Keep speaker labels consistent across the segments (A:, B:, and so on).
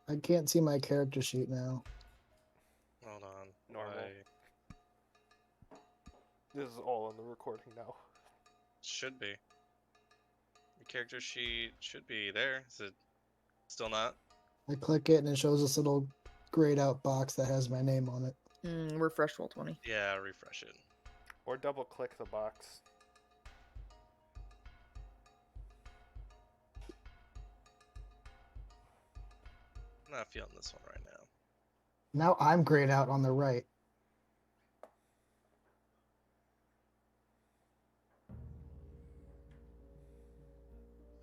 A: I can't see my character sheet now.
B: Hold on.
C: Normal.
B: Why-
C: This is all in the recording now.
B: Should be. Your character sheet should be there. Is it still not?
A: I click it and it shows this little grayed out box that has my name on it.
D: Refresh roll 20.
B: Yeah, refresh it.
C: Or double click the box.
B: I'm not feeling this one right now.
A: Now I'm grayed out on the right.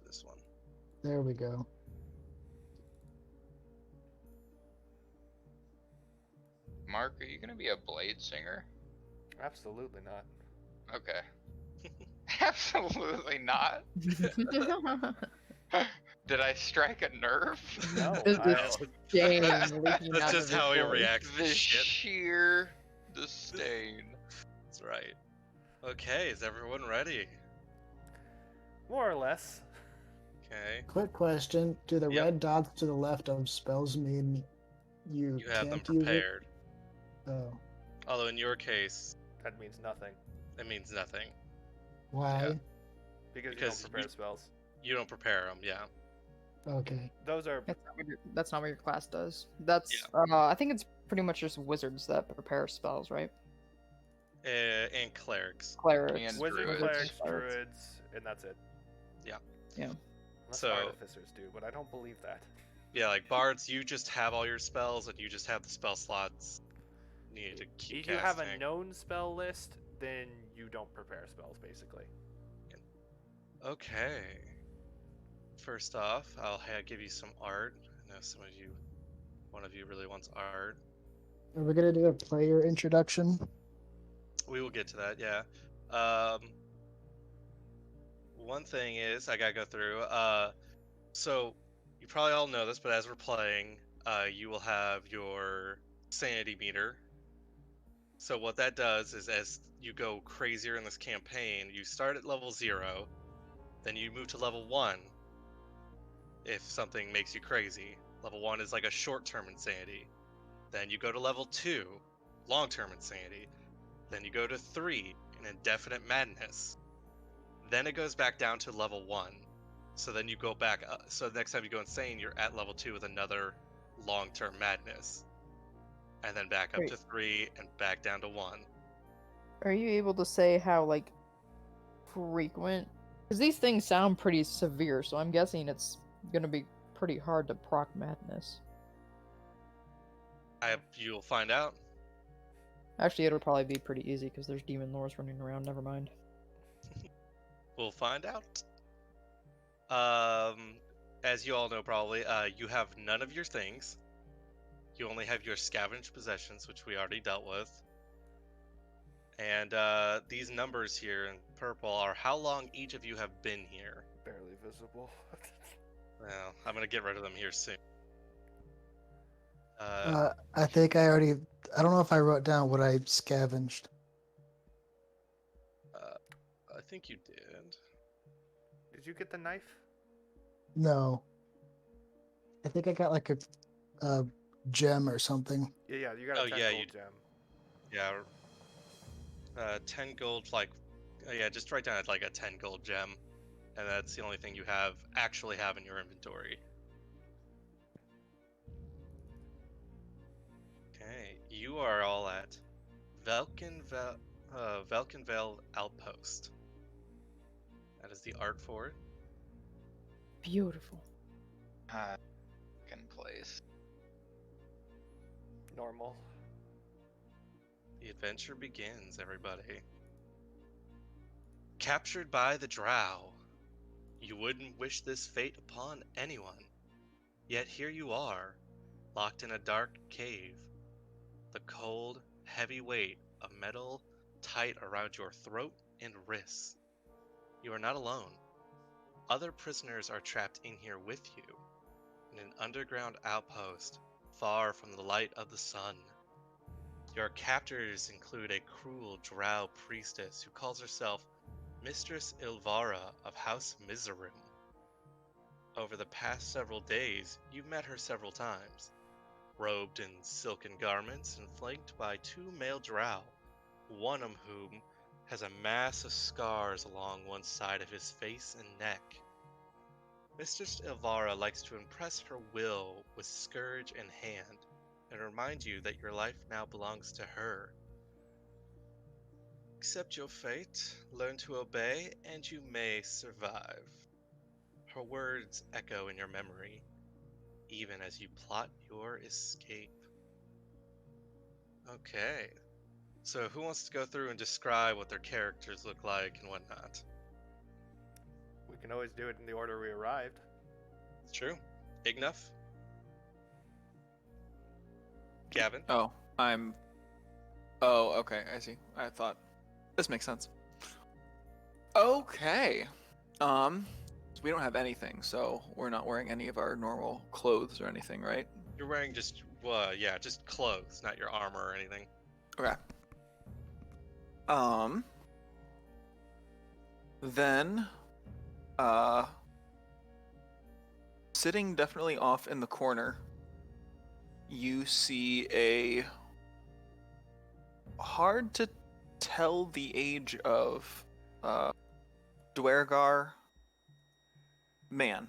B: This one.
A: There we go.
E: Mark, are you gonna be a blade singer?
C: Absolutely not.
E: Okay. Absolutely not. Did I strike a nerve?
C: No,
D: This
C: I
D: is
C: don't.
D: shame
B: That's
D: leaking out
B: just
D: of
B: how he
D: his voice.
B: reacts to
E: The
B: shit.
E: sheer disdain.
B: That's right. Okay, is everyone ready?
C: More or less.
B: Okay.
A: Quick question. Do the
B: Yep.
A: red dots to the left of spells mean you
B: You have them
A: can't use it?
B: prepared.
A: Oh.
B: Although in your case,
C: That means nothing.
B: it means nothing.
A: Why?
B: Yeah.
C: Because you
B: Because
C: don't prepare
B: you-
C: spells.
B: You don't prepare them, yeah.
A: Okay.
C: Those are
D: That's not what your class does. That's I think it's pretty much just wizards that prepare spells, right?
B: And clerics.
D: Clerics.
E: And
C: wizard,
E: druids.
C: clerics, druids, and that's it.
B: Yeah.
D: Yeah.
C: Unless
B: So-
C: artificers do, but I don't believe that.
B: Yeah, like bards, you just have all your spells and you just have the spell slots needed to keep
C: If you have a
B: casting.
C: known spell list, then you don't prepare spells, basically.
B: Okay. First off, I'll give you some art. I know one of you really wants art.
A: Are we gonna do a player introduction?
B: We will get to that, yeah. One thing is, I gotta go through. So, you probably all know this, but as we're playing, you will have your sanity meter. So what that does is as you go crazier in this campaign, you start at level 0, then you move to level 1 if something makes you crazy. Level 1 is like a short-term insanity. Then you go to level 2, long-term insanity. Then you go to 3, an indefinite madness. Then it goes back down to level 1. So then you go back up. So the next time you go insane, you're at level 2 with another long-term madness. And then back up
D: Wait.
B: to 3 and back down to 1.
D: Are you able to say how frequent? Because these things sound pretty severe, so I'm guessing it's gonna be pretty hard to proc madness.
B: You'll find out.
D: Actually, it'll probably be pretty easy because there's demon lords running around. Never mind.
B: We'll find out. As you all know probably, you have none of your things. You only have your scavenged possessions, which we already dealt with. And these numbers here in purple are how long each of you have been here.
C: Barely visible.
B: Well, I'm gonna get rid of them here soon.
A: I think I already. I don't know if I wrote down what I scavenged.
B: I think you did.
C: Did you get the knife?
A: No. I think I got like a gem or something.
C: Yeah, you got a
B: Oh,
C: 10
B: yeah,
C: gold
B: you-
C: gem.
B: Yeah. 10 gold, yeah, just write down like a 10 gold gem, and that's the only thing you actually have in your inventory. Okay, you are all at Velkenvale Outpost. That is the art for it.
D: Beautiful.
E: Fucking place.
C: Normal.
B: The adventure begins, everybody. Captured by the Drow. You wouldn't wish this fate upon anyone. Yet here you are, locked in a dark cave. The cold, heavy weight of metal tight around your throat and wrists. You are not alone. Other prisoners are trapped in here with you, in an underground outpost, far from the light of the sun. Your captors include a cruel drow priestess who calls herself Mistress Ilvara of House Miserim. Over the past several days, you've met her several times, robed in silken garments and flanked by two male drow, one of whom has a mass of scars along one side of his face and neck. Mistress Ilvara likes to impress her will with scourge in hand and remind you that your life now belongs to her. Accept your fate, learn to obey, and you may survive. Her words echo in your memory, even as you plot your escape. Okay, so who wants to go through and describe what their characters look like and whatnot?
C: We can always do it in the order we arrived.
B: It's true. Ignaf? Gavin?
F: Oh, Oh, okay, I see. I thought this makes sense. Okay. We don't have anything, so we're not wearing any of our normal clothes or anything, right?
B: You're wearing just, just clothes, not your armor or anything.
F: Okay. Then, sitting definitely off in the corner, you see a hard to tell the age of Dwergar man.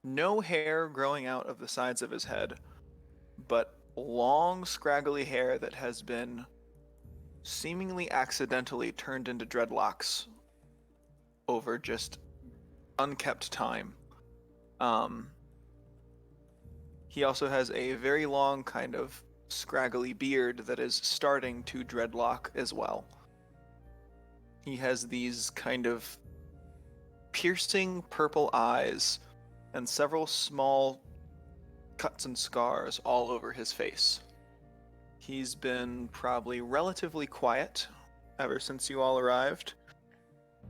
F: No hair growing out of the sides of his head, but long, scraggly hair that has been seemingly accidentally turned into dreadlocks over just unkept time. He also has a very long kind of scraggly beard that is starting to dreadlock as well. He has these kind of piercing purple eyes and several small cuts and scars all over his face. He's been probably relatively quiet ever since you all arrived,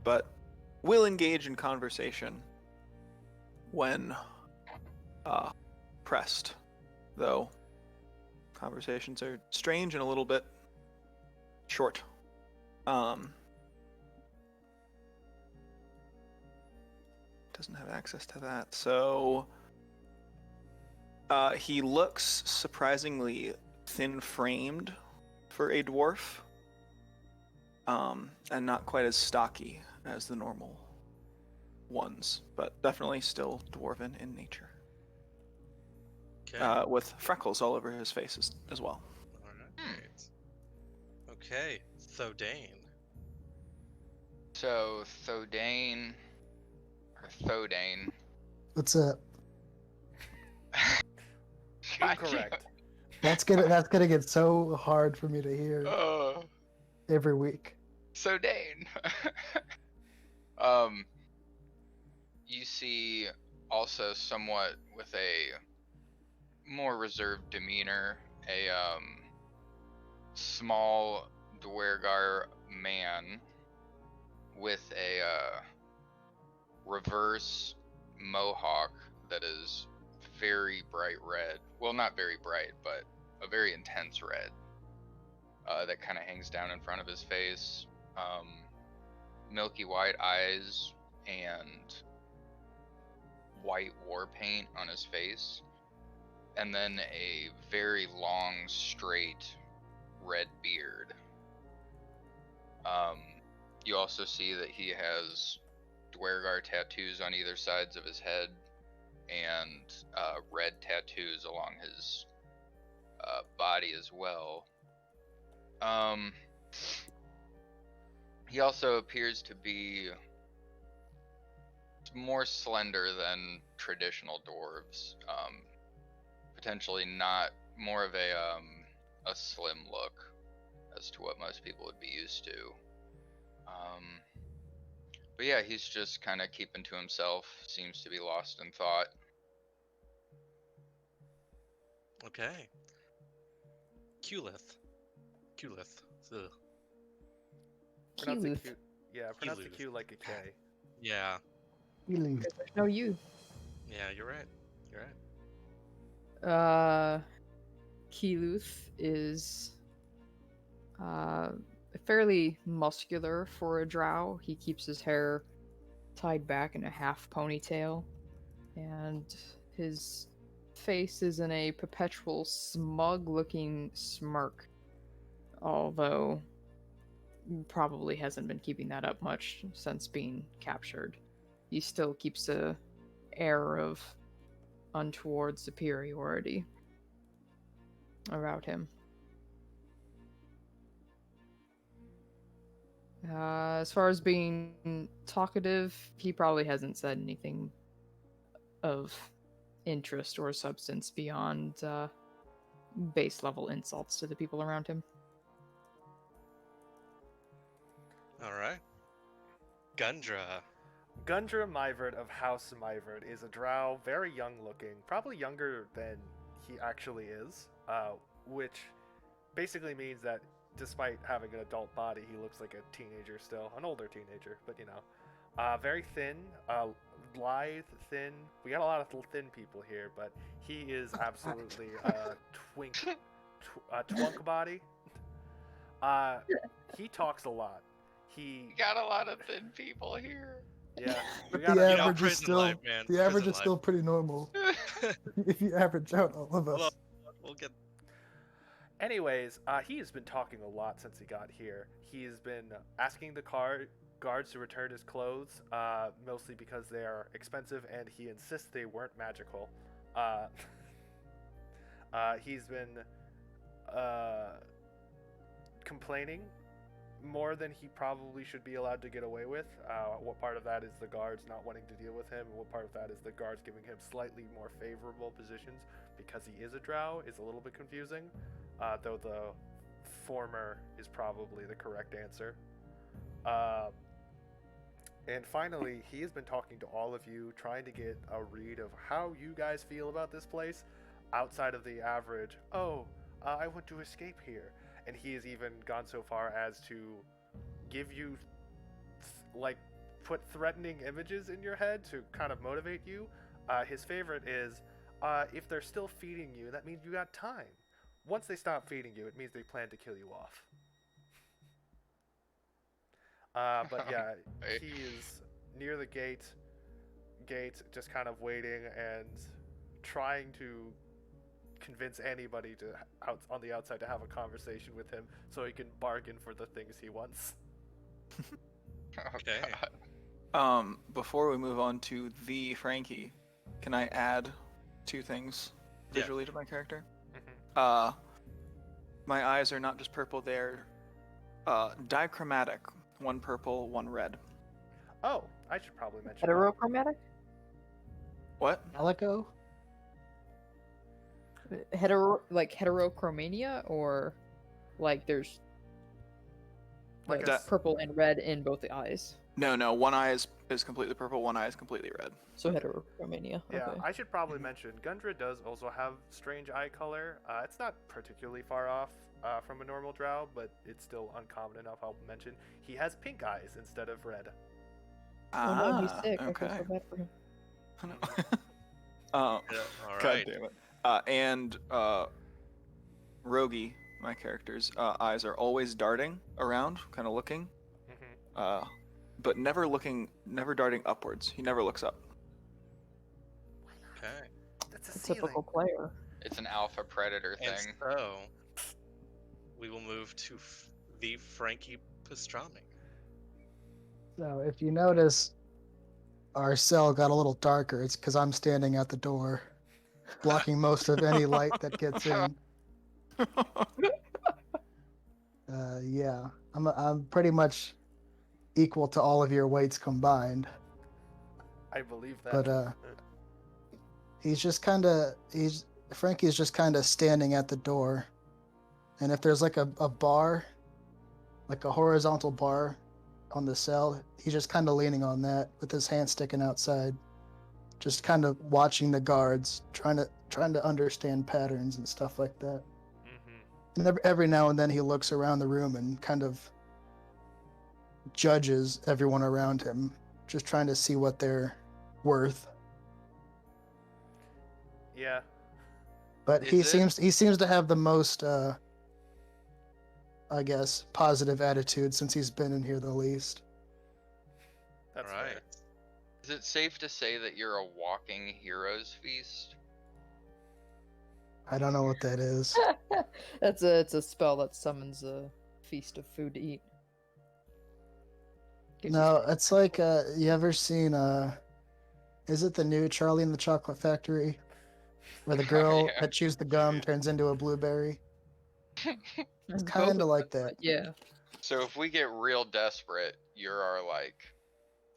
F: but will engage in conversation when pressed, though conversations are strange and a little bit short. Doesn't have access to that, so he looks surprisingly thin-framed for a dwarf, and not quite as stocky as the normal ones, but definitely still dwarven in nature.
B: Okay.
F: With freckles all over his face as well.
B: Alright. Okay, Thodane.
E: So Thodane, or Thodane.
A: What's up?
C: Incorrect.
A: That's gonna get so hard for me to hear every week.
E: So Dane. You see also somewhat with a more reserved demeanor, a small Dwergar man with a reverse mohawk that is very bright red. Well, not very bright, but a very intense red that kind of hangs down in front of his face. Milky white eyes and white war paint on his face. And then a very long, straight red beard. You also see that he has Dwergar tattoos on either sides of his head and red tattoos along his body as well. He also appears to be more slender than traditional dwarves. Potentially not more of a slim look as to what most people would be used to. But yeah, he's just kind of keeping to himself, seems to be lost in thought.
B: Okay. Kulith. Ugh.
C: Pronounce the
D: Keyleth.
C: Q. Yeah, pronounce the
B: Keyleth.
C: Q like a K.
B: Yeah.
A: Feeling
D: There's no you.
B: Yeah, you're right. You're right.
D: Keyleth is fairly muscular for a drow. He keeps his hair tied back in a half ponytail, and his face is in a perpetual smug-looking smirk. Although, probably hasn't been keeping that up much since being captured. He still keeps a air of untoward superiority about him. As far as being talkative, he probably hasn't said anything of interest or substance beyond base level insults to the people around him.
B: All right. Gundra.
C: Gundra Myvert of House Myvert is a drow, very young looking, probably younger than he actually is, which basically means that despite having an adult body, he looks like a teenager still, an older teenager, but you know. Very thin, lithe, thin. We got a lot of thin people here, but he is absolutely a twunk body. He talks a lot.
E: We got a lot of thin people here.
C: Yeah, we
A: The
C: got
B: You know,
A: average is
B: prison
A: still
B: life, man.
A: the average
B: Prison
A: is still pretty normal if you average out all of us.
B: Well, we'll get.
C: Anyways, he has been talking a lot since he got here. He's been asking the guards to return his clothes, mostly because they are expensive, and he insists they weren't magical. He's been complaining more than he probably should be allowed to get away with. What part of that is the guards not wanting to deal with him, and what part of that is the guards giving him slightly more favorable positions because he is a drow is a little bit confusing, though the former is probably the correct answer. And finally, he has been talking to all of you, trying to get a read of how you guys feel about this place outside of the average, I want to escape here. And he has even gone so far as to give you, put threatening images in your head to kind of motivate you. His favorite is, if they're still feeding you, that means you got time. Once they stop feeding you, it means they plan to kill you off. But yeah, he is near the gate, just kind of waiting and trying to convince anybody to on the outside to have a conversation with him so he can bargain for the things he wants.
B: Okay.
F: Before we move on to the Frankie, can I add 2 things
B: Yeah.
F: visually to my character?
C: Mhm.
F: My eyes are not just purple; they're dichromatic. 1 purple, 1 red.
C: Oh, I should probably mention
D: Heterochromatic?
F: What?
A: Calico?
D: Heterochromania, or like there's
C: Like
D: like
C: a
D: purple and red in both the eyes.
F: No. 1 eye is completely purple. 1 eye is completely red.
D: So heterochromania.
C: Yeah,
D: Okay.
C: I should probably mention Gundra does also have strange eye color. It's not particularly far off from a normal drow, but it's still uncommon enough. I'll mention he has pink eyes instead of red.
D: Oh no, he's sick. I
F: Okay.
D: feel so bad for him.
F: I know.
B: Yeah, all
F: God
B: right.
F: damn it. And Rogi, my character's eyes are always darting around, kind of looking,
C: Mm-hmm.
F: but never darting upwards. He never looks up.
B: Okay.
C: That's
D: A typical player.
E: It's an alpha predator
B: And
E: thing.
B: so, we will move to the Frankie Pastrami.
A: So if you notice, our cell got a little darker. It's because I'm standing at the door, blocking most of any light that gets in. Yeah, I'm pretty much equal to all of your weights combined.
C: I believe that.
A: But Frankie's just kind of standing at the door, and if there's like a bar, like a horizontal bar on the cell, he's just kind of leaning on that with his hand sticking outside, just kind of watching the guards, trying to understand patterns and stuff like that.
C: Mm-hmm.
A: And every now and then he looks around the room and kind of judges everyone around him, just trying to see what they're worth.
C: Yeah.
A: But he
E: Is it-
A: seems to have the most I guess positive attitude since he's been in here the least.
C: That's
B: All right.
C: fair.
E: Is it safe to say that you're a walking hero's feast?
A: I don't know what that is.
D: It's a spell that summons a feast of food to eat. Gives you
A: No,
D: strength.
A: it's like you ever seen is it the new Charlie and the Chocolate Factory? Where the girl
E: Yeah.
A: that chews the gum turns into a blueberry? It's
D: Both
A: kinda
D: of
A: like
D: them,
A: that.
D: but yeah.
E: So if we get real desperate, you're our like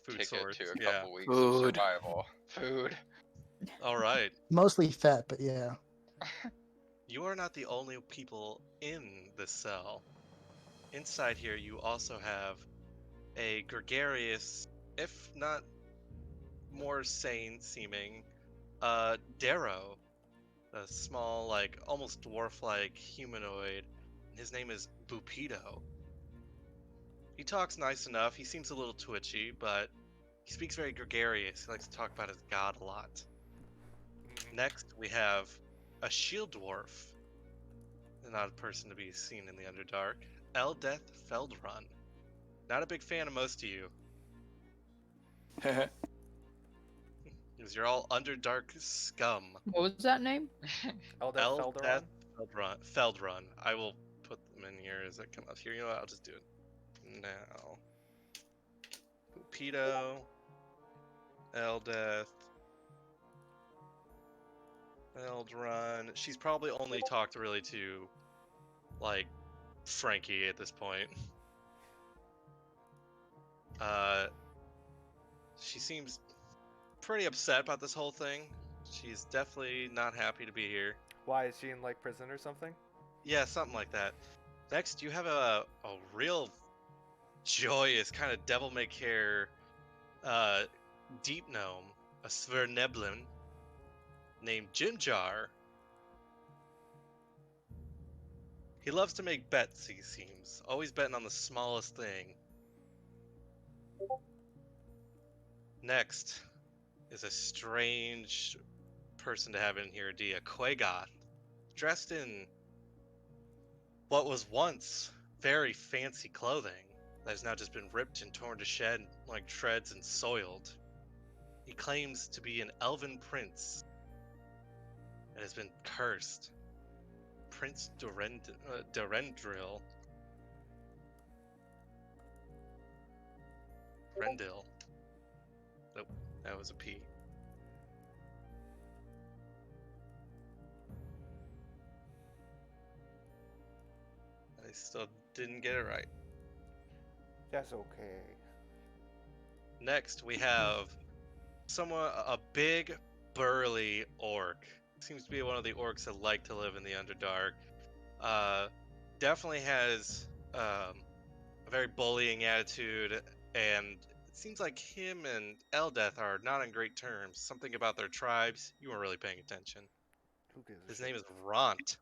B: Food
E: ticket
B: source.
E: to a
B: Yeah.
E: couple weeks of
F: Food.
E: survival. Food.
B: All right.
A: Mostly fat, but yeah.
B: You are not the only people in this cell. Inside here, you also have a gregarious, if not more sane seeming, Darrow, a small, like, almost dwarf-like humanoid. His name is Bupido. He talks nice enough. He seems a little twitchy, but he speaks very gregarious. He likes to talk about his god a lot. Next, we have a shield dwarf. Not a person to be seen in the Underdark. Eldeth Feldrun. Not a big fan of most of you, because you're all Underdark scum.
D: What was that name?
C: Eldeth Felderon?
B: Feldrun. I will put them in here as I come up here. You know what? I'll just do it now. Pupido. Eldeth. Feldrun. She's probably only talked really to, like, Frankie at this point. She seems pretty upset about this whole thing. She's definitely not happy to be here.
C: Why, is she in like prison or something?
B: Yeah, something like that. Next, you have a real joyous kind of devil-may-care deep gnome, a Sverneblin named Jimjar. He loves to make bets, he seems, always betting on the smallest thing. Next is a strange person to have in here, a Quagoth, dressed in what was once very fancy clothing that has now just been ripped and torn to shreds and soiled. He claims to be an elven prince and has been cursed. Prince Durendril. Rendil. Nope, that was a P. I still didn't get it right.
C: That's okay.
B: Next, we have a big, burly orc. Seems to be one of the orcs that like to live in the Underdark. Definitely has a very bullying attitude, and it seems like him and Eldeth are not on great terms. Something about their tribes. You weren't really paying attention.
C: Who gives a
B: His
C: shit?
B: name is Ront.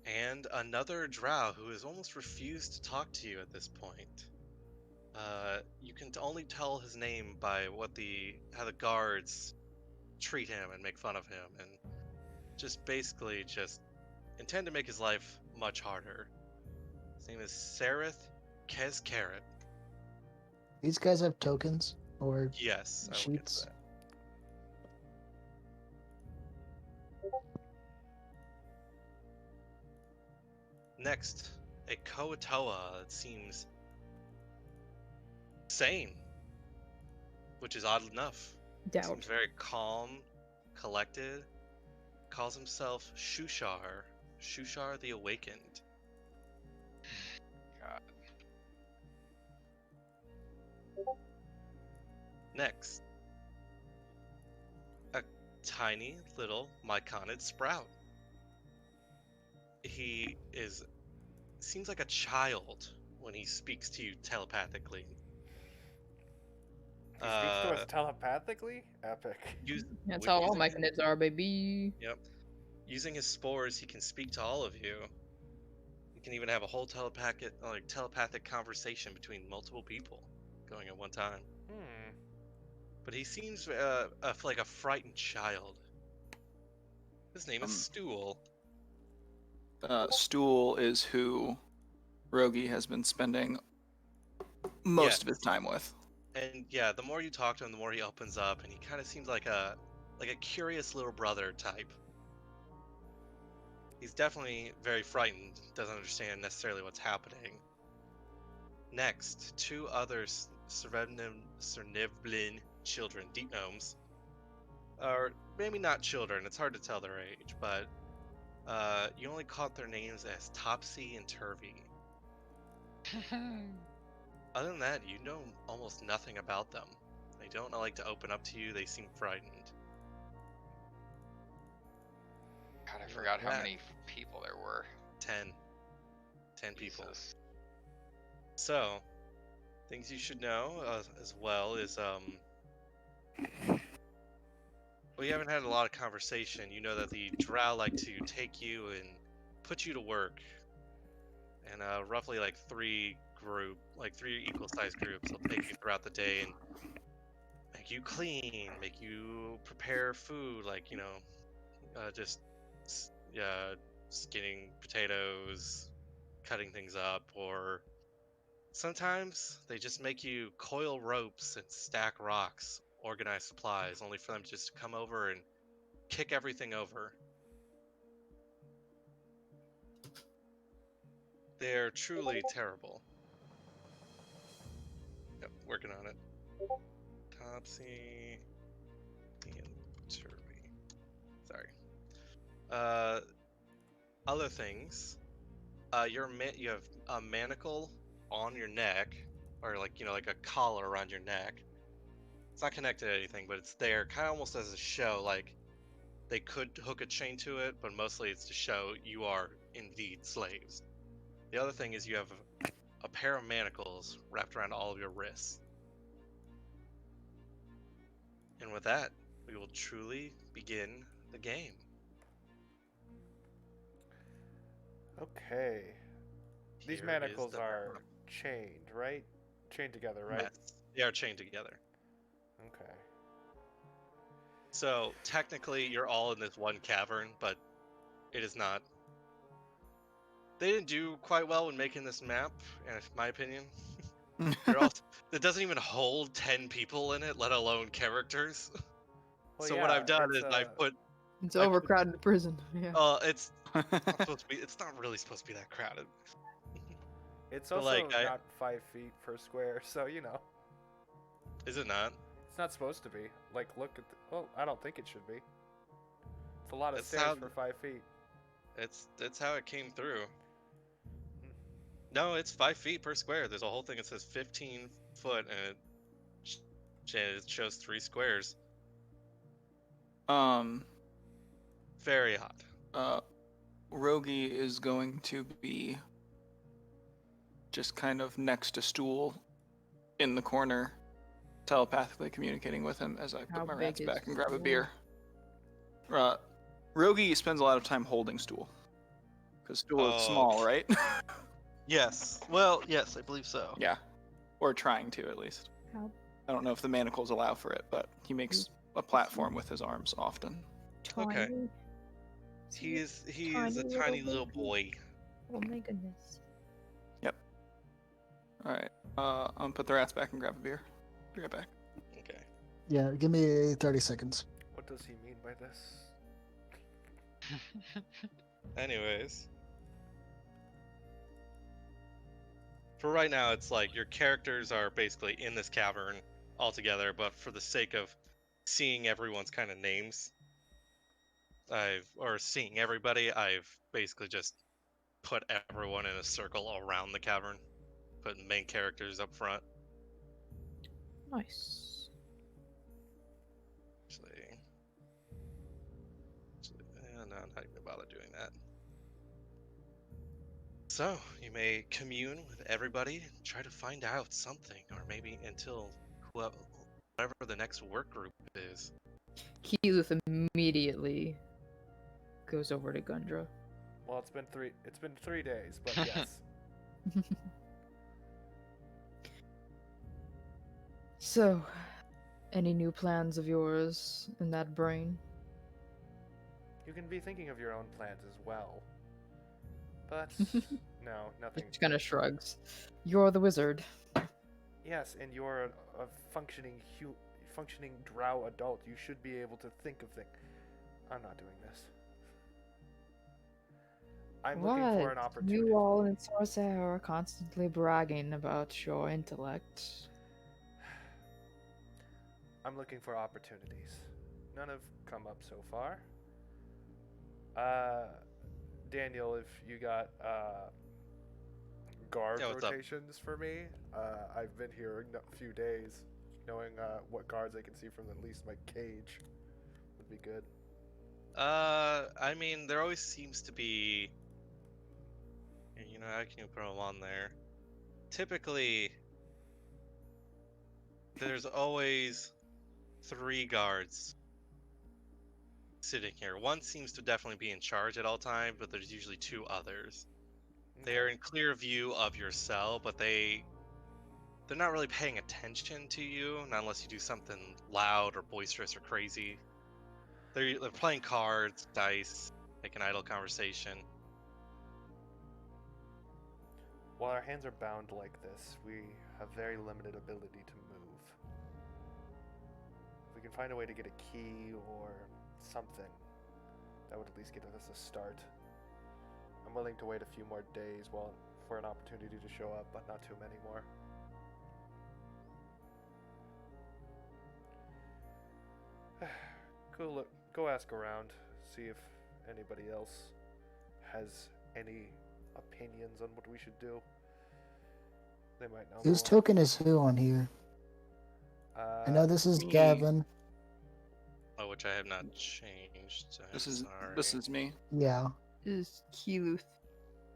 B: And another drow who has almost refused to talk to you at this point. You can only tell his name by how the guards treat him and make fun of him, and just basically just intend to make his life much harder. His name is Sareth Kezkaret.
A: These guys have tokens or
B: Yes, I will get to
A: sheets.
B: that. Next, a Koatoa that seems sane, which is odd enough.
D: Doubt.
B: Seems very calm, collected. Calls himself Shushar. Shushar the Awakened.
E: God.
B: Next, a tiny little myconid sprout. He seems like a child when he speaks to you telepathically.
C: He speaks to us telepathically? Epic.
D: That's how all myconids are, baby.
B: Yep. Using his spores, he can speak to all of you. He can even have a whole telepathic conversation between multiple people going at one time. But he seems like a frightened child. His name is Stool.
F: Stool is who Rogi has been spending most of his time with.
B: And yeah, the more you talk to him, the more he opens up, and he kind of seems like a curious little brother type. He's definitely very frightened, doesn't understand necessarily what's happening. Next, two other Cernivlin children, deep gnomes, or maybe not children, it's hard to tell their age, but you only caught their names as Topsy and Turvy. Other than that, you know almost nothing about them. They don't like to open up to you, they seem frightened.
E: God, I forgot how many people there were.
B: 10. 10 people.
E: Jesus.
B: So, things you should know as well is, we haven't had a lot of conversation. You know that the drow like to take you and put you to work. And roughly like three equal-sized groups will take you throughout the day and make you clean, make you prepare food, like, just skinning potatoes, cutting things up, or sometimes they just make you coil ropes and stack rocks, organize supplies, only for them just to come over and kick everything over. They're truly terrible. Yep, working on it. Topsy and Turvy. Sorry. Other things. You have a manacle on your neck, or like a collar around your neck. It's not connected to anything, but it's there, kind of almost as a show. Like they could hook a chain to it, but mostly it's to show you are indeed slaves. The other thing is you have a pair of manacles wrapped around all of your wrists. And with that, we will truly begin the game.
C: Okay. These
B: Here is
C: manacles
B: the
C: are
B: map.
C: chained, right? Chained together, right?
B: Yes, they are chained together.
C: Okay.
B: So technically, you're all in this one cavern, but it is not. They didn't do quite well when making this map, in my opinion. It doesn't even hold 10 people in it, let alone characters.
C: Well,
B: So
C: yeah,
B: what I've done
C: it's,
B: is I've put.
D: It's
B: I put-
D: overcrowded prison. Yeah.
B: It's not supposed to be. It's not really supposed to be that crowded.
C: It's
B: But,
C: also
B: like,
C: not 5 feet per square, so
B: Is it not?
C: it's not supposed to be. Like, look at the. Well, I don't think it should be. It's a lot of
B: It's
C: stairs
B: how-
C: for 5 feet.
B: It's how it came through. No, it's 5 feet per square. There's a whole thing that says 15 foot, and it shows 3 squares. Very hot.
F: Rogi is going to be just kind of next to Stool in the corner, telepathically communicating with him as I
D: How
F: put my
D: big
F: rats
D: is
F: back and grab a
D: Stool?
F: beer. Rogi spends a lot of time holding Stool. Because Stool is
B: Oh.
F: small, right?
B: Yes. Well, yes, I believe so.
F: Yeah. Or trying to, at least.
D: How
F: I don't know if the manacles allow for it, but he makes a platform with his arms often.
B: Okay.
D: tiny.
B: He is
D: Tiny
B: a
D: little
B: tiny little
D: baby.
B: boy.
D: Oh my goodness.
F: Alright. I'll put the rats back and grab a beer. Be right back.
B: Okay.
A: Yeah, give me 30 seconds.
C: What does he mean by this?
B: Anyways. For right now, it's like your characters are basically in this cavern all together, but for the sake of seeing everyone's kind of names, seeing everybody, I've basically just put everyone in a circle around the cavern, put main characters up front.
D: Nice.
B: Actually, no, I'm not even bother doing that. So, you may commune with everybody, try to find out something, or maybe until whatever the next work group is.
D: Keyleth immediately goes over to Gundra.
C: Well, it's been 3 days, but yes.
D: So, any new plans of yours in that brain?
C: You can be thinking of your own plans as well. But no,
D: He
C: nothing.
D: just kind of shrugs. You're the wizard.
C: Yes, and you're a functioning drow adult. You should be able to think of things. I'm not doing this. I'm looking for
D: What?
C: an opportunity.
D: You all in Sorcerer are constantly bragging about your intellect.
C: I'm looking for opportunities. None have come up so far. Daniel, if you got guard
B: Yeah, what's up?
C: rotations for me, I've been here a few days. Knowing what guards I can see from at least my cage would be good.
B: I mean, there always seems to be. You know, I can put them on there. Typically, there's always 3 guards sitting here. One seems to definitely be in charge at all times, but there's usually 2 others. They are in clear view of your cell, but they're not really paying attention to you, not unless you do something loud or boisterous or crazy. They're playing cards, dice, making idle conversation.
C: While our hands are bound like this, we have very limited ability to move. If we can find a way to get a key or something, that would at least get us a start. I'm willing to wait a few more days for an opportunity to show up, but not too many more. Go ask around, see if anybody else has any opinions on what we should do. They might know
A: Whose
C: more.
A: token is who on here? I know this is
F: Me.
A: Gavin.
B: Oh, which I have not changed. I'm
F: This is
B: sorry.
F: this is me.
A: Yeah,
D: Is Keeluth.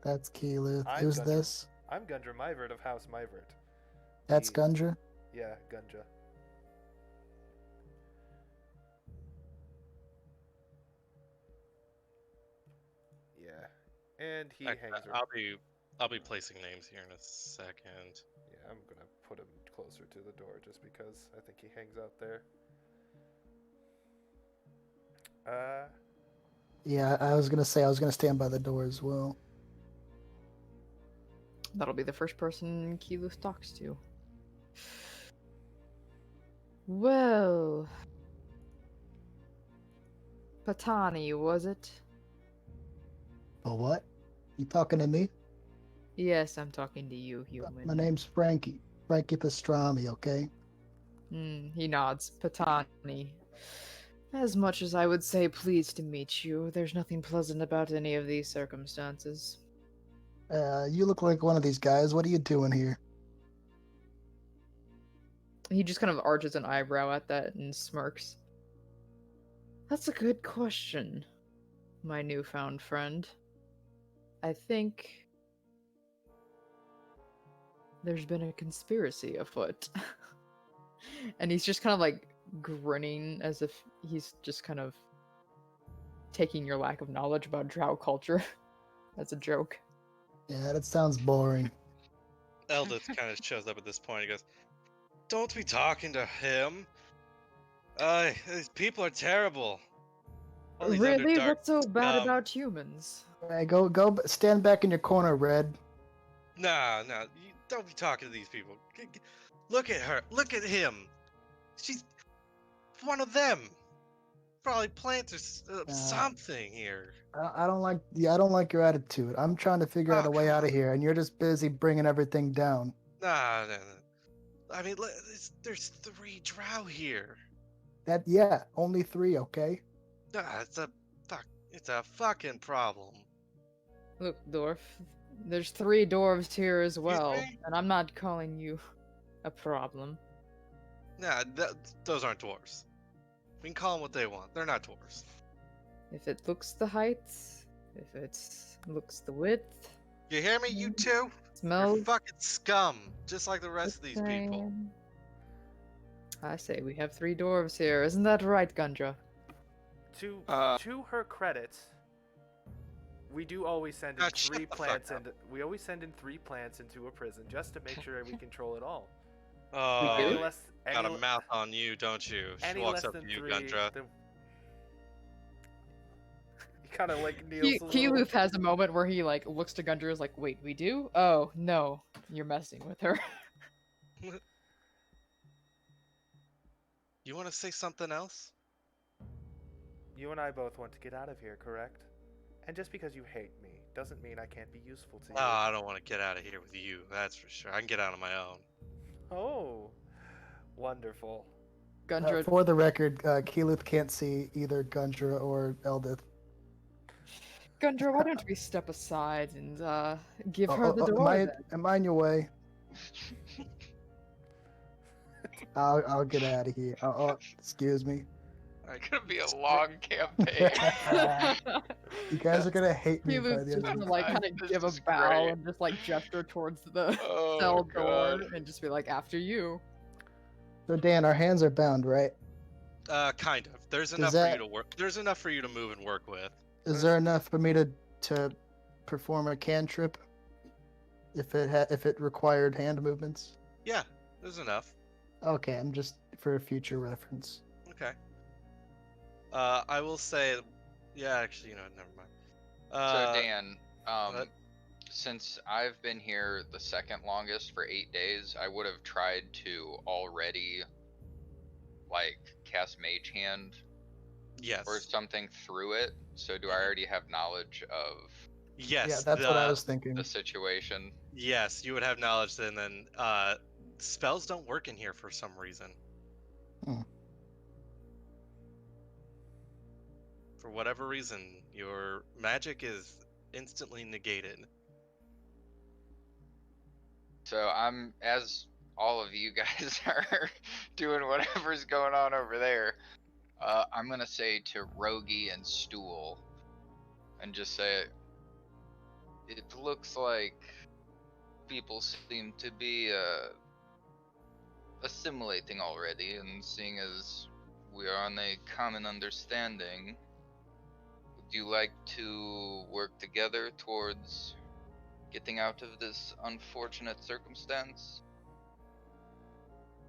A: that's Keyleth.
C: I'm
A: Who's
C: Gunter.
A: this?
C: I'm Gundra Myvert of House Myvert.
A: That's
C: He-
A: Gundra.
C: Yeah, Gunja. Yeah, and he hangs around.
B: I'll be placing names here in a second.
C: Yeah, I'm gonna put him closer to the door just because I think he hangs out there.
A: Yeah, I was gonna say I was gonna stand by the door as well.
D: That'll be the first person Keeluth talks to. Well, Patani, was it?
A: Oh, what? You talking to me?
D: Yes, I'm talking to you, human.
A: My name's Frankie. Frankie Pastrami, okay?
D: He nods. Patani. As much as I would say pleased to meet you, there's nothing pleasant about any of these circumstances.
A: You look like one of these guys. What are you doing here?
D: He just kind of arches an eyebrow at that and smirks. That's a good question, my newfound friend. I think there's been a conspiracy afoot. And he's just kind of like grinning as if he's just kind of taking your lack of knowledge about drow culture as a joke.
A: Yeah, that sounds boring.
B: Eldith kind of shows up at this point. He goes, "Don't be talking to him. These people are terrible. All these
D: Really?
B: Underdark
D: What's so bad
B: scum."
D: about humans?
A: Hey, go stand back in your corner, Red.
B: Nah, you don't be talking to these people. Look at her. Look at him. She's one of them. Probably plants or something here.
A: I don't like I don't like your attitude. I'm trying to figure out a way out of here, and you're just busy bringing everything down.
B: Nah. I mean, there's 3 drow here.
A: Yeah, only 3, okay?
B: Nah, it's a fucking problem.
D: Look, dwarf, there's 3 dwarves here as well,
B: me?
D: and I'm not calling you a problem.
B: Nah, those aren't dwarves. We can call them what they want. They're not dwarves.
D: If it looks the height, if it looks the width,
B: You hear me, you two? You're
D: smells
B: fucking scum, just like the rest of
D: the
B: these people.
D: same. I say we have 3 dwarves here, isn't that right, Gundra?
C: To her credit, we do always send in
B: God, shut
C: 3
B: the fuck
C: plants,
B: up.
C: and we always send in 3 plants into a prison just to make sure we control it all.
B: Oh,
C: Any
D: do?
C: less,
B: got a
C: any,
B: mouth on you, don't you? She
C: any
B: walks
C: less
B: up
C: than
B: to you,
C: 3,
B: Gundra.
C: then... kind of like kneels a little.
D: Keyleth has a moment where he like looks to Gundra is like, wait, we do? Oh no, you're messing with her.
B: You want to say something else?
C: You and I both want to get out of here, correct? And just because you hate me doesn't mean I can't be useful to you.
B: I don't want to get out of here with you. That's for sure. I can get out on my own.
C: Oh, wonderful.
D: Gundra,
A: For the record, Keyleth can't see either Gundra or Eldith.
D: Gundra, why don't we step aside and give her the door?
A: Am I in your way? I'll get out of here. Excuse me.
E: It's gonna be a long campaign.
A: You guys are gonna hate me by
D: Keyleth's
A: the
D: just
A: end of
D: gonna
A: this.
D: like kind of
E: This
D: give a
E: is
D: bow
E: great.
D: and just like gesture towards the
E: Oh,
D: cell
E: God.
D: door and just be like, after you.
A: So Dan, our hands are bound, right?
B: Kind of. There's
A: Does
B: enough for you
A: that-
B: to work. There's enough for you to move and work with.
A: Is there enough for me to perform a cantrip if it required hand movements?
B: Yeah, there's enough.
A: Okay, I'm just for a future reference.
B: Okay. I will say, yeah, actually, never mind.
E: So Dan,
B: what?
E: since I've been here the second longest for 8 days, I would have tried to already like cast Mage Hand
B: Yes.
E: or something through it. So do I already have knowledge of
B: Yes.
A: Yeah, that's what I was thinking.
E: the situation?
B: Yes, you would have knowledge, and then spells don't work in here for some reason.
A: Hmm.
B: For whatever reason, your magic is instantly negated.
E: So I'm, as all of you guys are doing whatever's going on over there, I'm gonna say to Rogi and Stool, and just say, it looks like people seem to be assimilating already, and seeing as we are on a common understanding, would you like to work together towards getting out of this unfortunate circumstance?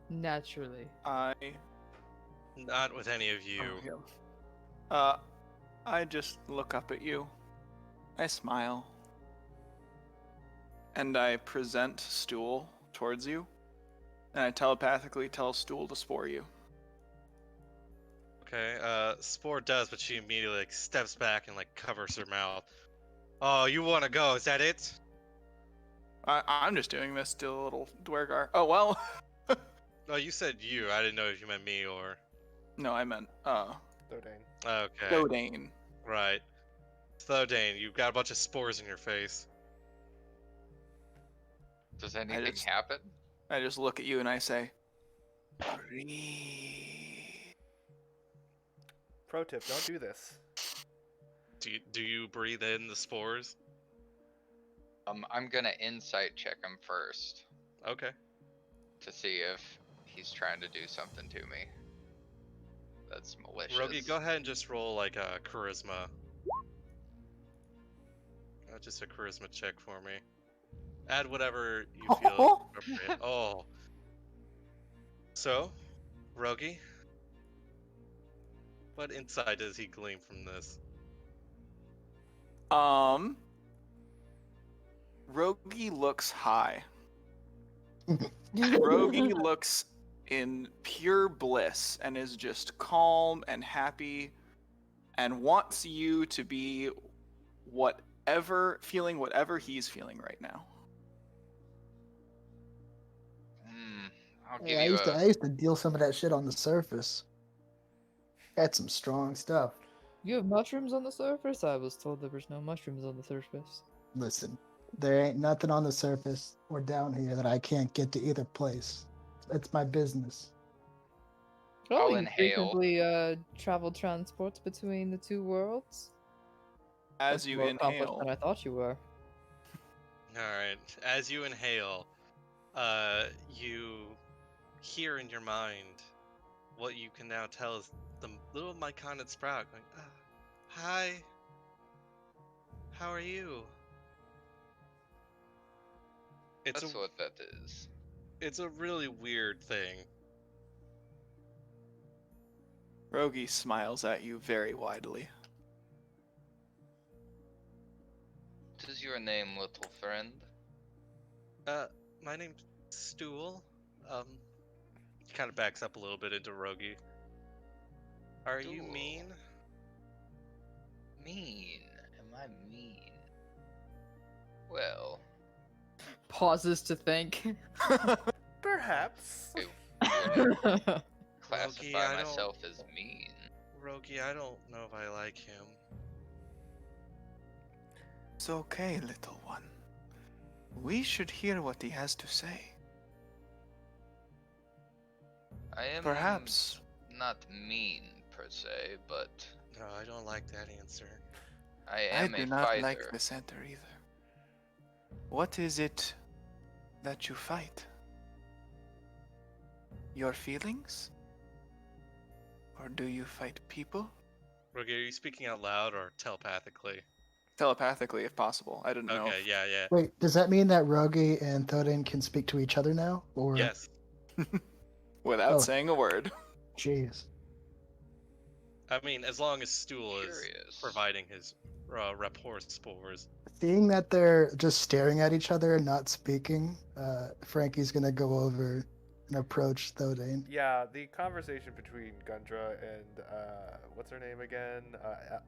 D: Naturally.
B: Not with any of you.
F: I just look up at you. I smile. And I present Stool towards you. And I telepathically tell Stool to spore you.
B: Okay, Spore does, but she immediately steps back and covers her mouth. Oh, you want to go? Is that it?
F: I'm just doing this to a little Dwergar. Oh, well.
B: No, you said you. I didn't know if you meant me or.
F: No, I meant,
C: Dodane.
B: Okay.
F: Dodane.
B: Right. Slowdane, you've got a bunch of spores in your face.
E: Does anything happen?
F: I just look at you and I say, breathe.
C: Pro tip: don't do this.
B: Do you breathe in the spores?
E: I'm gonna insight check him first
B: Okay.
E: to see if he's trying to do something to me that's malicious.
B: Rogi, go ahead and just roll a charisma. Just a charisma check for me. Add whatever you feel appropriate. Oh. So, Rogi, what insight does he glean from this?
F: Rogi looks high. Rogi looks in pure bliss and is just calm and happy and wants you to be whatever he's feeling right now.
E: I'll give
A: Yeah,
E: you
A: I used to deal some of that shit on the surface. Had some strong stuff.
D: You have mushrooms on the surface? I was told there was no mushrooms on the surface.
A: Listen, there ain't nothing on the surface or down here that I can't get to either place. It's my business.
E: I'll
D: you
E: inhale.
D: frequently travel transports between the two worlds?
F: As
D: That's
F: you
D: more accomplished
F: inhale,
D: than I thought you were.
B: Alright, as you inhale, you hear in your mind what you can now tell is the little myconid sprout going, hi, how are you?
E: That's what that is.
B: It's a really weird thing.
F: Rogi smiles at you very widely.
E: is your name, little friend?
B: My name's Stool. He kind of backs up a little bit into Rogi. Are you
E: Stool.
B: mean?
E: Mean? Am I mean? Well,
D: Pauses to think.
C: Perhaps.
E: I wouldn't
B: Rogi,
E: classify
B: I don't.
E: myself as mean.
B: Rogi, I don't know if I like him.
F: It's okay, little one. We should hear what he has to say.
E: I am
F: Perhaps.
E: not mean per se, but
B: No, I don't like that answer.
E: I
F: I
E: am
F: do
E: a
F: not
E: fighter.
F: like this answer either. What is it that you fight? Your feelings? Or do you fight people?
B: Rogi, are you speaking out loud or telepathically?
F: Telepathically, if possible. I didn't know.
B: Okay, yeah.
A: Wait, does that mean that Rogi and Thoden can speak to each other now? Or
B: Yes.
F: Without
A: Oh.
F: saying a word.
A: Jeez.
B: I mean, as long as Stool is
E: Curious.
B: providing his rapport spores.
A: Seeing that they're just staring at each other and not speaking, Frankie's gonna go over and approach Thoden.
C: Yeah, the conversation between Gundra and what's her name again,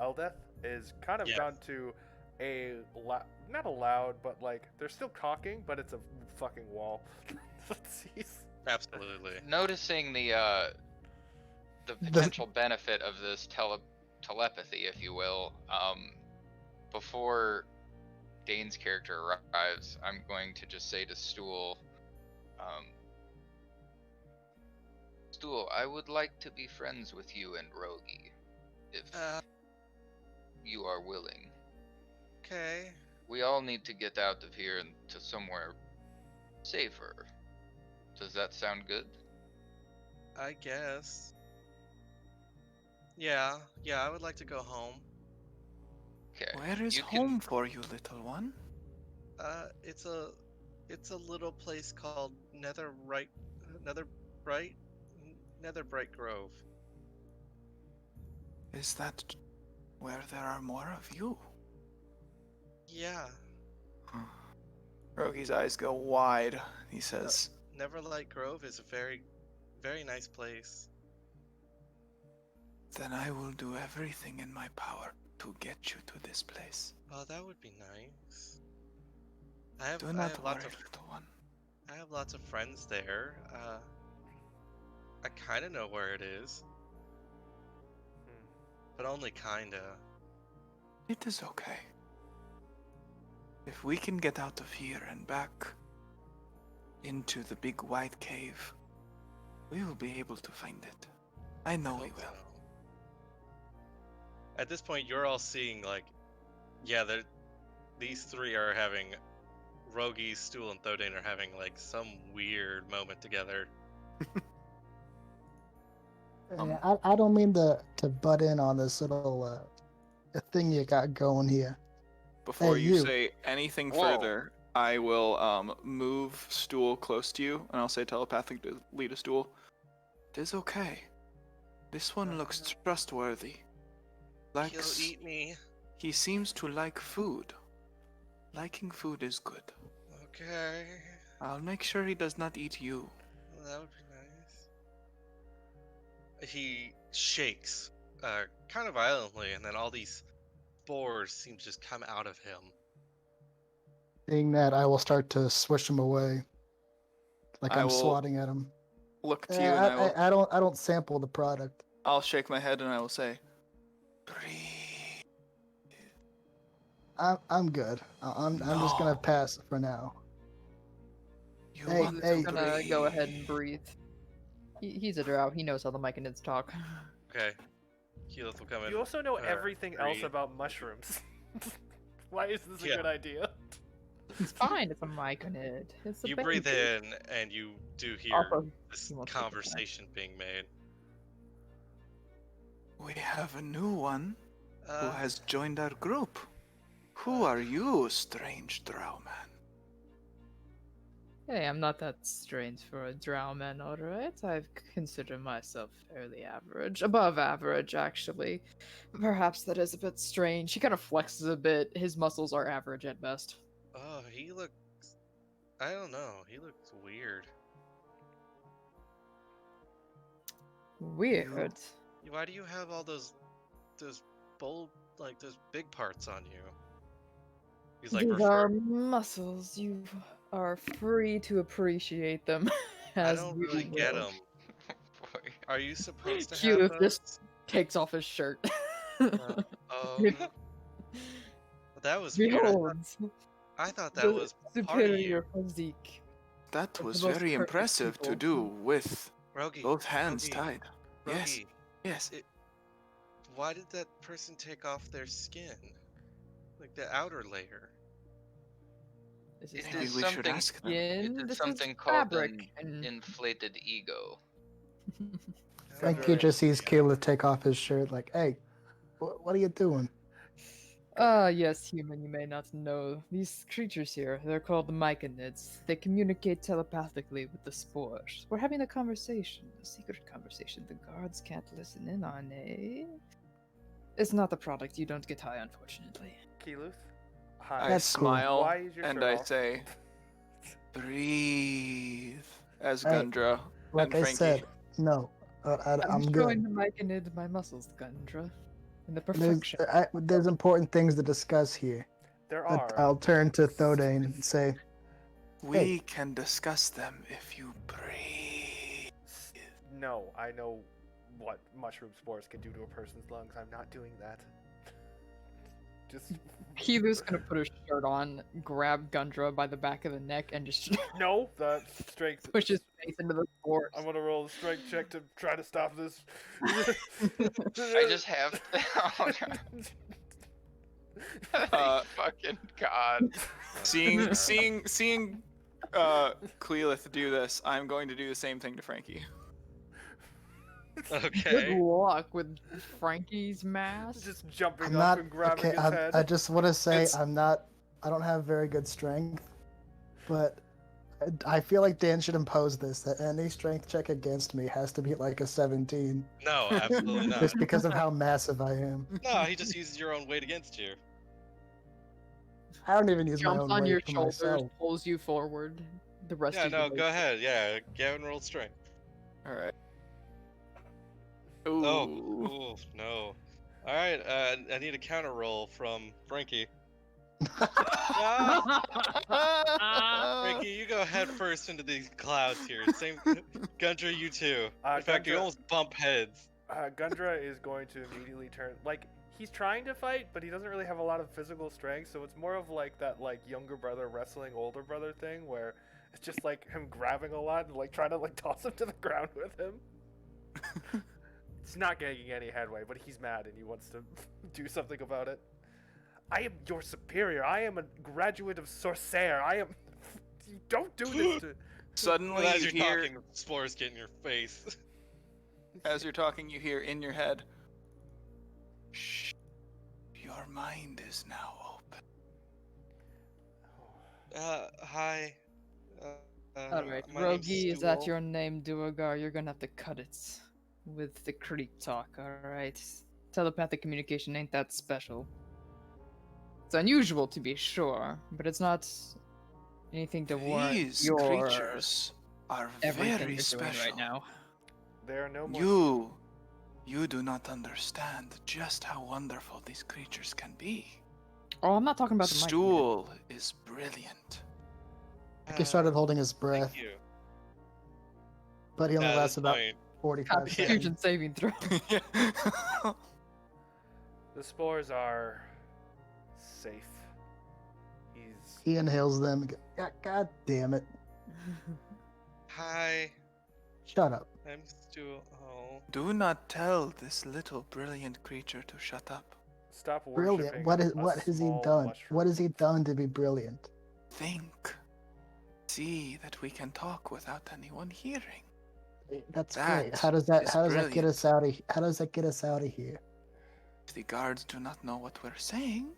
C: Eldeth, is kind of
B: Yes.
C: gone to a not a loud, but like they're still talking, but it's a fucking wall. Jeez.
B: Absolutely.
E: Noticing the potential benefit of this telepathy, if you will, before Dane's character arrives, I'm going to just say to Stool, Stool, I would like to be friends with you and Rogi, if you are willing.
B: Okay.
E: We all need to get out of here and to somewhere safer. Does that sound good?
B: I guess. Yeah, I would like to go home.
E: Okay.
F: Where is
E: you
F: home for you, little one?
B: It's a little place called Netherbright Grove.
F: Is that where there are more of you?
B: Yeah,
F: Rogi's eyes go wide. He says,
B: Neverlight Grove is a very, very nice place.
F: Then I will do everything in my power to get you to this place.
B: Oh, that would be nice. I
F: Do
B: have
F: not worry,
B: lots of
F: little one.
B: I have lots of friends there. I kind of know where it is, but only kinda.
F: It is okay. If we can get out of here and back into the big white cave, we will be able to find it. I know we
B: Hope
F: will.
B: so. At this point, you're all seeing like, yeah, these three are having, Rogi, Stool, and Thodain are having like some weird moment together.
A: I don't mean to butt in on this little thing you got going here.
F: Before
A: Hey,
F: you
A: you.
F: say anything
E: Whoa.
F: further, I will move Stool close to you, and I'll say telepathically to Stool. It is okay. This one looks trustworthy. Likes.
B: He'll eat me.
F: He seems to like food. Liking food is good.
B: Okay.
F: I'll make sure he does not eat you.
B: Well, that would be nice. He shakes, kind of violently, and then all these spores seem to just come out of him.
A: Seeing that, I will start to swish him away, like
F: I
A: I'm
F: will
A: swatting at him.
F: Look to you, and I will.
A: I don't sample the product.
F: I'll shake my head, and I will say, "Breathe."
A: I'm good. I'm just gonna
F: No.
A: pass for now.
F: You
A: Hey,
F: want
A: hey.
F: to
D: I'm gonna go ahead and
F: breathe.
D: breathe. He's a drow. He knows how the Myconids talk.
B: Okay. Keyleth will come in.
C: You also know
B: or
C: everything else
B: breathe.
C: about mushrooms. Why is this a
B: Yeah.
C: good idea?
D: It's fine if a Myconid. It's a
B: You breathe
D: baby.
B: in, and you do hear
D: Also,
B: this
D: he wants to take a
B: conversation being made.
F: We have a new one who
B: Uh,
F: has joined our group. Who are you, strange drow man?
D: Hey, I'm not that strange for a drow man, alright? I consider myself fairly average. Above average, actually. Perhaps that is a bit strange. He kind of flexes a bit. His muscles are average at best.
B: Oh, he looks. I don't know. He looks weird.
D: Weird.
B: Why do you have all those bold, like those big parts on you? He's like
D: These are
B: refer.
D: muscles. You are free to appreciate them
B: I
D: as
B: don't
D: you
B: really get
D: will.
B: them.
E: Boy.
B: Are you supposed to have
D: Cute,
B: those?
D: just takes off his shirt.
B: Oh, that was weird.
D: Behold,
B: I thought that
D: the
B: was part of you,
D: superior physique.
F: That
D: of
F: was
D: the most
F: very
D: perfect
F: impressive to
D: people.
F: do with
B: Rogi.
F: both hands
B: Rogi,
F: tied. Yes,
B: Rogi,
F: yes.
B: why did that person take off their skin, like the outer layer?
D: This is
E: It
F: Maybe
E: is
F: we should
E: something.
F: ask them.
E: It
D: skin.
E: is
D: This
E: something
D: is
E: called
D: fabric.
E: an
D: And
E: inflated ego.
A: Frankie just sees Caleb take off his shirt, like, "Hey, what are you doing?"
D: yes, human, you may not know. These creatures here, they're called the myconids. They communicate telepathically with the spores. We're having a conversation, a secret conversation the guards can't listen in on, eh? It's not the product, you don't get high, unfortunately.
C: Keyleth? Hi.
F: I
A: That's cool.
F: smile
C: Why is your
F: and
C: shirt
F: I
C: off?
F: say, "Breathe," as
A: Hey,
F: Gundra
A: Like
F: and
A: I
F: Frankie.
A: said, no, I'm
D: showing
A: good.
D: the myconid my muscles, Gundra. And the
A: There's
D: perfection.
A: there's important things to discuss here.
C: There
A: But
C: are.
A: I'll turn to Thodane and say,
F: We can discuss them if you breathe.
C: No, I know what mushroom spores can do to a person's lungs. I'm not doing that. Just
D: Kilu's gonna put his shirt on, grab Gundra by the back of the neck, and just
C: no. The strength.
D: push his face into the spores.
C: I'm gonna roll the strength check to try to stop this.
E: I just have. Oh, God.
F: Uh,
E: Fucking God.
F: seeing Cleelith do this, I'm going to do the same thing to Frankie.
D: Good
B: Okay.
D: luck with Frankie's mask.
C: just jumping
A: I'm
C: up
A: not
C: and grabbing
A: okay.
C: his head.
A: I just want to say
F: It's-
A: I don't have very good strength, but I feel like Dan should impose this that any strength check against me has to be like a 17,
B: No, absolutely not.
A: just because of how massive I am.
B: No, he just uses your own weight against you.
A: I don't even use my
D: Jumps
A: own
D: on
A: weight
D: your
A: for
D: shoulders,
A: myself.
D: pulls you forward. The rest
B: Yeah,
D: of
B: no,
D: you
B: go ahead. Yeah, Gavin rolled strength.
F: All right.
B: Oh,
F: Ooh.
B: ooh, no. All right, I need a counter roll from Frankie. Frankie, you go head first into these clouds here. Same, Gundra, you too. In fact, you
C: Gundra-
B: almost bump heads.
C: Gundra is going to immediately turn. Like, he's trying to fight, but he doesn't really have a lot of physical strength, so it's more of like that, like, younger brother wrestling older brother thing where it's just like him grabbing a lot and like trying to like toss him to the ground with him. It's not getting any headway, but he's mad and he wants to do something about it. I am your superior. I am a graduate of Sorcerer. I am. You don't do this to.
F: Suddenly,
B: As
F: you
B: you're
F: hear,
B: talking, spores get in your face.
F: as you're talking, you hear in your head, "Shh, your mind is now open."
B: Hi.
D: Alright,
B: my name's
D: Rogi, is that
B: Stool.
D: your name, Duergar? You're gonna have to cut it with the creep talk, alright? Telepathic communication ain't that special. It's unusual to be sure, but it's not anything to warrant
F: These
D: your
F: creatures are
D: everything
F: very
D: you're
F: special.
D: doing right now.
C: There are no more.
F: You do not understand just how wonderful these creatures can be.
D: Oh, I'm not talking about the mic.
F: Stool is brilliant.
A: He started holding his breath,
B: Thank you.
A: but he only
B: At
A: lasts
B: this
A: about
B: point,
A: 45 seconds.
D: Constitution saving throw.
C: The spores are safe. He's.
A: He inhales them. And God damn it!
B: hi,
A: Shut up.
B: I'm Stool. Oh.
F: Do not tell this little brilliant creature to shut up.
C: Stop
A: Brilliant.
C: worshiping
A: What
C: a
A: has he
C: small
A: done?
C: mushroom.
A: What has he done to be brilliant?
F: Think. See that we can talk without anyone hearing.
A: That's
F: That
A: great. How does that
F: is
A: get
F: brilliant.
A: us out of How does that get us out of here?
F: If the guards do not know what we're saying,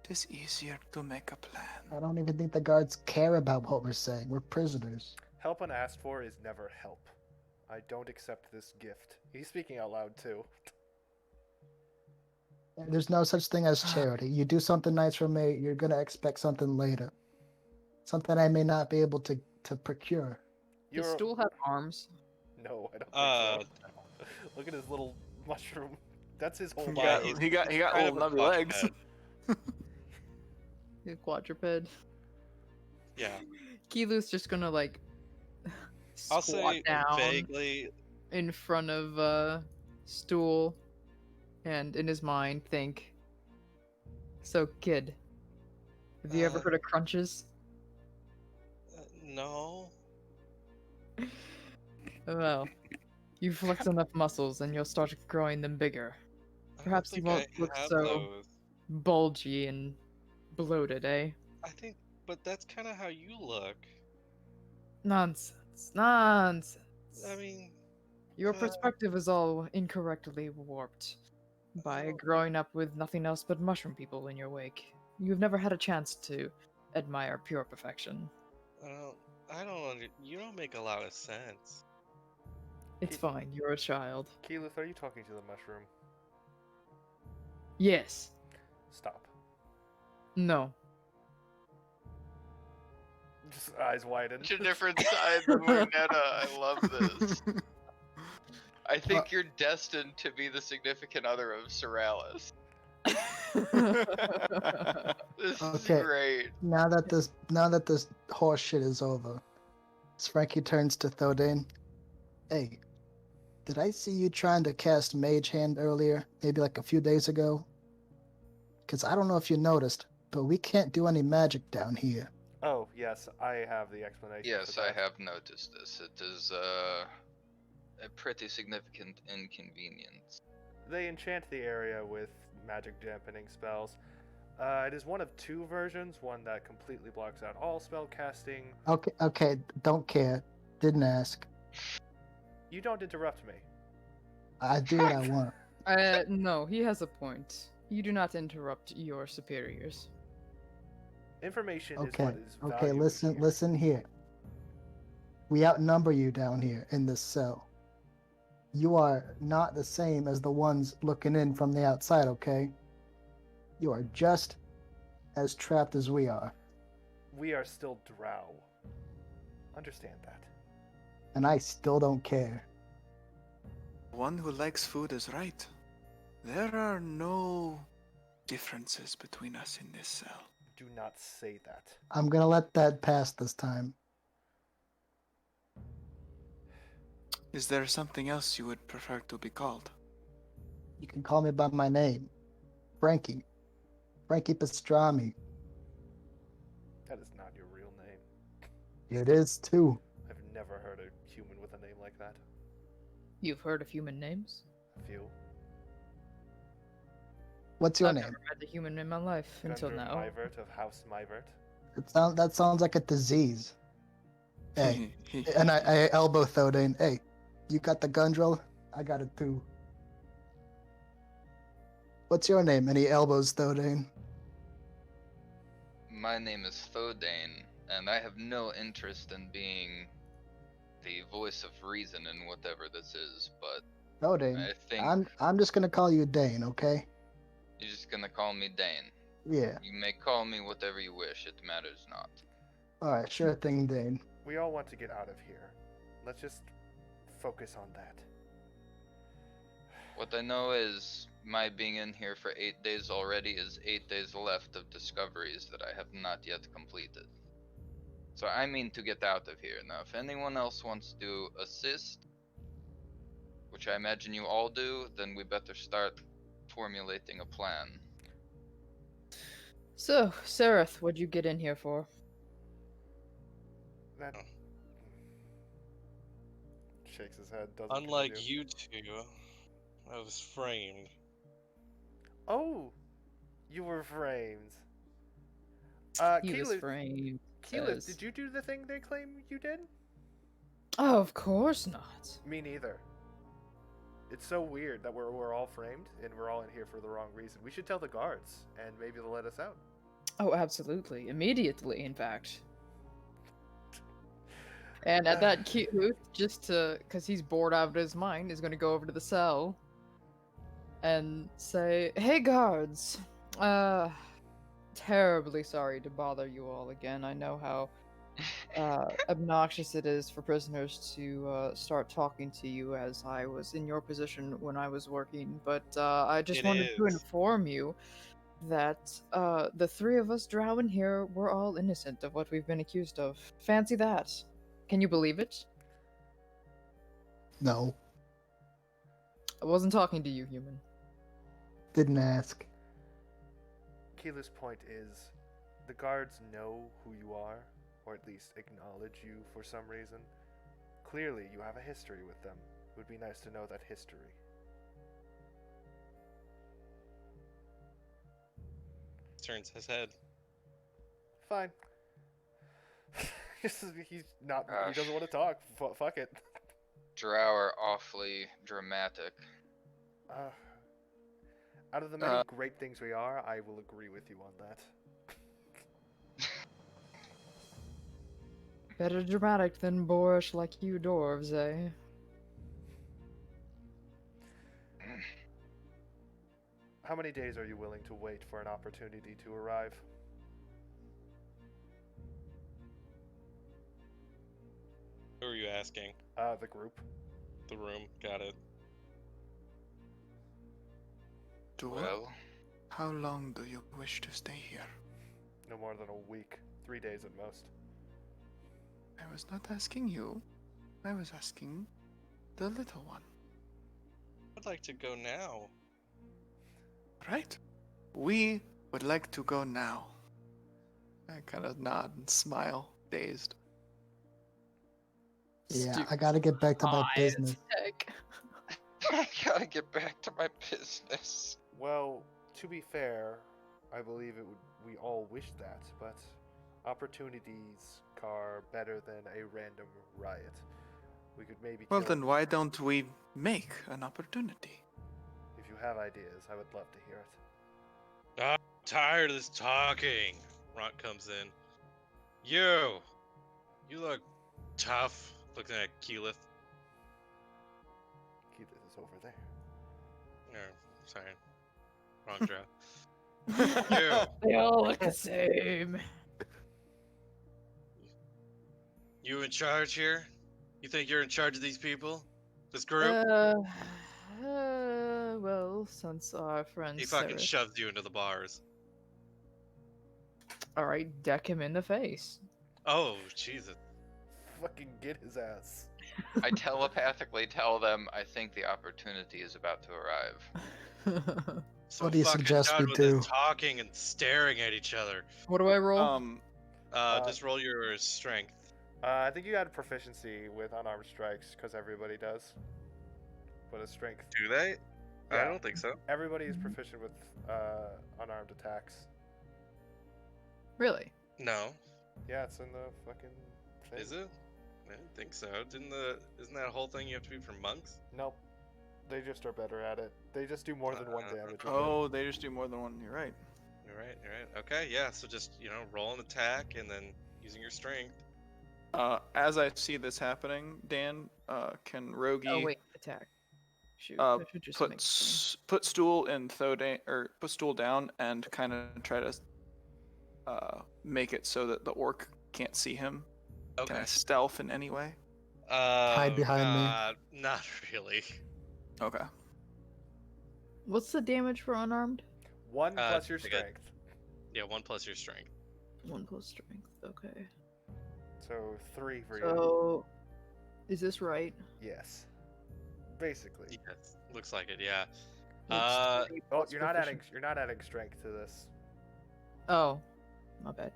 F: It is easier to make a plan.
A: I don't even think the guards care about what we're saying. We're prisoners.
C: Help unasked for is never help. I don't accept this gift. He's speaking out loud too.
A: There's no such thing as charity. You do something nice for me, you're gonna expect something later. Something I may not be able to procure.
D: Does
C: You're
D: stool have arms?
C: no, I don't think so. Look at his little mushroom. That's his whole
F: He
B: Yeah,
C: body.
F: got, he got, he got
B: kind
F: little
B: of a
F: nubby legs.
B: quadruped.
D: The quadruped.
B: Yeah.
D: Kilu's just gonna like
B: I'll
D: squat
B: say
D: down
B: vaguely.
D: in front of stool, and in his mind think, "So, kid, have you ever
B: Uh,
D: heard of crunches?
B: No.
D: Well, you flex enough muscles, and you'll start growing them bigger.
B: I don't
D: Perhaps you
B: think
D: won't
B: I
D: look
B: have
D: so
B: those.
D: bulgy and bloated, eh?
B: I think, but that's kind of how you look.
D: Nonsense, nonsense.
B: I mean,
D: Your
B: uh,
D: perspective is all incorrectly warped by
B: Oh.
D: growing up with nothing else but mushroom people in your wake. You've never had a chance to admire pure perfection.
B: I don't you don't make a lot of sense.
D: It's fine, you're a child.
C: Keyleth, are you talking to the mushroom?
D: Yes.
C: Stop.
D: No.
C: Just eyes widen.
E: Such a different side of Lunetta. I love this. I think you're destined to be the significant other of Sorales. This
A: Okay.
E: is great.
A: Now that this horse shit is over, Frankie turns to Thodane. Hey, did I see you trying to cast Mage Hand earlier? Maybe like a few days ago? Because I don't know if you noticed, but we can't do any magic down here.
C: Oh, yes, I have the explanation.
E: Yes,
C: for
E: I
C: that.
E: have noticed this. It is a pretty significant inconvenience.
C: They enchant the area with magic dampening spells. It is one of two versions, one that completely blocks out all spell casting.
A: Okay, don't care. Didn't ask.
C: You don't interrupt me.
A: I do what I want.
D: No, he has a point. You do not interrupt your superiors.
C: Information is
A: Okay,
C: what is
A: okay,
C: valuable
A: listen,
C: here.
A: listen here. We outnumber you down here in this cell. You are not the same as the ones looking in from the outside, okay? You are just as trapped as we are.
C: We are still drow. Understand that.
A: And I still don't care.
F: One who likes food is right. There are no differences between us in this cell.
C: Do not say that.
A: I'm gonna let that pass this time.
F: Is there something else you would prefer to be called?
A: You can call me by my name. Frankie. Frankie Pastrami.
C: That is not your real name.
A: It is too.
C: I've never heard a human with a name like that.
D: You've heard of human names?
C: A few.
A: What's your
D: I've
A: name?
D: never met a human in my life until
C: Gundren
D: now.
C: Mivert of House Mivert.
A: That sounds like a disease. Hey, and I elbow Thodane. Hey, you got the Gundrel? I got it too. What's your name? And he elbows Thodane.
E: My name is Thodane, and I have no interest in being the voice of reason in whatever this is, but
A: Thodane.
E: I think
A: I'm just gonna call you Dane, okay?
E: you're just gonna call me Dane.
A: Yeah.
E: You may call me whatever you wish, it matters not.
A: Alright, sure thing, Dane.
C: We all want to get out of here. Let's just focus on that.
E: What I know is my being in here for 8 days already is 8 days left of discoveries that I have not yet completed. So I mean to get out of here. Now, if anyone else wants to assist, which I imagine you all do, then we better start formulating a plan.
D: So, Sereth, what'd you get in here for?
C: That shakes his head. Doesn't
B: Unlike
C: continue.
B: you two, I was framed.
C: Oh, you were framed.
D: He was
C: Keyleth,
D: framed.
C: Keyleth,
D: says-
C: did you do the thing they claim you did?
D: Oh, of course not.
C: Me neither. It's so weird that we're all framed and we're all in here for the wrong reason. We should tell the guards and maybe they'll let us out.
D: Oh, absolutely. Immediately, in fact. And at that, Keith, just to, because he's bored out of his mind, is going to go over to the cell and say, "Hey, guards. Terribly sorry to bother you all again. I know how obnoxious it is for prisoners to start talking to you as I was in your position when I was working, but I just
B: It
D: wanted to
B: is.
D: inform you that the three of us drow in here were all innocent of what we've been accused of. Fancy that. Can you believe it?
A: No,
D: I wasn't talking to you, human.
A: didn't ask.
C: Keela's point is, the guards know who you are, or at least acknowledge you for some reason. Clearly, you have a history with them. It would be nice to know that history.
B: Turns his head.
C: Fine. He's not. He
E: Gosh.
C: doesn't want to talk. Fuck it.
E: Drow are awfully dramatic.
C: Out of the many great things we are, I will agree with you on that.
D: Better dramatic than boorish like you dwarves, eh?
C: How many days are you willing to wait for an opportunity to arrive?
B: Who are you asking?
C: The group.
B: The room. Got it.
E: Well,
F: How long do you wish to stay here?
C: No more than a week. 3 days at most.
F: I was not asking you. I was asking the little one.
B: I'd like to go now.
F: Right? We would like to go now. I kind of nod and smile, dazed.
A: Yeah, I gotta get back to my business.
D: Heck.
E: I gotta get back to my business.
C: Well, to be fair, I believe we all wish that, but opportunities are better than a random riot. We could maybe
F: Well,
C: kill-
F: then why don't we make an opportunity?
C: If you have ideas, I would love to hear it.
B: I'm tired of this talking. Rock comes in. You look tough. Looking at Keyleth.
C: Keep this over there.
B: No, sorry. Wrong draw. You.
D: They all look the same.
B: You in charge here? You think you're in charge of these people? This group?
D: Well, since our friend
B: He fucking
D: Sarah...
B: shoves you into the bars.
D: Alright, deck him in the face.
B: Oh, Jesus.
C: Fucking get his ass.
E: I telepathically tell them I think the opportunity is about to arrive.
B: So
A: What do you
B: fucking
A: suggest
B: done
A: we
B: with this
A: do?
B: talking and staring at each other.
D: What do I roll?
B: Just roll your strength.
C: I think you got proficiency with unarmed strikes, because everybody does. But a strength.
B: Do they? I
C: Yeah.
B: don't think so.
C: Everybody is proficient with unarmed attacks.
D: Really?
B: No.
C: Yeah, it's in the fucking thing.
B: Is it? I didn't think so. Isn't that a whole thing you have to be for monks?
C: Nope. They just are better at it. They just do more than one damage. with it.
F: Oh, they just do more than one. You're right.
B: You're right. Okay, yeah. So just roll an attack and then using your strength.
F: As I see this happening, Dan, can Rogi
D: Oh wait, attack. Shoot.
F: Uh,
D: I should just
F: put
D: make
F: put stool in Thodan, or put stool down and kind of try to make it so that the orc can't see him?
B: Okay.
F: Can I stealth in any way?
A: Hide behind me.
B: Not really.
F: Okay.
D: What's the damage for unarmed?
C: 1 plus your
B: I got-
C: strength.
B: Yeah, 1 plus your strength.
D: 1 plus strength. Okay.
C: So 3 for you.
D: So, is this right?
C: Yes. Basically.
B: Yes, looks like it. Yeah.
D: It's 3
C: Oh,
D: plus
C: you're not
D: proficiency.
C: adding strength to this.
D: Oh, my bad.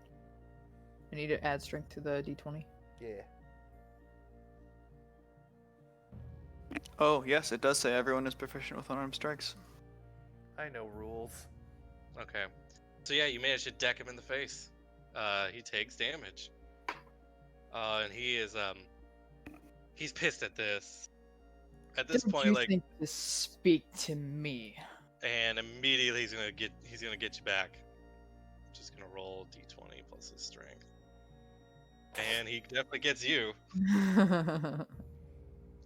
D: I need to add strength to the d20.
C: Yeah.
F: Oh, yes, it does say everyone is proficient with unarmed strikes.
C: I know rules.
B: Okay. So yeah, you managed to deck him in the face. He takes damage. And he is he's pissed at this. At this
D: Don't
B: point,
D: you
B: like,
D: think to speak to me?
B: and immediately he's gonna get you back. just gonna roll d20 plus his strength. And he definitely gets you.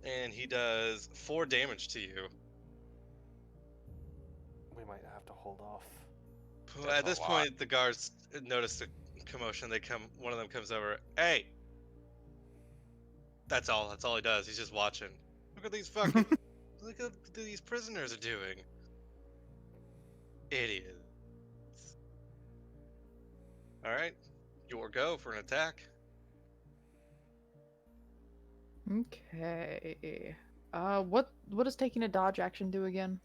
B: And he does 4 damage to you.
C: We might have to hold off.
B: Well,
E: That's
B: at
E: a
B: this
E: lot.
B: point, the guards notice the commotion. One of them comes over. Hey! That's all. That's all he does. He's just watching. Look at these fucking. Look at what these prisoners are doing. Idiots. Alright. Your go for an attack.
D: Okay. What does taking a dodge action do again?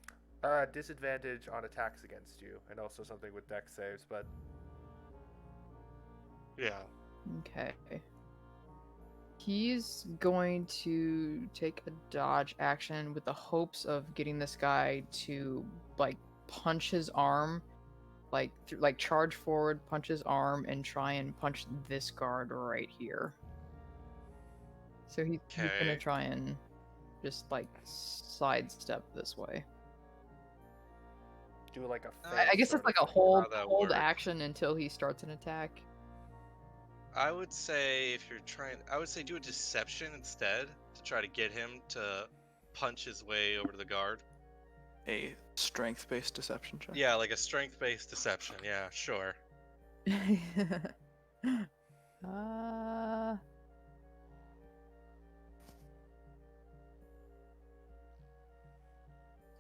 C: Disadvantage on attacks against you, and also something with dex saves, but
B: Yeah.
D: Okay. He's going to take a dodge action with the hopes of getting this guy to like punch his arm, like charge forward, punch his arm, and try and punch this guard right here. So he's gonna
B: Okay.
D: try and just like sidestep this way.
C: do like a.
D: I guess
C: sort
D: it's like
C: of
D: a
C: thing.
D: hold
B: How that
D: hold
B: works.
D: action until he starts an attack.
B: I would say if you're trying, I would say do a deception instead to try to get him to punch his way over to the guard.
F: A strength-based deception check.
B: Yeah, like a strength-based deception. Yeah, sure.
D: uh,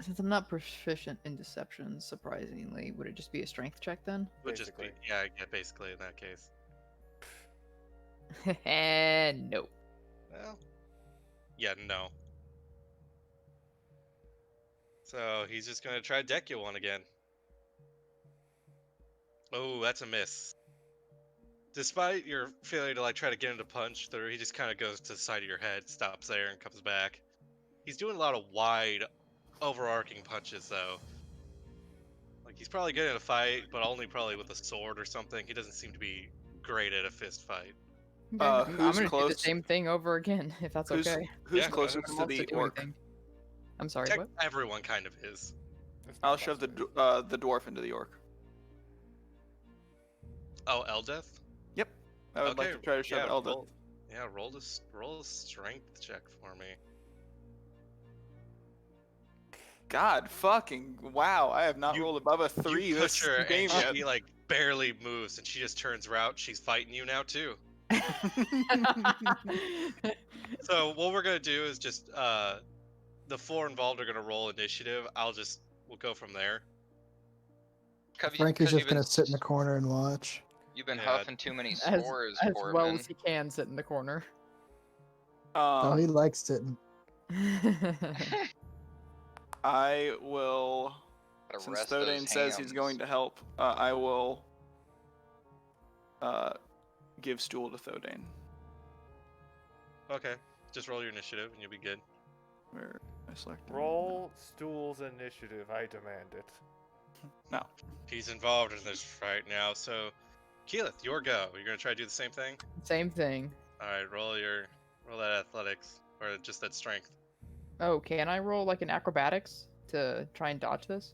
D: Since I'm not proficient in deception, surprisingly, would it just be a strength check then?
B: Would just be
C: Basically.
B: yeah, basically in that case.
D: No.
B: Well, yeah, no. So he's just gonna try to deck you one again. Oh, that's a miss. Despite your failure to like try to get him to punch through, he just kind of goes to the side of your head, stops there, and comes back. He's doing a lot of wide, overarching punches though. Like he's probably good at a fight, but only probably with a sword or something. He doesn't seem to be great at a fist fight.
D: Okay, I'm
F: Who's
D: gonna do the
F: close?
D: same thing over again, if that's
F: Who's
D: okay.
F: who's
B: Yeah, go
F: closest
B: ahead.
D: I'm
F: to
D: also
F: the
D: do
F: orc?
D: anything. I'm sorry,
B: Tech-
D: what?
B: Everyone kind of is.
C: It's
F: I'll
C: not
F: shove the
C: possible.
F: the dwarf into the orc.
B: Oh, Eldeth?
F: Yep. I would like to try to shove
B: yeah,
F: Eldith.
B: roll a strength check for me.
F: God fucking wow! I have not
B: You-
F: rolled above a 3
B: You
F: this
B: push her
F: game
B: and
F: yet.
B: she like barely moves, and she just turns around. She's fighting you now too. So what we're gonna do is just the 4 involved are gonna roll initiative. We'll go from there.
A: Frankie's just
E: you've been,
A: gonna sit in the corner and watch.
E: you've been
B: Yeah.
E: huffing too many
D: as
E: spores,
D: as
E: Corbin.
D: well as he can sit in the corner.
A: Oh, he likes sitting.
F: I will.
E: Gotta
F: Since
E: rest those
F: Thodane says he's going
E: hams.
F: to help, I will give stool to Thodane.
B: Okay, just roll your initiative and you'll be good.
F: Where I select
C: Roll stools initiative. I demand it.
F: No.
B: He's involved in this right now. So, Keyleth, your go. You're gonna try to do the same thing.
D: Same thing.
B: All right, roll that athletics or just that strength.
D: Oh, can I roll like an acrobatics to try and dodge this?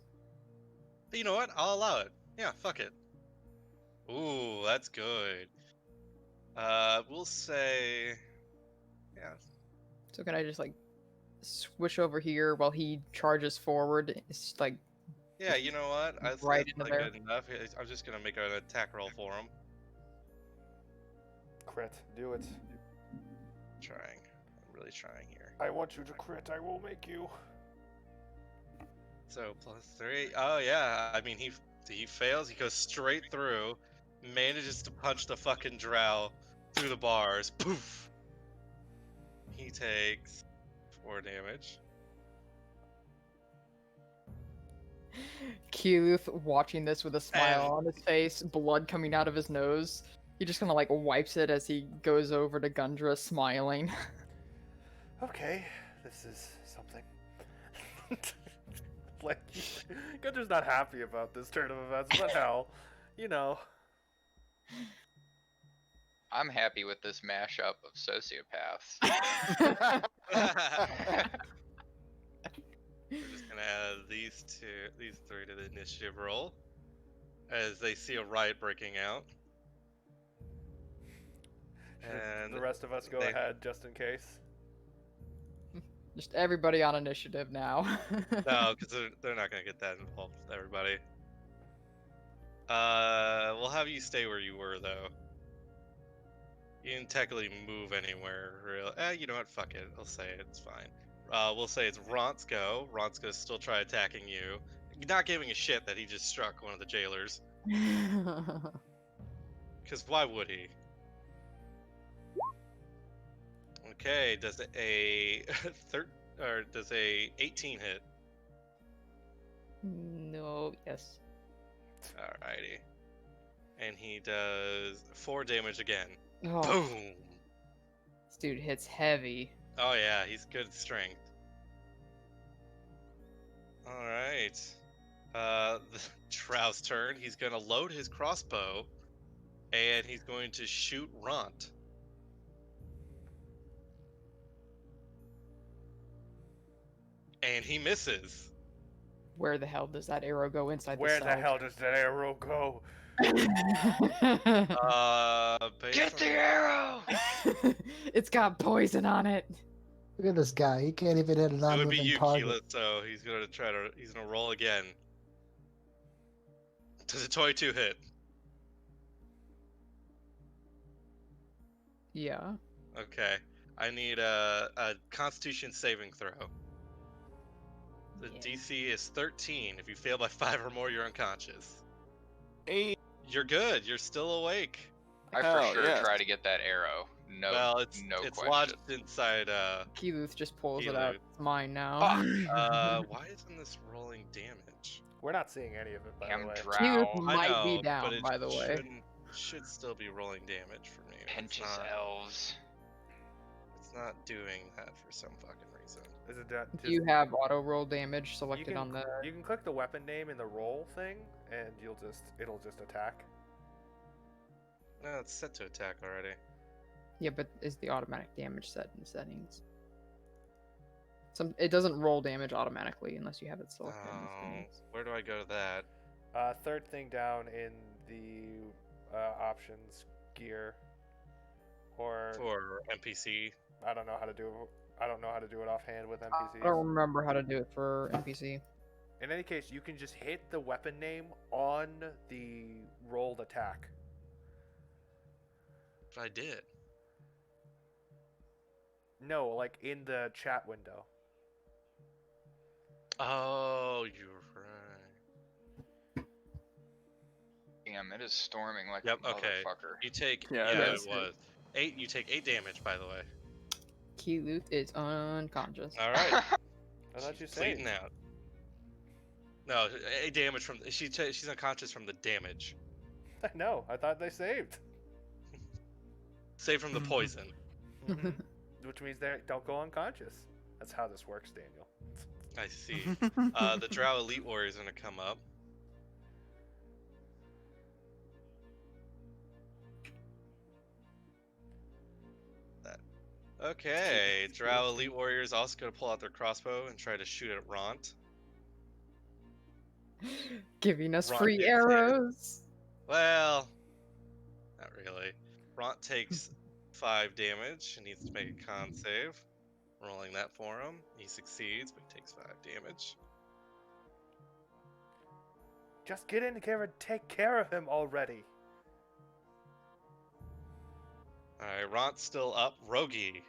B: You know what? I'll allow it. Yeah, fuck it. Ooh, that's good. We'll say, yeah.
D: So can I just like swish over here while he charges forward? It's like
B: Yeah, you know what? I
D: Right
B: think
D: into
B: that's
D: there.
B: good enough. I'm just gonna make an attack roll for him.
C: Crit. Do it.
B: Trying. I'm really trying here.
C: I want you to crit. I will make you.
B: So +3. Oh yeah. I mean, he fails. He goes straight through, manages to punch the fucking drow through the bars. Poof. He takes 4 damage.
D: Keyleth watching this with a smile
B: And-
D: on his face, blood coming out of his nose. He just kind of like wipes it as he goes over to Gundra, smiling.
C: Okay, this is something. Like, Gunter's not happy about this turn of events, but hell, you know.
E: I'm happy with this mashup of sociopaths.
B: We're just gonna add these 3 to the initiative roll. as they see a riot breaking out.
C: Should
B: And
C: the rest of us go
B: they-
C: ahead just in case?
D: Just everybody on initiative now.
B: No, because they're not gonna get that involved with everybody. We'll have you stay where you were though. You didn't technically move anywhere, really. You know what? Fuck it. I'll say it. It's fine. We'll say it's Ront's go. Ront's gonna still try attacking you. Not giving a shit that he just struck one of the jailers. Because why would he? Okay, does a does a 18 hit?
D: No, yes.
B: Alrighty. And he does 4 damage again.
D: Oh,
B: Boom!
D: this dude hits heavy.
B: Oh yeah, he's good at strength. Alright. The Trow's turn. He's gonna load his crossbow, and he's going to shoot Ront. And he misses.
D: Where the hell does that arrow go inside
C: Where
D: the
C: the
D: cell?
C: hell does that arrow go?
B: Based
E: Get
B: on
E: the arrow!
D: It's got poison on it.
A: Look at this guy. He can't even hit a
B: It would be
A: non-moving
B: you,
A: target.
B: Keelan, so he's gonna roll again. Does a 22 hit?
D: Yeah.
B: Okay. I need a Constitution saving throw. The
D: Yeah.
B: DC is 13. If you fail by 5 or more, you're unconscious.
F: Hey,
B: You're good. You're still awake.
E: I
F: Hell,
E: for sure
F: yes.
E: try to get that arrow. No,
B: Well, it's
E: no
B: it's
E: question.
B: lodged inside.
D: Keyleth just pulls it out.
B: Keyleth.
D: It's mine now.
B: Why isn't this rolling damage?
C: We're not seeing any of it, by
E: Damn
C: the way.
D: Keyleth
E: drow.
D: might
B: I know,
D: be down,
B: but it
D: by the way.
B: should still be rolling damage for me.
E: Pinches elves.
B: It's not doing that for some fucking reason.
C: Is it that?
D: Do you have auto roll damage
C: you
D: selected
C: can,
D: on the?
C: you can click the weapon name in the roll thing, and it'll just attack.
B: No, it's set to attack already.
D: Yeah, but is the automatic damage set in settings? It doesn't roll damage automatically unless you have it selected in the
B: Oh,
D: settings.
B: where do I go to that?
C: Third thing down in the options gear, or
B: For NPC.
C: I don't know how to do. I don't know how to do it offhand with
D: I
C: NPCs.
D: don't remember how to do it for NPC.
C: In any case, you can just hit the weapon name on the rolled attack.
B: But I did.
C: No, like in the chat window.
B: Oh, you're right.
E: Damn, it is storming like
B: Yep,
E: a
B: okay.
E: motherfucker.
B: You take
F: Yeah,
B: yeah,
F: it
B: it
F: is.
B: was 8. You take 8 damage, by the way.
D: Keyleth is unconscious.
B: All right.
C: I thought you
B: She's
C: said.
B: bleeding out. No, 8 damage from she's unconscious from the damage.
C: No, I thought they saved.
B: Save from the poison.
C: Mhm. Which means they don't go unconscious. That's how this works, Daniel.
B: I see. The Drow Elite Warrior is gonna come up. That. Okay, Drow Elite Warrior is also gonna pull out their crossbow and try to shoot at Ront.
D: Giving us
B: Ron
D: free
B: gets hit.
D: arrows.
B: Well, not really. Ront takes 5 damage and needs to make a con save. Rolling that for him. He succeeds, but he takes 5 damage.
C: Just get in here and take care of him already.
B: Alright, Ront's still up. Rogi,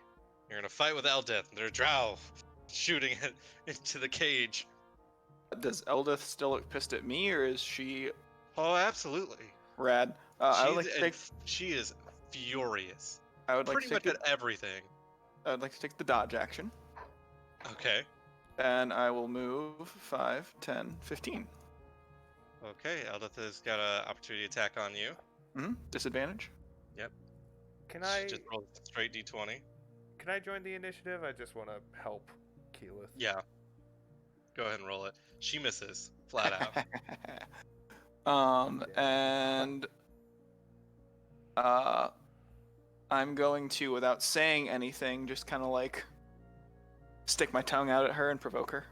B: you're gonna fight with Eldeth. They're Drow shooting it into the cage.
F: Does Eldith still look pissed at me, or is she
B: Oh, absolutely.
F: rad? I would like to take.
B: She is furious.
F: I would like
B: Pretty
F: to
B: much
F: take.
B: at everything.
F: I would like to take the dodge action,
B: Okay.
F: and I will move 5, 10, 15.
B: Okay, Eldeth has got an opportunity attack on you.
F: Disadvantage.
C: Can
B: She
C: I
B: just rolled a straight d20.
C: can I join the initiative? I just want to help Keyleth.
B: Yeah. Go ahead and roll it. She misses. Flat out.
F: And I'm going to, without saying anything, just kind of like stick my tongue out at her and provoke her.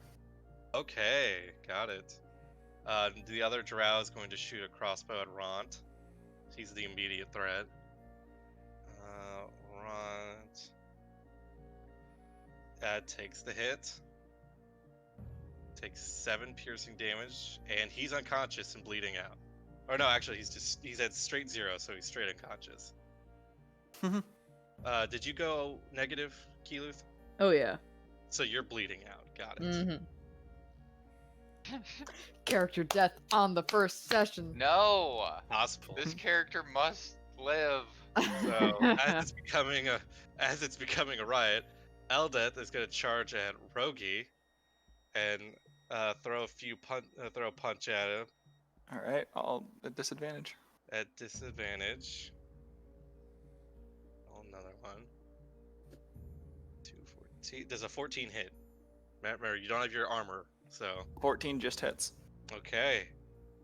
B: Okay, got it. The other drow is going to shoot a crossbow at Ront. He's the immediate threat. Ront. Takes the hit. Takes 7 piercing damage, and he's unconscious and bleeding out. Or no, actually, he's at straight 0, so he's straight unconscious. Did you go negative, Keeluth?
D: Oh yeah.
B: So you're bleeding out. Got it.
D: Mm-hmm. Character death on the first session.
E: No!
B: Possible.
E: This character must live.
B: So as it's becoming a riot, Eldeth is going to charge at Rogi and throw a punch at him
F: All right, I'll at disadvantage.
B: at disadvantage. Oh, another one. 214. Does a 14 hit? Remember, you don't have your armor, so
F: 14 just hits.
B: okay.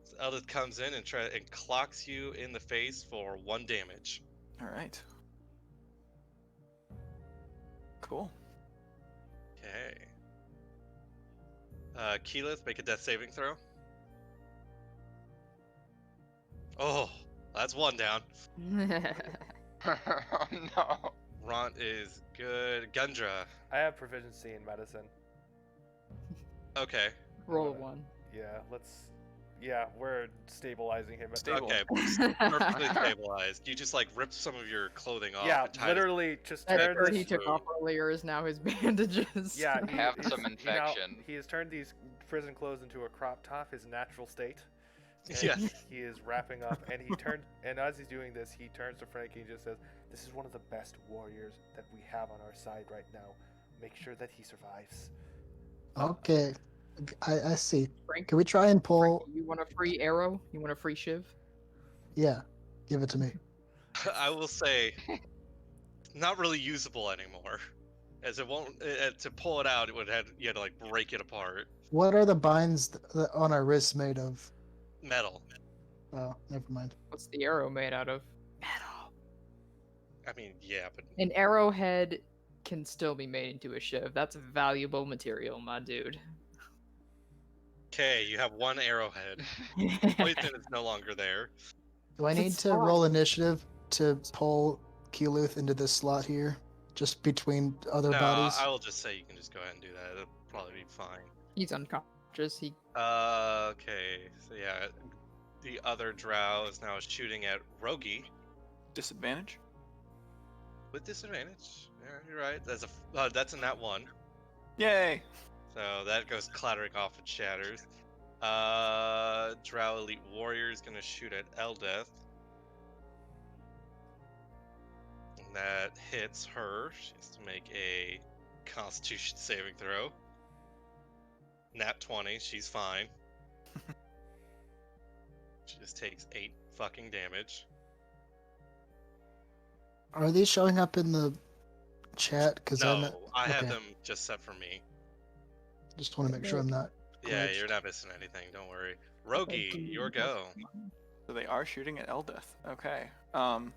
B: So Eldeth comes in and clocks you in the face for 1 damage.
F: All right. Cool.
B: Okay. Keyleth, make a death saving throw. Oh, that's 1 down.
E: Oh no.
B: Ront is good. Gundra.
C: I have proficiency in medicine.
B: Okay.
D: Roll 1.
C: Yeah, we're stabilizing him.
F: Stable.
B: Okay. Perfectly stabilized. You just like ripped some of your clothing off.
C: Yeah,
B: and tied
C: literally just
D: That
C: turned
D: shirt
C: this.
D: he took off earlier is now his bandages.
C: Yeah,
E: Have some infection.
C: He has turned these prison clothes into a crop top, his natural state. And
B: Yes.
C: He is wrapping up, and and as he's doing this, he turns to Frankie and just says, "This is one of the best warriors that we have on our side right now. Make sure that he survives."
A: Okay, I see.
D: Frank,
A: Can we try and pull?
D: you want a free arrow? You want a free shiv?
A: Yeah, give it to me.
B: I will say, not really usable anymore, as it won't. To pull it out, you had to like break it apart.
A: What are the binds on our wrists made of?
B: Metal.
A: Oh, never mind.
D: What's the arrow made out of? Metal.
B: I mean, yeah, but
D: An arrowhead can still be made into a shiv. That's valuable material, my dude.
B: okay, you have 1 arrowhead. Poison is no longer there.
A: Do I need
D: It's
A: to
D: fine.
A: roll initiative to pull Keeluth into this slot here, just between other
B: No,
A: bodies?
B: I will just say you can just go ahead and do that. It'll probably be fine.
D: He's unconscious. He
B: Okay, so yeah, the other drow is now shooting at Rogi
F: Disadvantage.
B: with disadvantage. Yeah, you're right. That's in that 1.
F: Yay!
B: So that goes clattering off and shatters. Drow Elite Warrior is gonna shoot at Eldeth. And that hits her. She has to make a Constitution saving throw. Nat 20, she's fine. She just takes 8 fucking damage.
A: Are these showing up in the chat? Because
B: No, I have
A: okay.
B: them just set for me.
A: Just want to make sure I'm not.
B: Yeah,
A: glitched.
B: you're not missing anything, don't worry. Rogi, your go.
F: So they are shooting at Eldeth. Okay. Can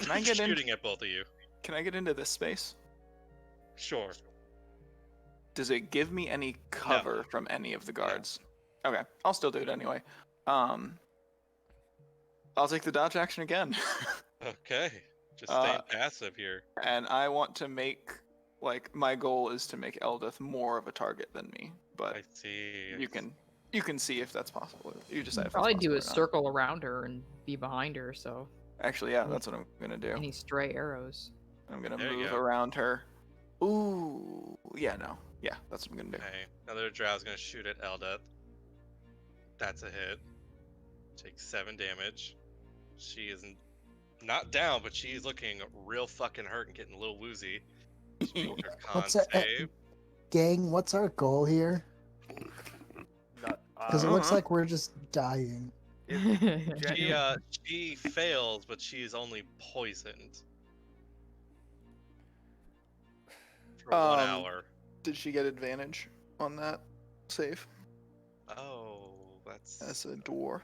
F: I get in?
B: Shooting at both of you.
F: Can I get into this space?
B: Sure.
F: Does it give me any cover from any of the guards? Okay, I'll still do it anyway. I'll take the dodge action again.
B: Okay. Just staying passive here.
F: And I want to make, like, my goal is to make Eldeth more of a target than me. But
B: I see.
F: you can see if that's possible. You decide if it's
D: probably do a
F: possible or not.
D: circle around her and be behind her. So
F: Actually, yeah, that's what I'm gonna do.
D: any stray arrows.
F: I'm gonna
B: There you
F: move
B: go.
F: around her. Ooh, yeah, no, yeah, that's what I'm gonna do.
B: Okay. Another drow's gonna shoot at Eldeth. That's a hit. Takes 7 damage. She is not down, but she's looking real fucking hurt and getting a little woozy. She rolled her con
A: What's that?
B: save.
A: Gang, what's our goal here? Because it looks like we're just dying.
B: She fails, but she is only poisoned. For 1 hour.
F: Did she get advantage on that save
B: Oh, that's
F: as a dwarf?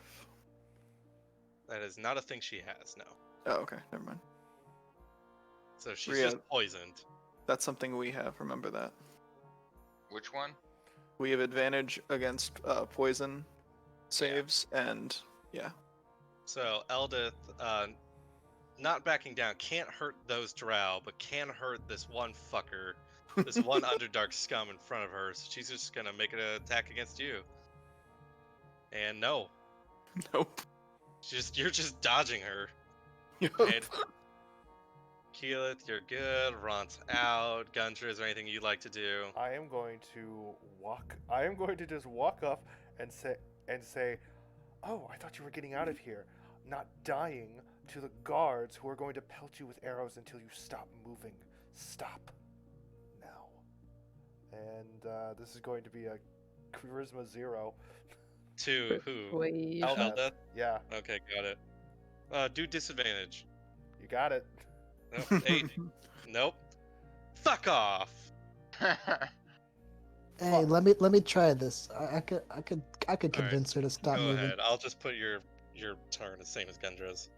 B: that is not a thing she has, no.
F: Oh, okay, never mind.
B: So she's
F: Rhea.
B: just poisoned.
F: That's something we have. Remember that.
E: Which one?
F: We have advantage against poison saves, and yeah.
B: So Eldith, not backing down, can't hurt those drow, but can hurt this one fucker, this one Underdark scum in front of her. So she's just gonna make an attack against you. And no,
F: Nope.
B: you're just dodging her.
F: Yup.
B: And Keyleth, you're good. Ron's out. Gundra, is there anything you'd like to do?
C: I am going to just walk up and say, "Oh, I thought you were getting out of here, not dying to the guards who are going to pelt you with arrows until you stop moving. Stop now." And this is going to be a charisma 0.
B: To who?
D: Persuasion.
B: Eldeth?
C: Yeah,
B: Okay, got it. Do disadvantage.
C: you got it.
B: Nope. 8. Nope. Fuck off.
A: Hey, let me try this. I could
B: Alright,
A: convince her to stop
B: Go
A: moving.
B: ahead. I'll just put your turn the same as Gundra's.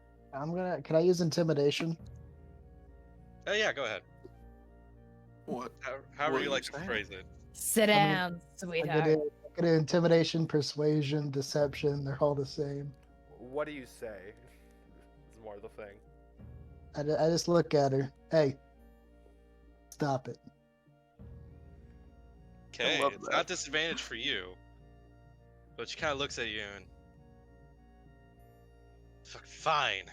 A: Can I use intimidation?
B: Oh yeah, go ahead.
F: What?
B: However
F: What
B: you
F: are
B: like
F: you
B: to
F: saying?
B: phrase it.
G: Sit
A: I mean,
G: down,
A: I
G: sweetheart.
A: get intimidation, persuasion, deception. They're all the same.
C: What do you say? Is more the thing.
A: I just look at her. Hey, stop it.
B: Okay,
F: love
B: it's
F: that.
B: not disadvantage for you. But she kind of looks at you and... Fuck, fine.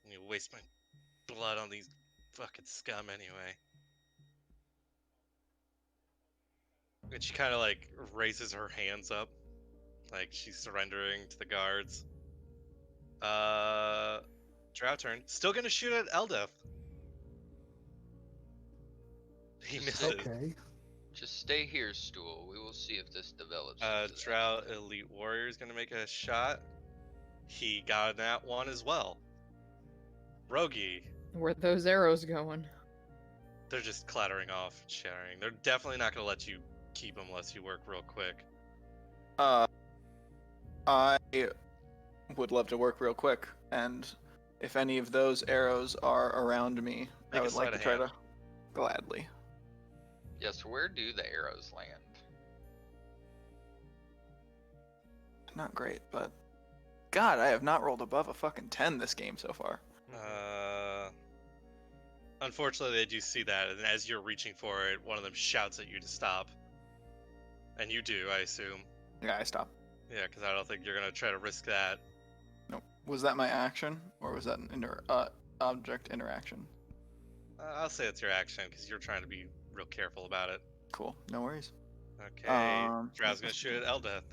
B: You waste my blood on these fucking scum anyway. And she kind of like raises her hands up. Like she's surrendering to the guards. Drow turn. Still gonna shoot at Eldeth. He misses.
A: Okay.
E: Just stay here, Stool. We will see if this develops. into
B: Drow
E: something.
B: Elite Warrior is gonna make a shot. He got that one as well. Rogi,
D: Where those arrows going?
B: they're just clattering off, and shattering. They're definitely not gonna let you keep them unless you work real quick.
F: I would love to work real quick, and if any of those arrows are around me,
B: Make
F: I
B: a
F: would like
B: sleight
F: to
B: of
F: try
B: hand.
F: to gladly.
E: Yes, where do the arrows land?
F: Not great, but God, I have not rolled above a fucking 10 this game so far.
B: Unfortunately, they do see that, and as you're reaching for it, one of them shouts at you to stop. And you do, I assume.
F: Yeah, I stop.
B: Yeah, because I don't think you're gonna try to risk that.
F: Nope. Was that my action, or was that an object interaction?
B: I'll say it's your action, because you're trying to be real careful about it.
F: Cool. No worries.
B: Okay, Drow's gonna
F: that's
B: shoot at Eldeth.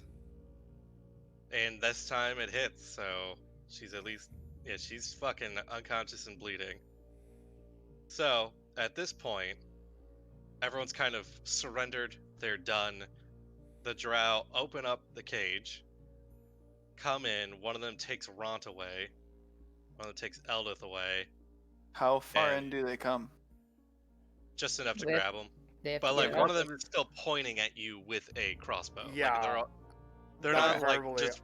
B: And this time it hits, so she's at least... Yeah, she's fucking unconscious and bleeding. So, at this point, everyone's kind of surrendered. They're done. The drow open up the cage, come in. One of them takes Ront away. One of them takes Eldith away.
F: How far
B: And-
F: in do they come?
B: Just enough to
D: They have-
B: grab them.
D: They have
B: But
D: to
B: like
D: get
B: one
D: up.
B: of them is still pointing at you with a crossbow. Like,
C: Yeah.
B: they're
C: Not
B: not like
C: verbally.
B: just...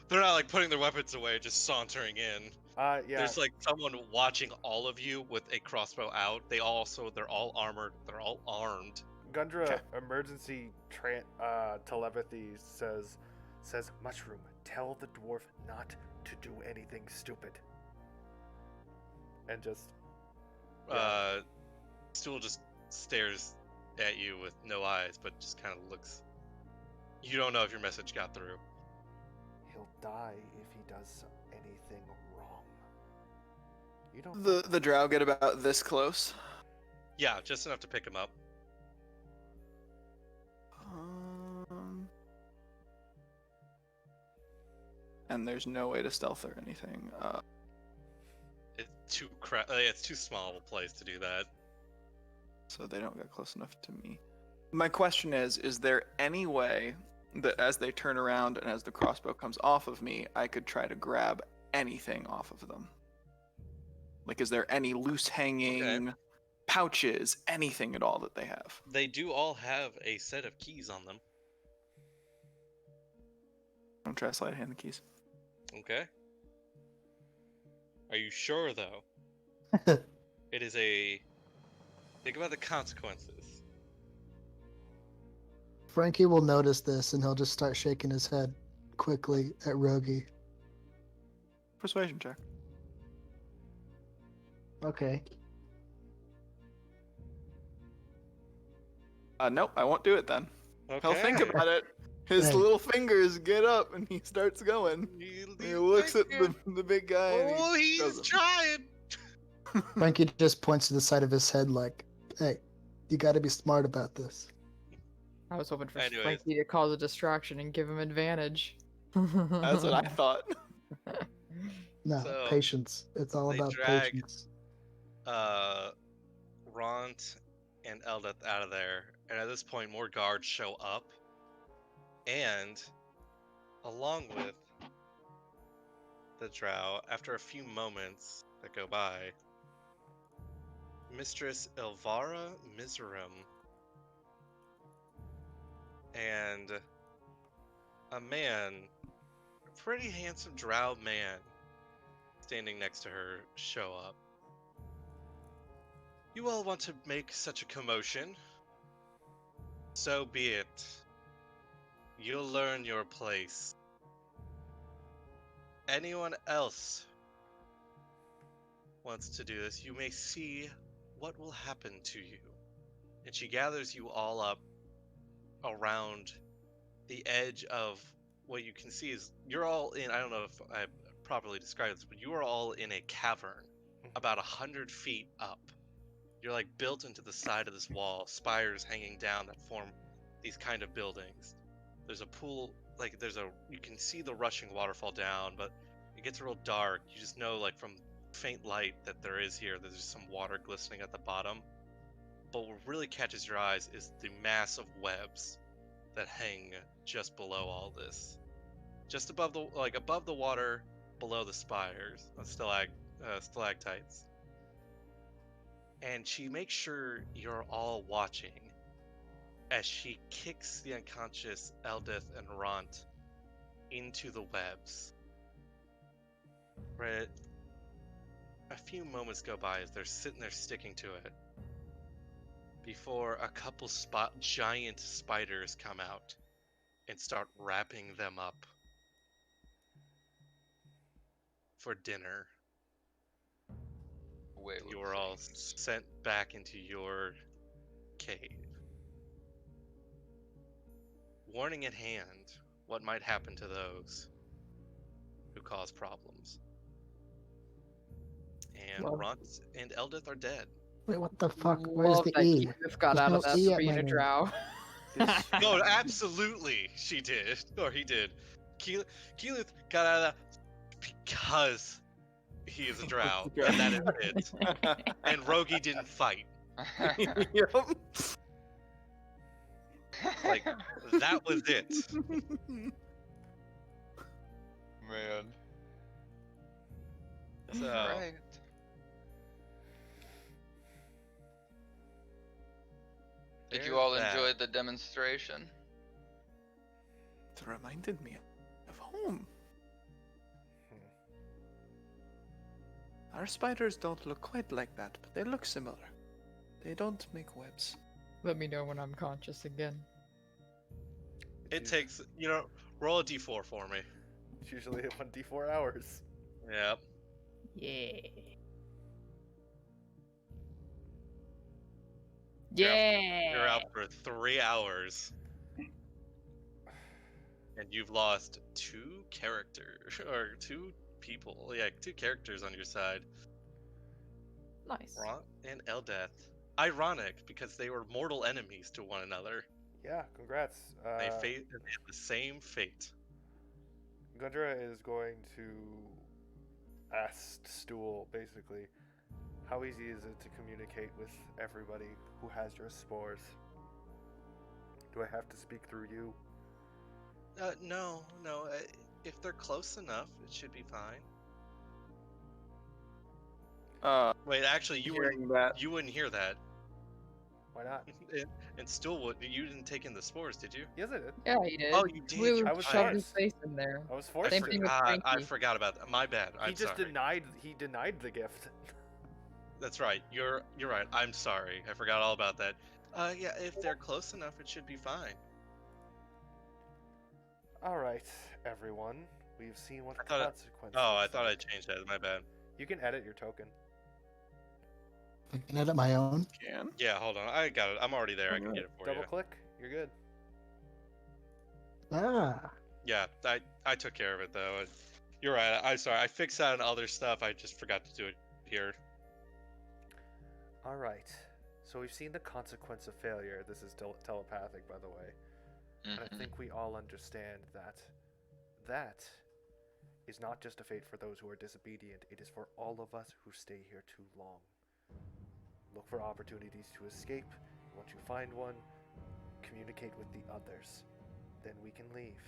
B: They're not like putting their weapons away, just sauntering in.
C: Yeah.
B: There's like someone watching all of you with a crossbow out. They're all armored. They're all armed.
C: Gundra
F: Okay.
C: emergency telepathy says, Mushroom, tell the dwarf not to do anything stupid. And just
B: Stool just stares at you with no eyes, but just kind of looks. You don't know if your message got through.
C: he'll die if he does anything wrong. You don't.
F: The drow get about this close.
B: Yeah, just enough to pick him up.
F: And there's no way to stealth or anything.
B: It's too small of a place to do that.
F: So they don't get close enough to me. My question is there any way that as they turn around and as the crossbow comes off of me, I could try to grab anything off of them? Like, is there any loose hanging pouches, anything at all that they have?
B: They do all have a set of keys on them.
F: I'm trying to slide hand the keys.
B: Okay. Are you sure though? It is a... Think about the consequences.
A: Frankie will notice this and he'll just start shaking his head. quickly at Rogi.
F: Persuasion check.
A: Okay.
F: Nope, I won't do it then.
B: Okay.
F: He'll think about it. His
A: Hey.
F: little fingers get up and he starts going. He looks at the big guy and
B: Oh,
F: he
B: he's
F: does
B: trying.
A: Frankie just points to the side of his head like, hey, you gotta be smart about this.
D: I was hoping for
B: Anyways.
D: Frankie to cause a distraction and give him advantage.
F: That's what I thought.
A: No,
B: So,
A: patience. It's all
B: they
A: about
B: drag-
A: patience.
B: Ront and Eldeth out of there, and at this point, more guards show up, and along with the drow, after a few moments that go by, Mistress Elvara Miserum and a man, a pretty handsome drow man, standing next to her, show up. You all want to make such a commotion? So be it. You'll learn your place. Anyone else wants to do this, you may see what will happen to you. And she gathers you all up around the edge of what you can see is you're all in, I don't know if I properly described this, but you are all in a cavern about 100 feet up. You're like built into the side of this wall, spires hanging down that form these kind of buildings. There's a pool, like you can see the rushing waterfall down, but it gets real dark. You just know, like from faint light that there is here, there's just some water glistening at the bottom. But what really catches your eyes is the mass of webs that hang just below all this. Just above the water, below the spires, stalactites. And she makes sure you're all watching as she kicks the unconscious Eldith and Ront into the webs. Right. A few moments go by as they're sitting there sticking to it, before a couple giant spiders come out and start wrapping them up for dinner.
E: Wait,
B: You are all sent back into your cave. Warning at hand, what might happen to those who cause problems. And
D: Well-
B: Ront and Eldith are dead.
A: Wait, what the fuck? Where's
D: Love
A: the
D: that
A: E?
D: Keith got
A: There's
D: out
A: no
D: of that
A: E
D: for
A: at
D: being
A: my
D: a
A: name.
D: drow.
B: No, absolutely, she did. Or he did. Keyleth got out of that because he is a drow, and that is it. And Rogi didn't fight.
F: Yep.
B: Like, that was it.
E: Man.
B: So,
E: Right. Did you
B: there's
E: all
B: that.
E: enjoy the demonstration?
F: It reminded me of home. Our spiders don't look quite like that, but they look similar. They don't make webs.
D: Let me know when I'm conscious again.
B: It takes, roll a d4 for me.
C: It's usually 1d4 hours.
B: Yep.
D: Yeah.
B: You're out-
D: Yeah.
B: You're out for 3 hours. And you've lost 2 characters, or 2 people. Yeah, 2 characters on your side.
D: Nice.
B: Ront and Eldeth. Ironic, because they were mortal enemies to one another.
C: Yeah, congrats.
B: They had the same fate.
C: Gundra is going to ask Stool, basically, how easy is it to communicate with everybody who has your spores? Do I have to speak through you?
B: No. If they're close enough, it should be fine. Wait, actually, you
F: Hearing that,
B: wouldn't hear that.
C: Why not?
B: And still would. You didn't take in the spores, did you?
C: Yes, I did.
D: Yeah, he did.
B: Oh, you did.
D: We
B: you're
C: I was
D: shoved
B: right.
D: his face in there.
C: I was forced
D: Same
C: to.
D: thing with
B: I
D: Frankie.
B: forgot about that. My bad.
C: He
B: I'm
C: just
B: sorry.
C: denied the gift.
B: That's right. You're right. I'm sorry. I forgot all about that. Yeah, if they're close enough, it should be fine.
C: All right, everyone. We've seen what
B: I thought it-
C: consequences.
B: Oh, I thought I
C: like.
B: changed that. My bad.
C: You can edit your token.
A: I can edit my own.
F: Can?
B: Yeah, hold on. I got it. I'm already there. I can
F: Alright.
B: get it for
C: Double
B: you.
C: click. You're good.
A: Ah,
B: Yeah, I took care of it though. You're right. I'm sorry. I fixed that and other stuff. I just forgot to do it here.
C: All right. So we've seen the consequence of failure. This is telepathic, by the way. And I
E: Mhm.
C: think we all understand that that is not just a fate for those who are disobedient, it is for all of us who stay here too long. Look for opportunities to escape. Once you find one, communicate with the others. Then we can leave.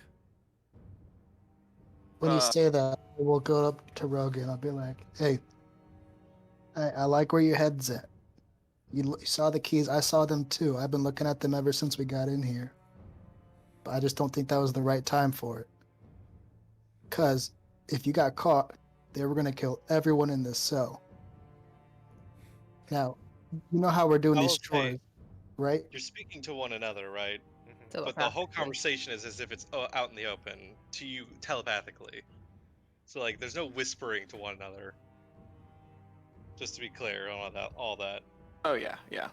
A: when you
F: Uh,
A: say that, we'll go up to Rogan. I'll be like, "Hey, I like where your head's at. You saw the keys. I saw them too. I've been looking at them ever since we got in here. But I just don't think that was the right time for it. Cause if you got caught, they were gonna kill everyone in this cell. Now, you know how we're doing
B: I
A: these
B: will say,
A: chores, right?
B: you're speaking to one another, right?
C: Mhm.
B: But the whole
D: Telepathically.
B: conversation is as if it's out in the open to you telepathically. So like, there's no whispering to one another. Just to be clear on all that.
F: oh yeah, yeah.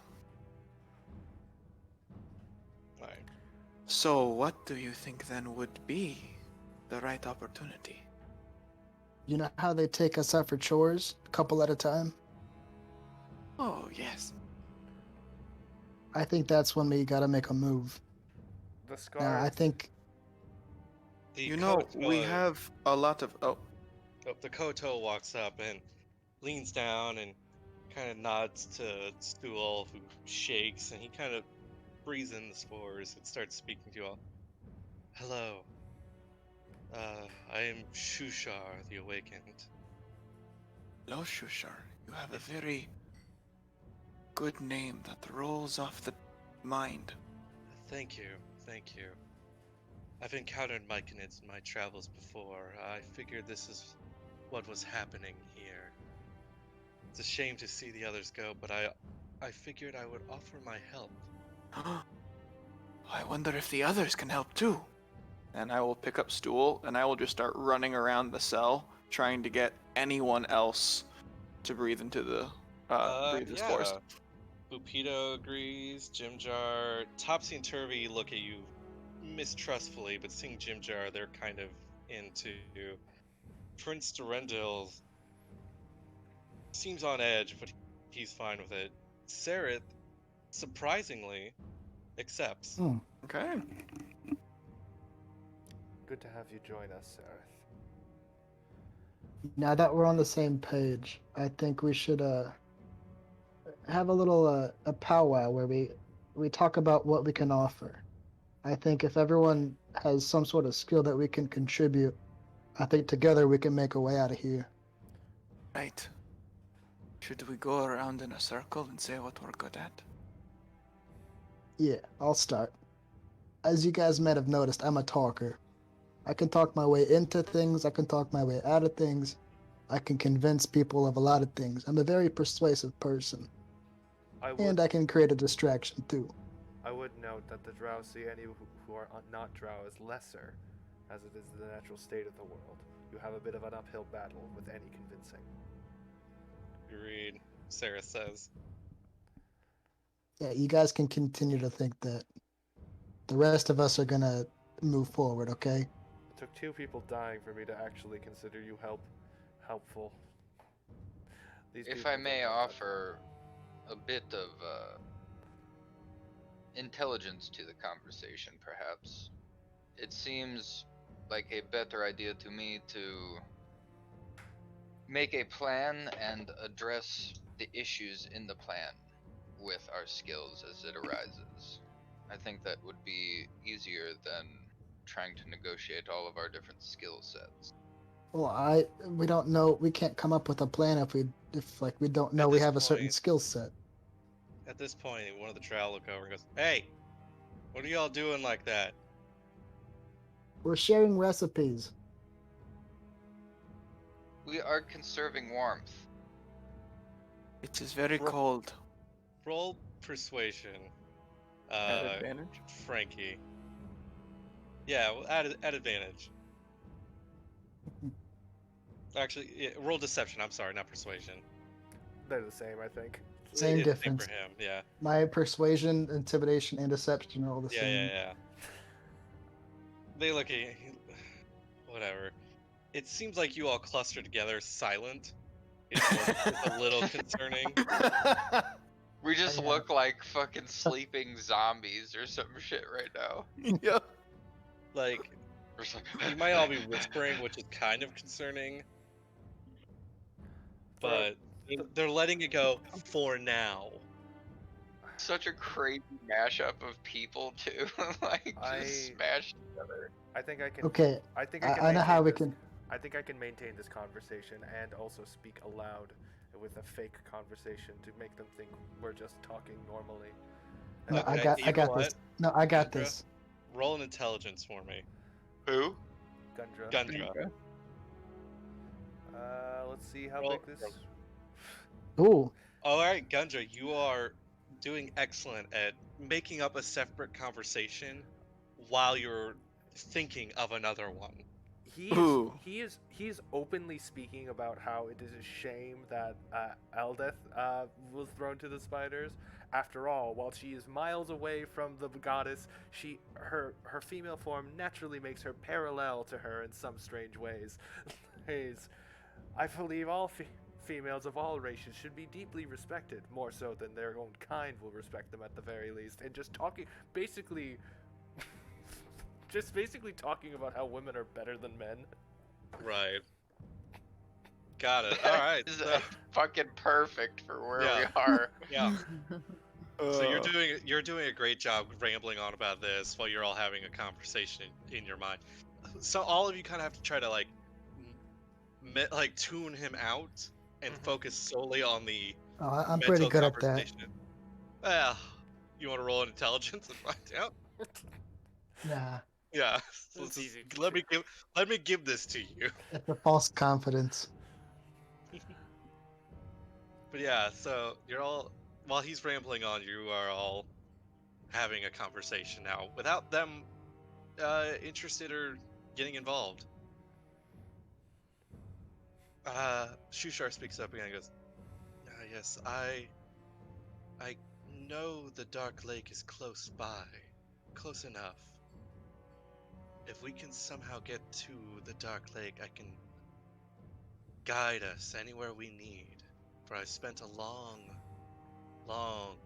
B: All right.
F: So what do you think then would be the right opportunity?
A: You know how they take us out for chores, a couple at a time?
F: Oh yes.
A: I think that's when we gotta make a move.
C: The
A: Now, I
C: scars.
A: think
B: The
F: You know, we
B: Kotoa-
F: have a lot of
B: the Koto walks up and leans down and kind of nods to Stool, who shakes, and he kind of breathes in the spores and starts speaking to you all. Hello. I am Shushar, the Awakened.
F: Lo Shushar. You have a
B: Yes.
F: very good name that rolls off the mind.
B: Thank you, thank you. I've encountered myconids in my travels before. I figured this is what was happening here. It's a shame to see the others go, but I figured I would offer my help.
F: I wonder if the others can help too. And I will pick up Stool and I will just start running around the cell trying to get anyone else to breathe into the breathe the spores.
B: Yeah. Bupito agrees. Jimjar, Topsy and Turvy look at you mistrustfully, but seeing Jimjar, they're kind of into. Prince Durendil seems on edge, but he's fine with it. Sareth, surprisingly, accepts.
F: Okay.
C: Good to have you join us, Sareth.
A: now that we're on the same page, I think we should have a little a powwow where we talk about what we can offer. I think if everyone has some sort of skill that we can contribute, I think together we can make a way out of here.
F: Right. Should we go around in a circle and say what we're good at?
A: Yeah, I'll start. As you guys might have noticed, I'm a talker. I can talk my way into things, I can talk my way out of things, I can convince people of a lot of things. I'm a very persuasive person, and I can create a distraction too.
C: I would note that the drow see any who are not drow as lesser, as it is the natural state of the world. You have a bit of an uphill battle with any convincing.
B: Agreed, Sarah says.
A: Yeah, you guys can continue to think that. The rest of us are gonna move forward, okay?
C: It took 2 people dying for me to actually consider you helpful. These
E: If
C: people
E: I
C: don't
E: may
C: have that.
E: offer a bit of intelligence to the conversation, perhaps. It seems like a better idea to me to make a plan and address the issues in the plan with our skills as it arises. I think that would be easier than trying to negotiate all of our different skill sets.
A: Well, we don't know. We can't come up with a plan if we don't know
B: At
A: we
B: this
A: have a certain
B: point-
A: skill set.
B: At this point, one of the drow look over and goes, "Hey, what are y'all doing like that?"
A: We're sharing recipes.
E: We are conserving warmth.
F: It is very
B: Ro-
F: cold.
B: Roll persuasion.
F: At advantage.
B: Frankie. Yeah, well, at advantage. Actually, yeah, roll deception. I'm sorry, not persuasion.
C: They're the same, I think.
A: Same
B: It's
A: difference.
B: Same for him. Yeah.
A: My persuasion, intimidation, and deception are all the
B: Yeah,
A: same.
B: yeah. They look at you, whatever. It seems like you all cluster together, silent. Is a little concerning.
E: We just
A: Yeah.
E: look like fucking sleeping zombies or some shit right now.
F: Yep.
B: Like
E: We're just like,
B: you might all be whispering, which is kind of concerning, but they're letting it go for now.
E: such a crazy mashup of people too, like
C: I-
E: just smashed together.
C: I think I can.
A: Okay,
C: I think I can.
A: I know how
C: maintain
A: we
C: this-
A: can.
C: I think I can maintain this conversation and also speak aloud with a fake conversation to make them think we're just talking normally.
A: No,
B: Okay,
A: I
B: you know
A: got
B: what?
A: this. No, I got
B: Kendra?
A: this.
B: Roll an intelligence for me,
E: Who?
C: Gundra.
B: Gundra.
C: Let's see how
B: Roll-
C: big this.
A: Ooh,
B: All right, Gundra, you are doing excellent at making up a separate conversation while you're thinking of another one.
F: Ooh.
C: He is openly speaking about how it is a shame that Eldeth was thrown to the spiders. After all, while she is miles away from the goddess, her female form naturally makes her parallel to her in some strange ways. I believe all females of all races should be deeply respected, more so than their own kind will respect them at the very least. And just talking, basically, talking about how women are better than men.
B: Right. Got it. All right.
E: Is
B: So,
E: fucking perfect for where
B: Yeah.
E: we are.
B: yeah. So
F: Uh,
B: you're doing a great job rambling on about this while you're all having a conversation in your mind. So all of you kind of have to try to like tune him out and
C: Mhm.
B: focus solely on the
A: oh, I'm
B: mental
A: pretty good at that.
B: conversation. Well, you want to roll an intelligence and find out?
A: Nah,
B: Yeah.
C: It's easy.
B: Let me give this to you.
A: it's a false confidence.
B: But yeah, so you're all while he's rambling on, you are all having a conversation now without them interested or getting involved. Shushar speaks up again and goes, yes, I know the Dark Lake is close by. Close enough. If we can somehow get to the Dark Lake, I can guide us anywhere we need. For I spent a long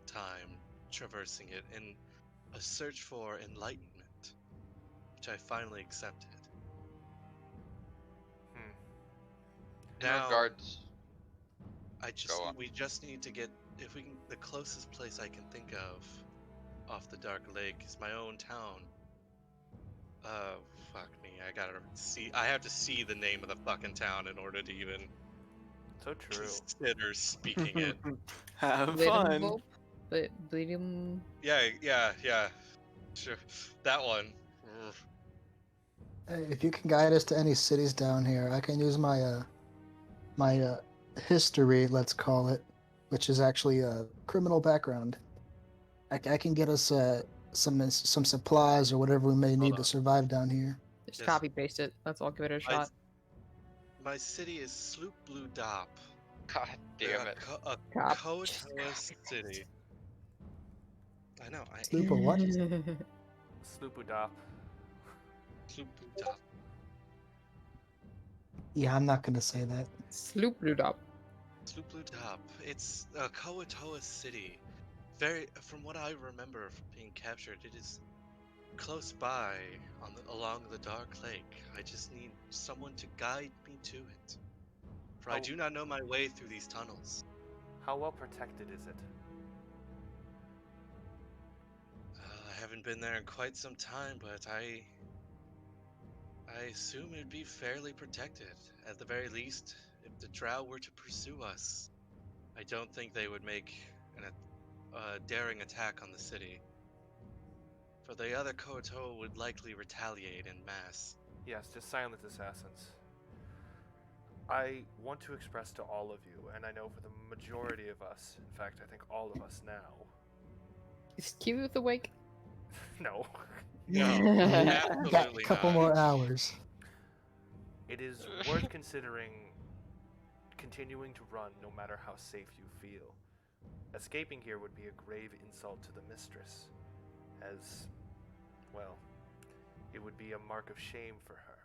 B: time traversing it in a search for enlightenment, which I finally accepted.
E: In
B: Now,
E: regards,
B: we just need to get, if we can, the closest place I can think of off the Dark Lake is my own town. Fuck me, I have to see the name of the fucking town in order to even
C: So true.
B: consider speaking it.
F: have fun.
D: Bleeding, but bleeding.
B: Yeah, sure, that one.
A: Hey, if you can guide us to any cities down here, I can use my history, let's call it, which is actually a criminal background. I can get us some supplies or whatever we may need to
B: on.
A: survive down here.
D: Just
B: Yes.
D: copy paste it. Let's all give it a shot.
B: My city is Sloop Blue Dop.
E: God damn it.
B: A
D: Cop.
B: Koatoa city. I know.
A: Sloop of what?
C: Sloopudop.
B: Sloop Blue Dop.
A: Yeah, I'm not gonna say that.
D: Sloop it up.
B: Sloop Blue Dop. It's a Koatoa city. From what I remember from being captured, it is close by along the Dark Lake. I just need someone to guide me to it. For I
C: Oh.
B: do not know my way through these tunnels.
C: How well protected is it?
B: I haven't been there in quite some time, but I assume it'd be fairly protected. At the very least, if the Drow were to pursue us, I don't think they would make a daring attack on the city. For the other Koto would likely retaliate in mass.
C: Yes, just silent assassins. I want to express to all of you, and I know for the majority of us, in fact, I think all of us now,
D: Is Keith awake?
C: No.
B: No,
A: Got a
B: absolutely
A: couple
B: not.
A: more hours.
C: It is worth considering continuing to run no matter how safe you feel. Escaping here would be a grave insult to the mistress, as, well, it would be a mark of shame for her.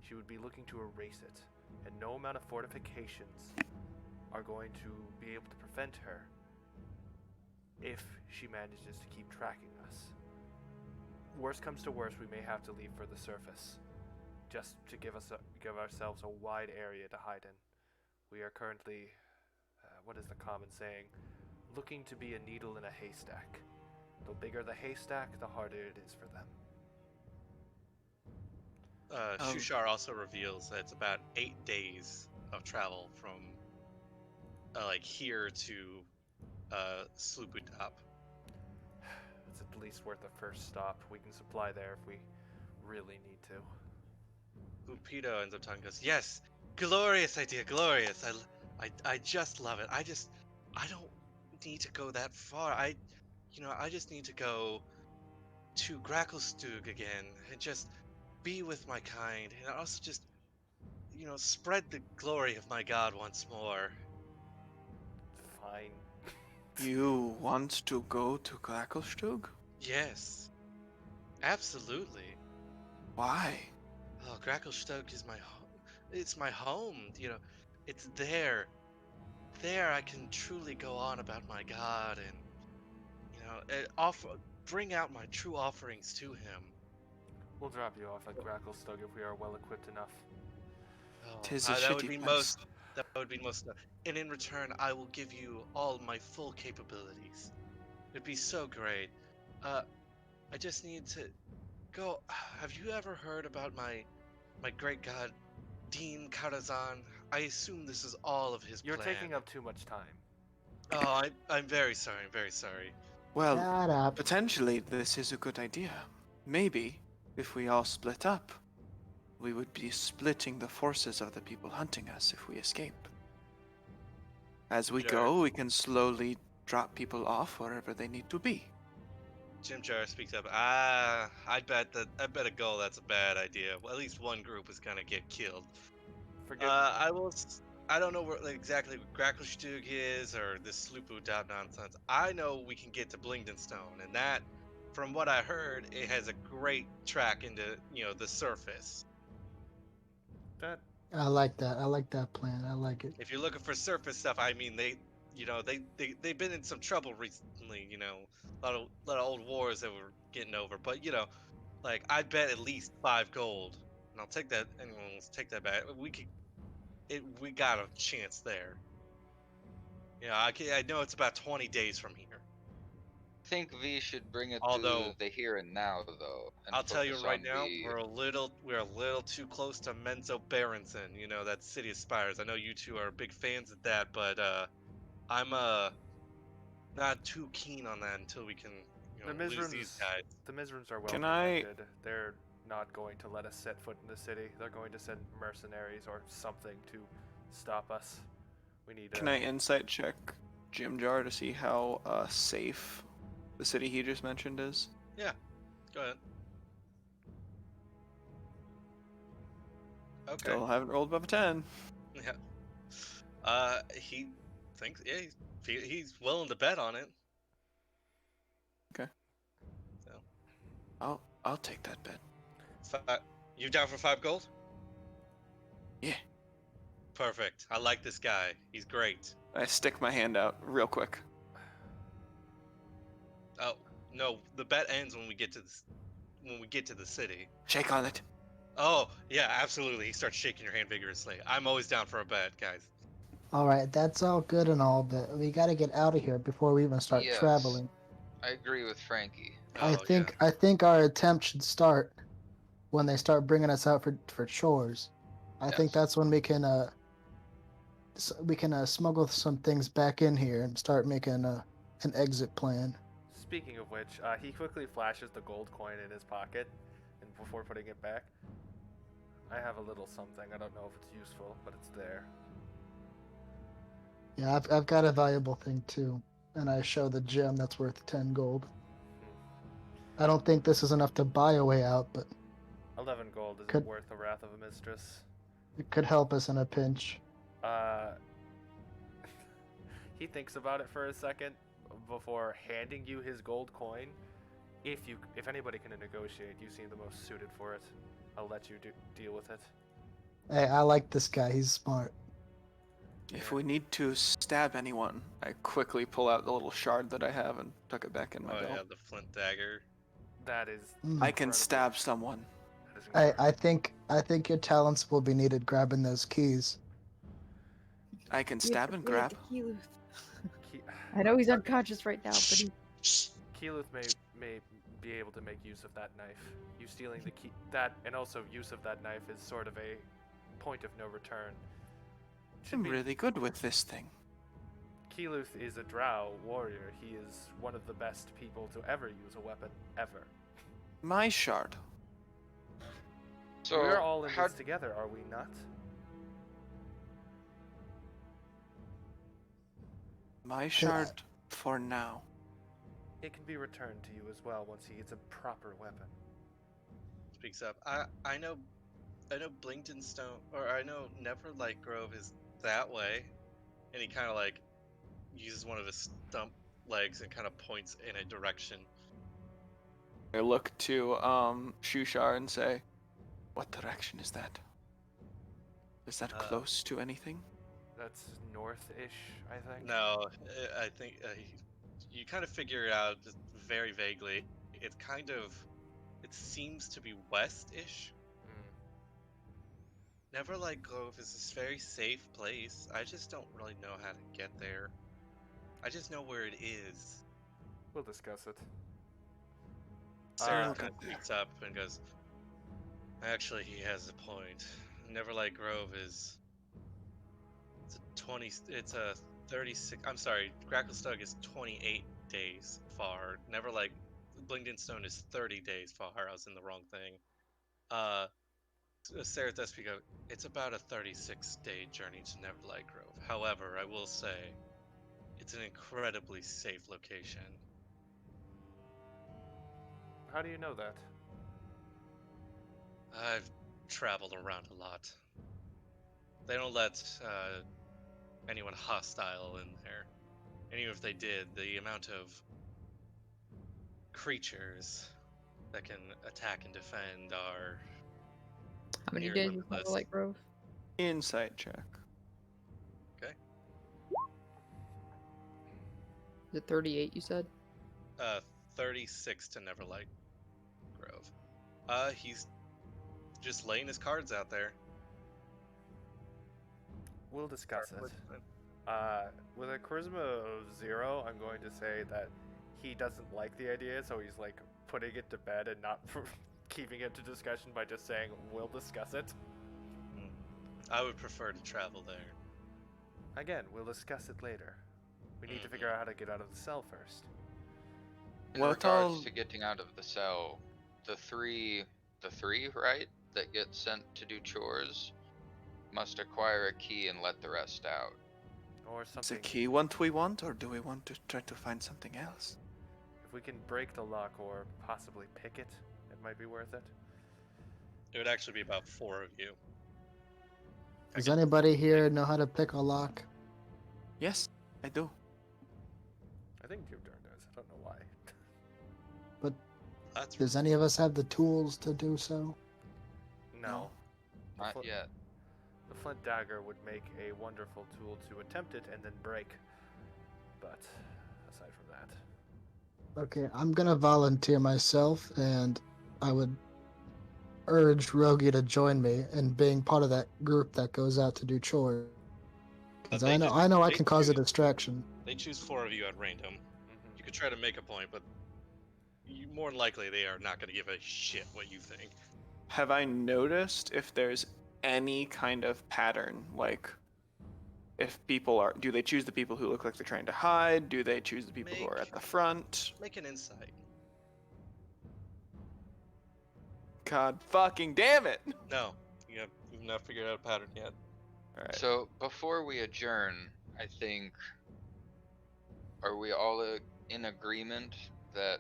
C: She would be looking to erase it, and no amount of fortifications are going to be able to prevent her if she manages to keep tracking us. Worst comes to worst, we may have to leave for the surface, just to give ourselves a wide area to hide in. We are currently, what is the common saying? Looking to be a needle in a haystack. The bigger the haystack, the harder it is for them.
B: Shushar also reveals that it's about 8 days of travel from like here to Sloopudap.
C: It's at least worth a first stop. We can supply there if we really need to.
B: Upido ends up talking, goes, yes, glorious idea, glorious. I just love it. I don't need to go that far. I just need to go to Gracklestug again and just be with my kind, and also just, spread the glory of my god once more.
C: Fine.
F: You want to go to Gracklestug?
B: Yes, absolutely.
F: Why?
B: Oh, Gracklestug is my home. It's my home. It's there. There, I can truly go on about my god and bring out my true offerings to him.
C: We'll drop you off at Gracklestug if we are well equipped enough.
B: Oh,
F: Tis a
B: that would
F: shitty
B: be
F: place.
B: That would be most. And in return, I will give you all my full capabilities. It'd be so great. I just need to go. Have you ever heard about my great god, Dean Karazhan? I assume this is all of his
C: You're
B: plan.
C: taking up too much time.
B: Oh, I'm very sorry. I'm very sorry.
F: Well,
A: Shut up.
F: potentially this is a good idea. Maybe, if we all split up, we would be splitting the forces of the people hunting us if we escape. As we
B: Sure.
F: go, we can slowly drop people off wherever they need to be.
B: Jim Jar speaks up. I bet a goal that's a bad idea. Well, at least one group is gonna get killed.
C: Forgive
B: I don't know where exactly what Gracklestug is or this Sloopu dot nonsense. I know we can get to Blingdenstone, and that, from what I heard, it has a great track into the surface.
C: that.
A: I like that. I like that plan. I like it.
B: If you're looking for surface stuff, I mean they've been in some trouble recently. A lot of old wars that we're getting over. But like I bet at least 5 gold, and I'll take that. Let's take that back. We got a chance there. I know it's about 20 days from here.
E: I think V should bring it
B: Although,
E: to the here and now, though. And
B: I'll tell you
E: focus
B: right
E: on
B: now,
E: the...
B: we're a little too close to Menzo Berenson. That City of Spires. I know you two are big fans of that, but I'm not too keen on that until we can
C: The
B: lose these guys.
C: The Mizrams are well
F: Can I-
C: protected. They're not going to let us set foot in the city. They're going to send mercenaries or something to stop us. We need.
F: Can I insight check Jim Jar to see how safe the city he just mentioned is?
B: Go ahead. Okay.
F: Still haven't rolled above a 10.
B: Yeah. He thinks he's willing to bet on it.
F: Okay.
B: So
F: I'll take that bet.
B: You down for 5 gold?
F: Yeah.
B: Perfect. I like this guy. He's great.
F: I stick my hand out real quick.
B: Oh no, the bet ends when we get to the city.
F: Shake on it.
B: Oh yeah, absolutely. He starts shaking your hand vigorously. I'm always down for a bet, guys.
A: All right, that's all good and all, but we got to get out of here before we even start
E: Yes.
A: traveling.
E: I agree with Frankie.
A: I
B: Oh,
A: think our attempt should start when they start bringing us out for chores. I think
E: Yes.
A: that's when we can smuggle some things back in here and start making an exit plan.
C: Speaking of which, he quickly flashes the gold coin in his pocket, and before putting it back, I have a little something. I don't know if it's useful, but it's there.
A: Yeah, I've got a valuable thing too, and I show the gem that's worth 10 gold. I don't think this is enough to buy a way out, but
C: 11 gold isn't
A: Could-
C: worth the wrath of a mistress.
A: it could help us in a pinch.
C: Uh, he thinks about it for a second before handing you his gold coin. If anybody can negotiate, you seem the most suited for it. I'll let you deal with it.
A: Hey, I like this guy. He's smart.
F: If
C: Yeah.
F: we need to stab anyone, I quickly pull out the little shard that I have and tuck it back in my
B: Oh
F: belt.
B: yeah, the flint dagger.
C: That is.
F: I can
C: incredible.
F: stab someone.
C: That is
A: I
C: incredible.
A: think your talents will be needed grabbing those keys.
F: I can stab and grab.
C: Ke-
D: I know he's unconscious right now, but he.
C: Keyleth may be able to make use of that knife. You stealing the key, that, and also use of that knife is sort of a point of no return.
F: I'm really good with this thing.
C: Keyleth is a drow warrior. He is one of the best people to ever use a weapon, ever.
F: My shard.
E: So
C: We're all in
E: how
C: this together, are we not?
F: My shard for now.
C: It can be returned to you as well once he gets a proper weapon.
B: Speaks up. I know Blinkton Stone, or I know Neverlight Grove is that way, and he kind of like uses one of his stump legs and kind of points in a direction.
F: I look to Shushar and say, "What direction is that? Is that close to anything?"
C: That's north-ish, I think.
B: No, I think you kind of figure it out just very vaguely. It's kind of, it seems to be west-ish.
C: Hmm.
B: Neverlight Grove is this very safe place. I just don't really know how to get there. I just know where it is.
C: We'll discuss it.
B: Sarah
C: Uh,
B: kind of speaks up and goes, "Actually, he has a point. Neverlight Grove is it's a 36. I'm sorry, Gracklestug is 28 days far. Neverlight Blingden Stone is 30 days far. I was in the wrong thing. Sarah does speak up. It's about a 36-day journey to Neverlight Grove. However, I will say, it's an incredibly safe location.
C: How do you know that?
B: I've traveled around a lot. They don't let anyone hostile in there. And even if they did, the amount of creatures that can attack and defend are
D: How many
B: near
D: days is
B: limitless.
D: Neverlight Grove?
F: Insight check.
D: Is it 38? You said.
B: 36 to Neverlight Grove. He's just laying his cards out there.
C: We'll discuss it. With a charisma of 0, I'm going to say that he doesn't like the idea, so he's like putting it to bed and not keeping it to discussion by just saying, we'll discuss it.
B: I would prefer to travel there.
C: Again, we'll discuss it later. We need to figure out how to get out of the cell first.
E: In
F: What
E: regards
F: all-
E: to getting out of the cell, the three, right, that get sent to do chores must acquire a key and let the rest out.
C: Or
F: Is the
C: something.
F: key what we want, or do we want to try to find something else?
C: If we can break the lock or possibly pick it, it might be worth it.
B: It would actually be about 4 of you.
A: Does anybody here know how to pick a lock?
F: Yes, I do.
C: I think Jim Darn does. I don't know why.
B: That's
A: Does any of us have the tools to do so?
C: No.
E: Not
C: Fl-
E: yet.
C: The flint dagger would make a wonderful tool to attempt it and then break. But aside from that,
A: Okay, I'm gonna volunteer myself, and I would urge Rogi to join me in being part of that group that goes out to do chores. Because
B: they
A: I know
B: just-
A: I
B: they
A: can cause a
B: choose-
A: distraction.
B: They choose 4 of you at random. You could try to make a point, but more than likely they are not going to give a shit what you think.
F: Have I noticed if there's any kind of pattern, like if people are, do they choose the people who look like they're trying to hide? Do they choose the people who are at the front?
B: Make an insight.
F: God fucking damn it!
B: No, you've not figured out a pattern yet.
F: Alright.
E: So before we adjourn, I think, are we all in agreement that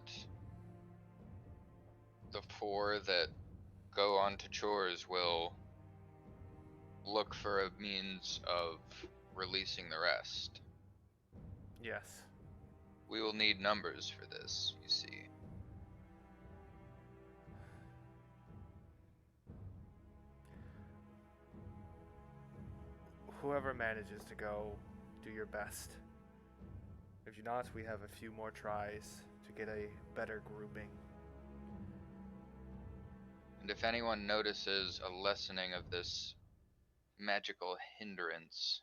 E: the 4 that go on to chores will look for a means of releasing the rest.
C: Yes.
E: We will need numbers for this, you see.
C: Whoever manages to go, do your best. If you not, we have a few more tries to get a better grouping.
E: And if anyone notices a lessening of this magical hindrance,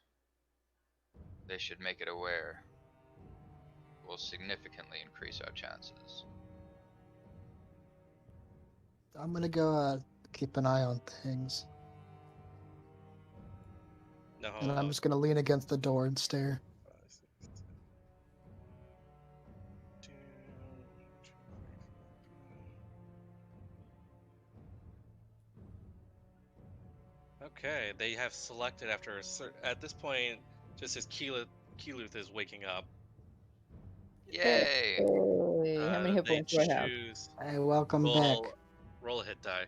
E: they should make it aware. It will significantly increase our chances.
A: I'm gonna go keep an eye on things,
B: No.
A: and I'm just gonna lean against the door and stare.
B: 5, 6, 7, 2, 3, 4, 5. Okay, they have selected after at this point, just as Keeluth is waking up.
E: Yay!
D: Hey, how many hit
B: They
D: points do I have?
B: choose
A: Hey, welcome back.
B: roll a hit die.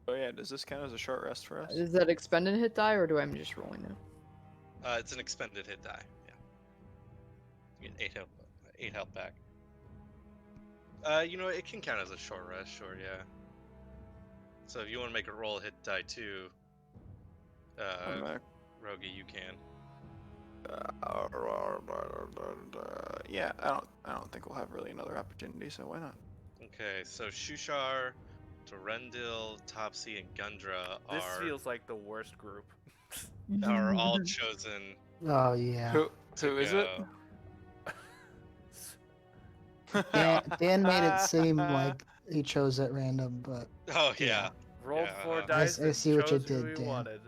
F: Oh yeah, does this count as a short rest for us?
D: Is that expended hit die, or do I just rolling now?
B: It's an expended hit die. Yeah. You get 8 health back. It can count as a short rest, sure, yeah. So if you want to make a roll hit die too,
F: I'm back.
B: Rogi, you can.
F: Yeah, I don't think we'll have really another opportunity, so why not?
B: Okay, so Shushar, Durendil, Topsy, and Gundra
C: This
B: are
C: feels like the worst group.
B: all chosen
A: Oh yeah.
F: Who
B: to
F: is it?
B: go.
A: Dan made it seem like he chose at random, but
B: Oh yeah.
A: Yeah.
C: Rolled
B: Yeah,
C: 4
B: I
C: dice
A: I
C: and
A: see what you
C: chose who
A: did,
C: he
A: Dan.
C: wanted.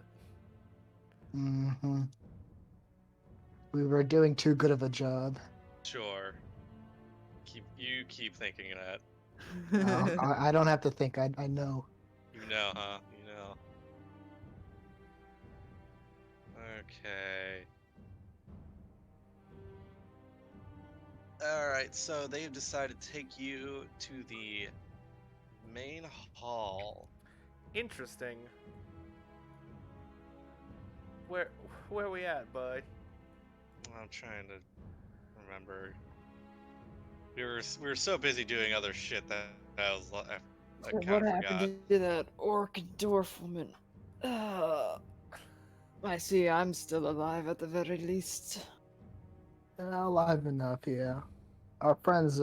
A: hmm we were doing too good of a job.
B: Sure. Keep thinking that.
A: I don't have to think. I know.
B: You know, huh? You know. Okay. Alright, so they've decided to take you to the main hall.
C: Interesting. Where we at, bud?
B: I'm trying to remember. We were so busy doing other shit that I was I kind
D: What
B: of
D: happened
B: forgot.
D: to that orc dwarf woman? I see I'm still alive at the very least.
A: Alive enough, yeah. Our friends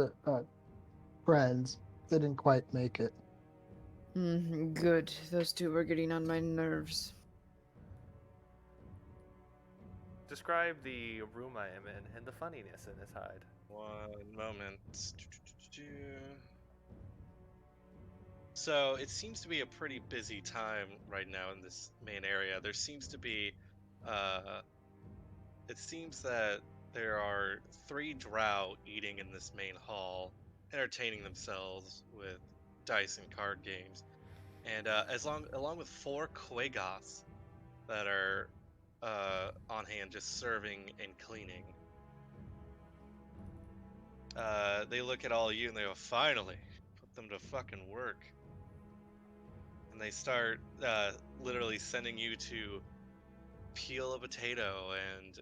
A: didn't quite make it.
D: Good. Those two were getting on my nerves.
C: Describe the room I am in and the funniness in his hide.
B: One moment. So it seems to be a pretty busy time right now in this main area. There seems to be, it seems that there are 3 drow eating in this main hall, entertaining themselves with dice and card games, and along with 4 Quagoths that are on hand, just serving and cleaning. They look at all of you and they go, "Finally, put them to fucking work." And they start literally sending you to peel a potato and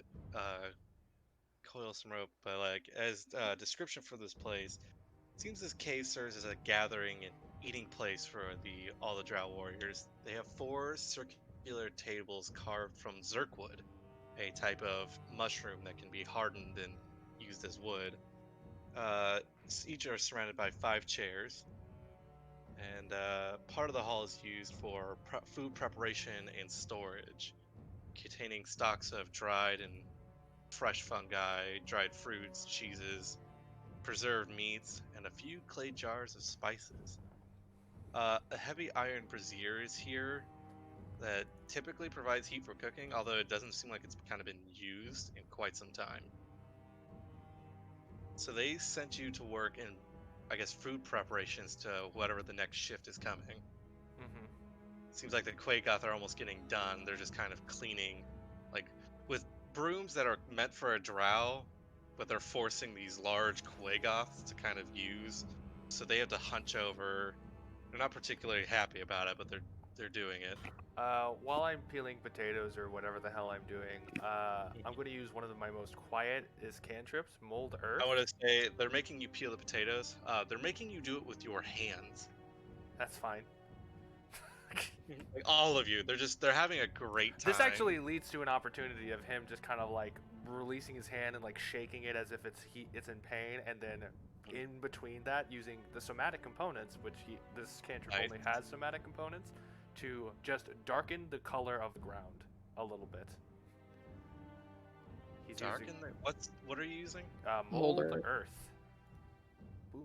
B: coil some rope. But like as description for this place, it seems this cave serves as a gathering and eating place for all the drow warriors. They have 4 circular tables carved from zirkwood, a type of mushroom that can be hardened and used as wood. Each are surrounded by 5 chairs, and part of the hall is used for food preparation and storage, containing stocks of dried and fresh fungi, dried fruits, cheeses, preserved meats, and a few clay jars of spices. A heavy iron brazier is here that typically provides heat for cooking, although it doesn't seem like it's kind of been used in quite some time. So they sent you to work in, I guess, food preparations to whatever the next shift is coming.
C: Mm-hmm.
B: Seems like the Quagoth are almost getting done. They're just kind of cleaning, like with brooms that are meant for a drow, but they're forcing these large Quagoths to kind of use so they have to hunch over. They're not particularly happy about it, but they're doing it.
C: While I'm peeling potatoes or whatever the hell I'm doing, I'm going to use one of my most quiet is cantrips, mold earth.
B: I want to say they're making you peel the potatoes. They're making you do it with your hands.
C: That's fine.
B: Like, all of you. They're having a great time.
C: This actually leads to an opportunity of him just kind of like releasing his hand and like shaking it as if it's in pain, and then in between that using the somatic components, which this cantrip
B: Nice.
C: only has somatic components, to just darken the color of the ground a little bit. He's
B: Darken
C: using
B: what are you using?
C: mold
D: Mold
C: earth. Boom.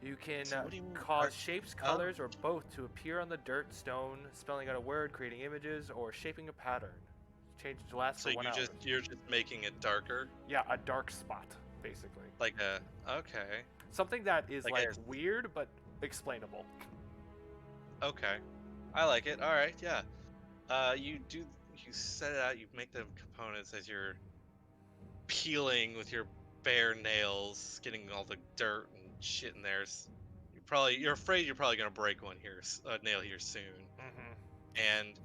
C: You can
B: So what do you mean
C: cause
B: dark-
C: shapes,
B: Oh.
C: colors, or both to appear on the dirt, stone, spelling out a word, creating images, or shaping a pattern. Change to last
B: So
C: for 1 hour.
B: you're just making it darker,
C: Yeah, a dark spot, basically.
B: like okay.
C: Something that is
B: Like
C: like
B: a-
C: weird but explainable.
B: Okay, I like it. All right, yeah. You set it out. You make the components as you're peeling with your bare nails, getting all the dirt and shit in there. You're afraid you're probably gonna break one here, a nail here soon.
C: Mm-hmm.
B: And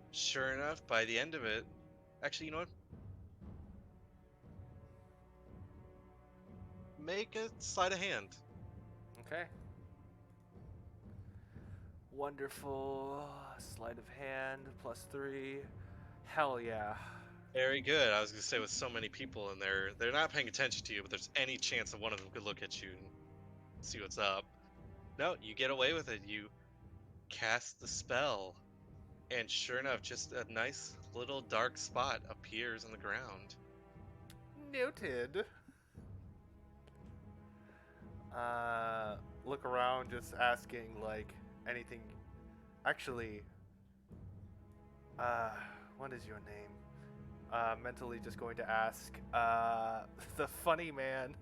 B: sure enough, by the end of it, actually, you know what? Make a sleight of hand.
C: Okay. Wonderful. Sleight of hand, +3. Hell yeah.
B: Very good. I was gonna say with so many people in there, they're not paying attention to you, but there's any chance that one of them could look at you and see what's up. No, you get away with it. You cast the spell, and sure enough, just a nice little dark spot appears on the ground.
C: Noted. Look around, just asking like anything. Actually, what is your name? Mentally just going to ask, the funny man.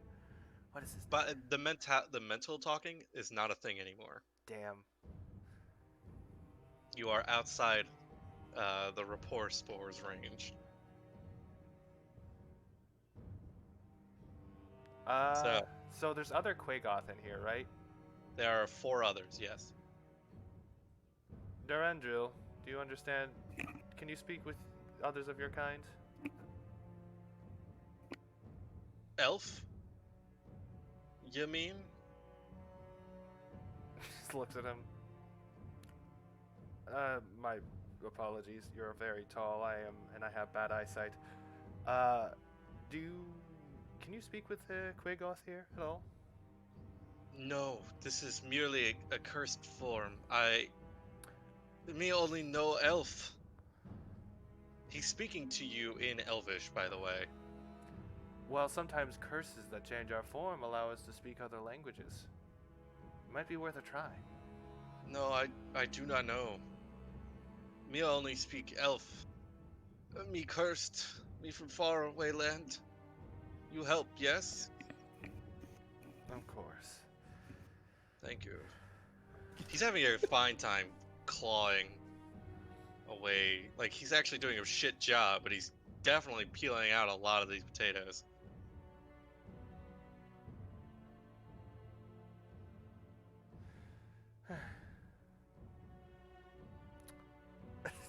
C: What is his name?
B: But the mental talking is not a thing anymore.
C: Damn.
B: You are outside the rapport spores range.
C: So there's other Quagoth in here, right?
B: There are 4 others, yes.
C: Durandril, do you understand? Can you speak with others of your kind?
B: Elf? You mean?
C: Just looks at him. My apologies. You're very tall. I am, and I have bad eyesight. Can you speak with Quagoth here at all?
B: No, this is merely a cursed form. Me only know Elf. He's speaking to you in Elvish, by the way.
C: Well, sometimes curses that change our form allow us to speak other languages. It might be worth a try.
B: No, I do not know. Me only speak Elf. Me cursed. Me from far away land. You help, yes?
C: Of course.
B: Thank you. He's having a fine time clawing away. Like, he's actually doing a shit job, but he's definitely peeling out a lot of these potatoes.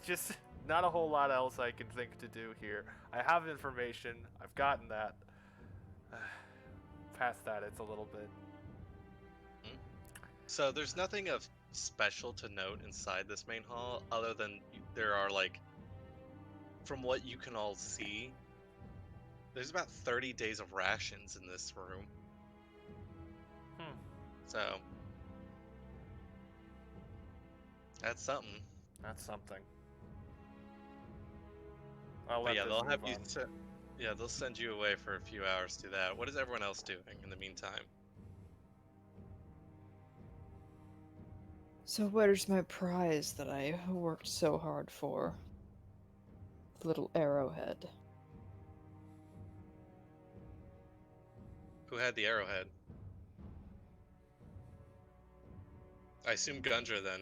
C: Just not a whole lot else I can think to do here. I have information. I've gotten that. Past that, it's a little bit.
B: So there's nothing of special to note inside this main hall, other than there are, like, from what you can all see, there's about 30 days of rations in this room. So that's something.
C: That's something. I'll
B: But
C: let
B: yeah,
C: this
B: they'll
C: move
B: have you.
C: on.
B: They'll send you away for a few hours to do that. What is everyone else doing in the meantime?
D: So where's my prize that I worked so hard for? The little arrowhead.
B: Who had the arrowhead? I assume Gundra then.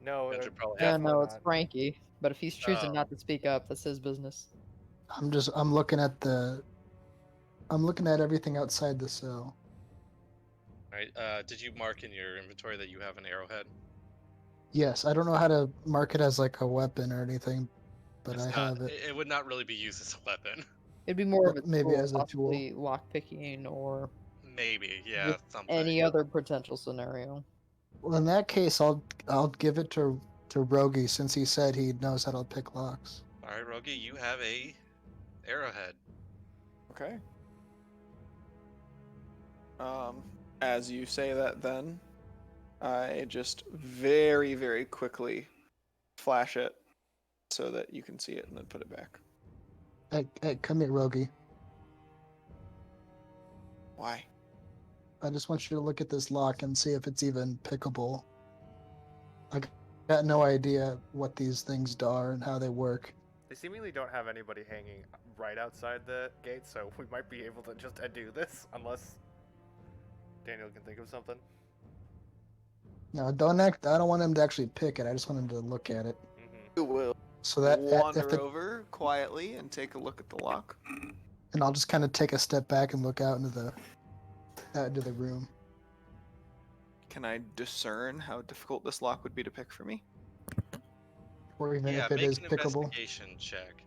C: No,
B: Gundra probably
D: Yeah,
B: had.
D: no, it's
C: not.
D: Frankie. But if he's choosing
B: Oh.
D: not to speak up, that's his business.
A: I'm looking at everything outside the cell.
B: Alright, did you mark in your inventory that you have an arrowhead?
A: Yes, I don't know how to mark it as like a weapon or anything, but
B: It's
A: I
B: not.
A: have it.
B: It would not really be used as a weapon.
D: It'd be more of a
A: Maybe
D: tool,
A: as a tool.
D: possibly lockpicking or
B: Maybe, yeah,
D: just
B: something.
D: any other potential scenario.
A: Well, in that case, I'll give it to Rogi since he said he knows how to pick locks.
B: Alright, Rogi, you have a arrowhead.
F: Okay. As you say that, then I just very, very quickly flash it so that you can see it, and then put it back.
A: Hey, come here, Rogi.
F: Why?
A: I just want you to look at this lock and see if it's even pickable. I got no idea what these things are and how they work.
C: They seemingly don't have anybody hanging right outside the gate, so we might be able to just do this, unless Daniel can think of something.
A: No, don't act. I don't want him to actually pick it. I just want him to look at it.
C: Mm-hmm.
F: You will
A: So that if
F: wander
A: the,
F: over quietly and take a look at the lock.
A: and I'll just kind of take a step back and look out into the room.
F: Can I discern how difficult this lock would be to pick for me?
A: Or even
B: Yeah,
A: if it
B: make
A: is
B: an
A: pickable.
B: investigation check.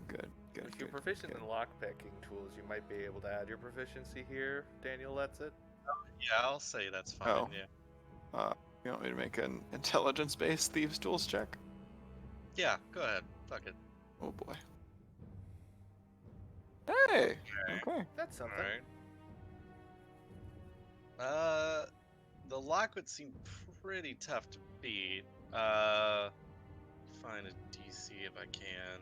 F: Good.
C: If you're proficient in lockpicking tools, you might be able to add your proficiency here. Daniel lets it.
B: Yeah, I'll say that's fine,
F: Oh.
B: yeah.
F: You want me to make an intelligence-based thieves tools check?
B: Yeah, go ahead. Fuck it.
F: Oh boy. Hey. Okay.
C: That's something.
B: Alright. The lock would seem pretty tough to beat. Find a DC if I can.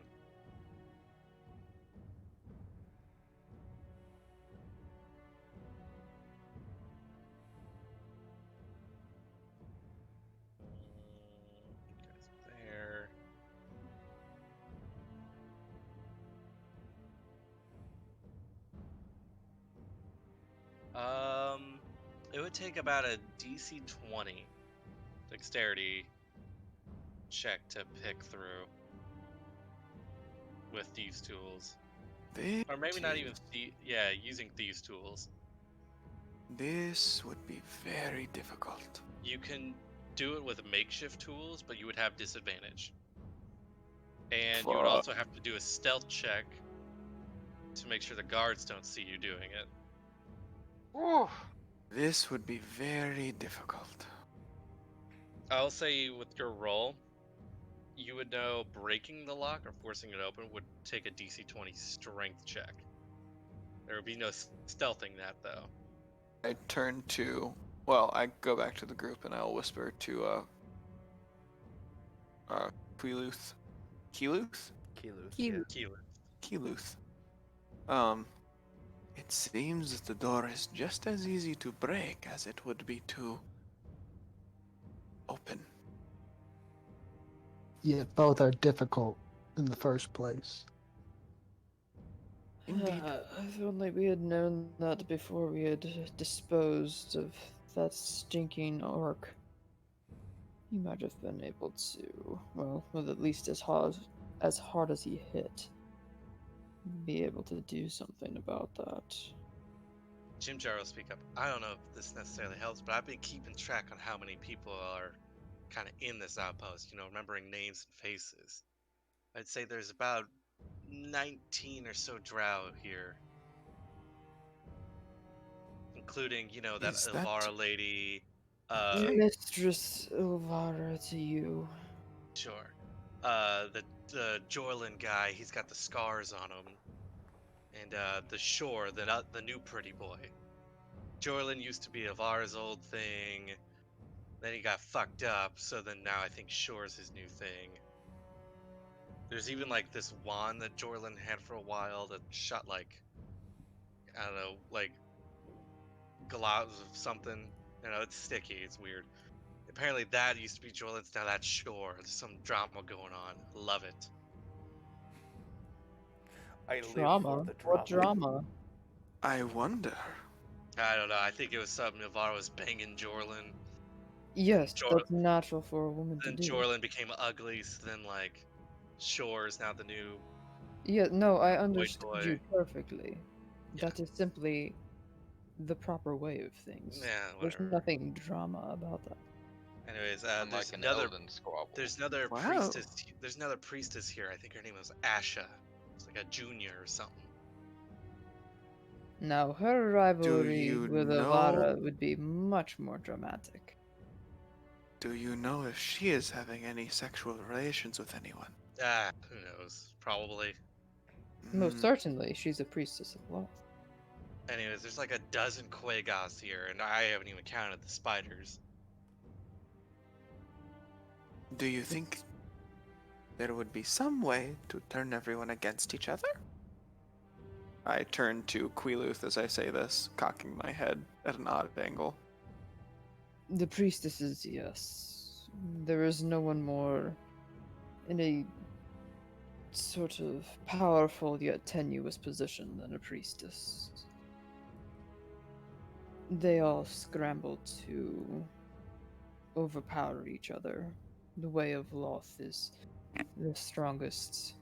B: Guys there. It would take about a DC 20 dexterity check to pick through with thieves tools, or maybe not even using thieves tools.
F: This would be very difficult.
B: You can do it with makeshift tools, but you would have disadvantage, and you would also have to do a stealth check to make sure the guards don't see you doing it.
F: Ooh. This would be very difficult.
B: I'll say with your roll, you would know breaking the lock or forcing it open would take a DC 20 strength check. There would be no stealthing that, though.
F: I go back to the group and I'll whisper to Keluth. Keluth? Keluth. It seems the door is just as easy to break as it would be to open.
A: Yet both are difficult in the first place.
F: Indeed.
D: If only we had known that before we had disposed of that stinking orc. He might have been able to, well, with at least as hard as he hit, be able to do something about that.
B: Jim Jar will speak up. I don't know if this necessarily helps, but I've been keeping track on how many people are kind of in this outpost, remembering names and faces. I'd say there's about 19 or so drow here. Including, that Ilvara lady.
D: Mistress Ilvara to you.
B: Sure. The Jorlin guy, he's got the scars on him. And the Shore, the new pretty boy. Jorlin used to be Ilvara's old thing. Then he got fucked up, so then now I think Shore's his new thing. There's even like this wand that Jorlin had for a while that shot I don't know, globs of something. It's sticky, it's weird. Apparently that used to be Jorlin's, now that's Shore. There's some drama going on. Love it.
C: I live
D: Drama?
C: for the drama.
D: What drama?
F: I wonder.
B: I don't know, I think it was something Ilvara was banging Jorlin.
D: Yes, that's natural for a woman to
B: Then
D: do.
B: Jorlin became ugly, so then Shore is now the new.
D: Yeah, no, I understood
B: boy.
D: you perfectly. That is simply the proper way of things.
B: Yeah,
D: There's
B: whatever.
D: nothing drama about that.
B: Anyways,
E: Unlike
B: there's
E: an
B: another
E: elven squabble.
B: there's another
D: Wow.
B: priestess. There's another priestess here. I think her name was Asha. It's like a junior or something.
D: Now, her rivalry
F: you
D: with
F: know-
D: Avara would be much more dramatic.
F: Do you know if she is having any sexual relations with anyone?
B: Ah, who knows? Probably.
D: Most
F: Mm,
D: certainly, she's a priestess of Lolth.
B: Anyways, there's like a dozen Quagos here, and I haven't even counted the spiders.
F: Do you think there would be some way to turn everyone against each other? I turn to Queeluth as I say this, cocking my head at an odd angle.
D: The priestesses, yes. There is no one more in a sort of powerful yet tenuous position than a priestess. They all scramble to overpower each other. The way of Lolth is the strongest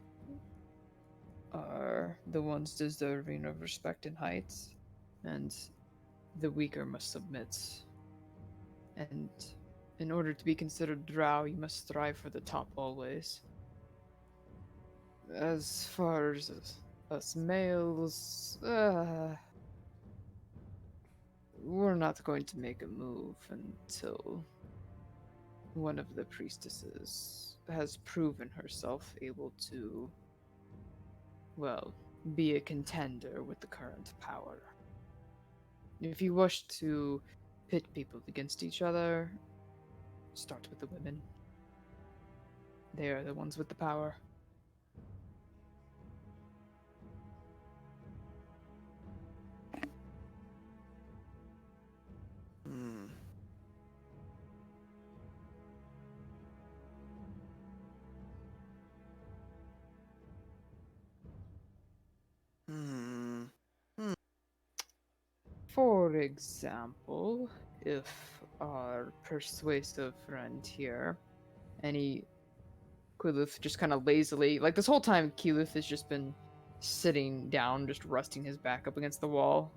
D: are the ones deserving of respect and height, and the weaker must submit. And in order to be considered drow, you must strive for the top always. As far as us males, we're not going to make a move until one of the priestesses has proven herself able to, well, be a contender with the current power. If you wish to pit people against each other, start with the women. They are the ones with the power.
F: Hmm. Hmm.
D: For example, if our persuasive friend here, any Quilith just kind of lazily, like this whole time, Keyleth has just been sitting down, just resting his back up against the wall,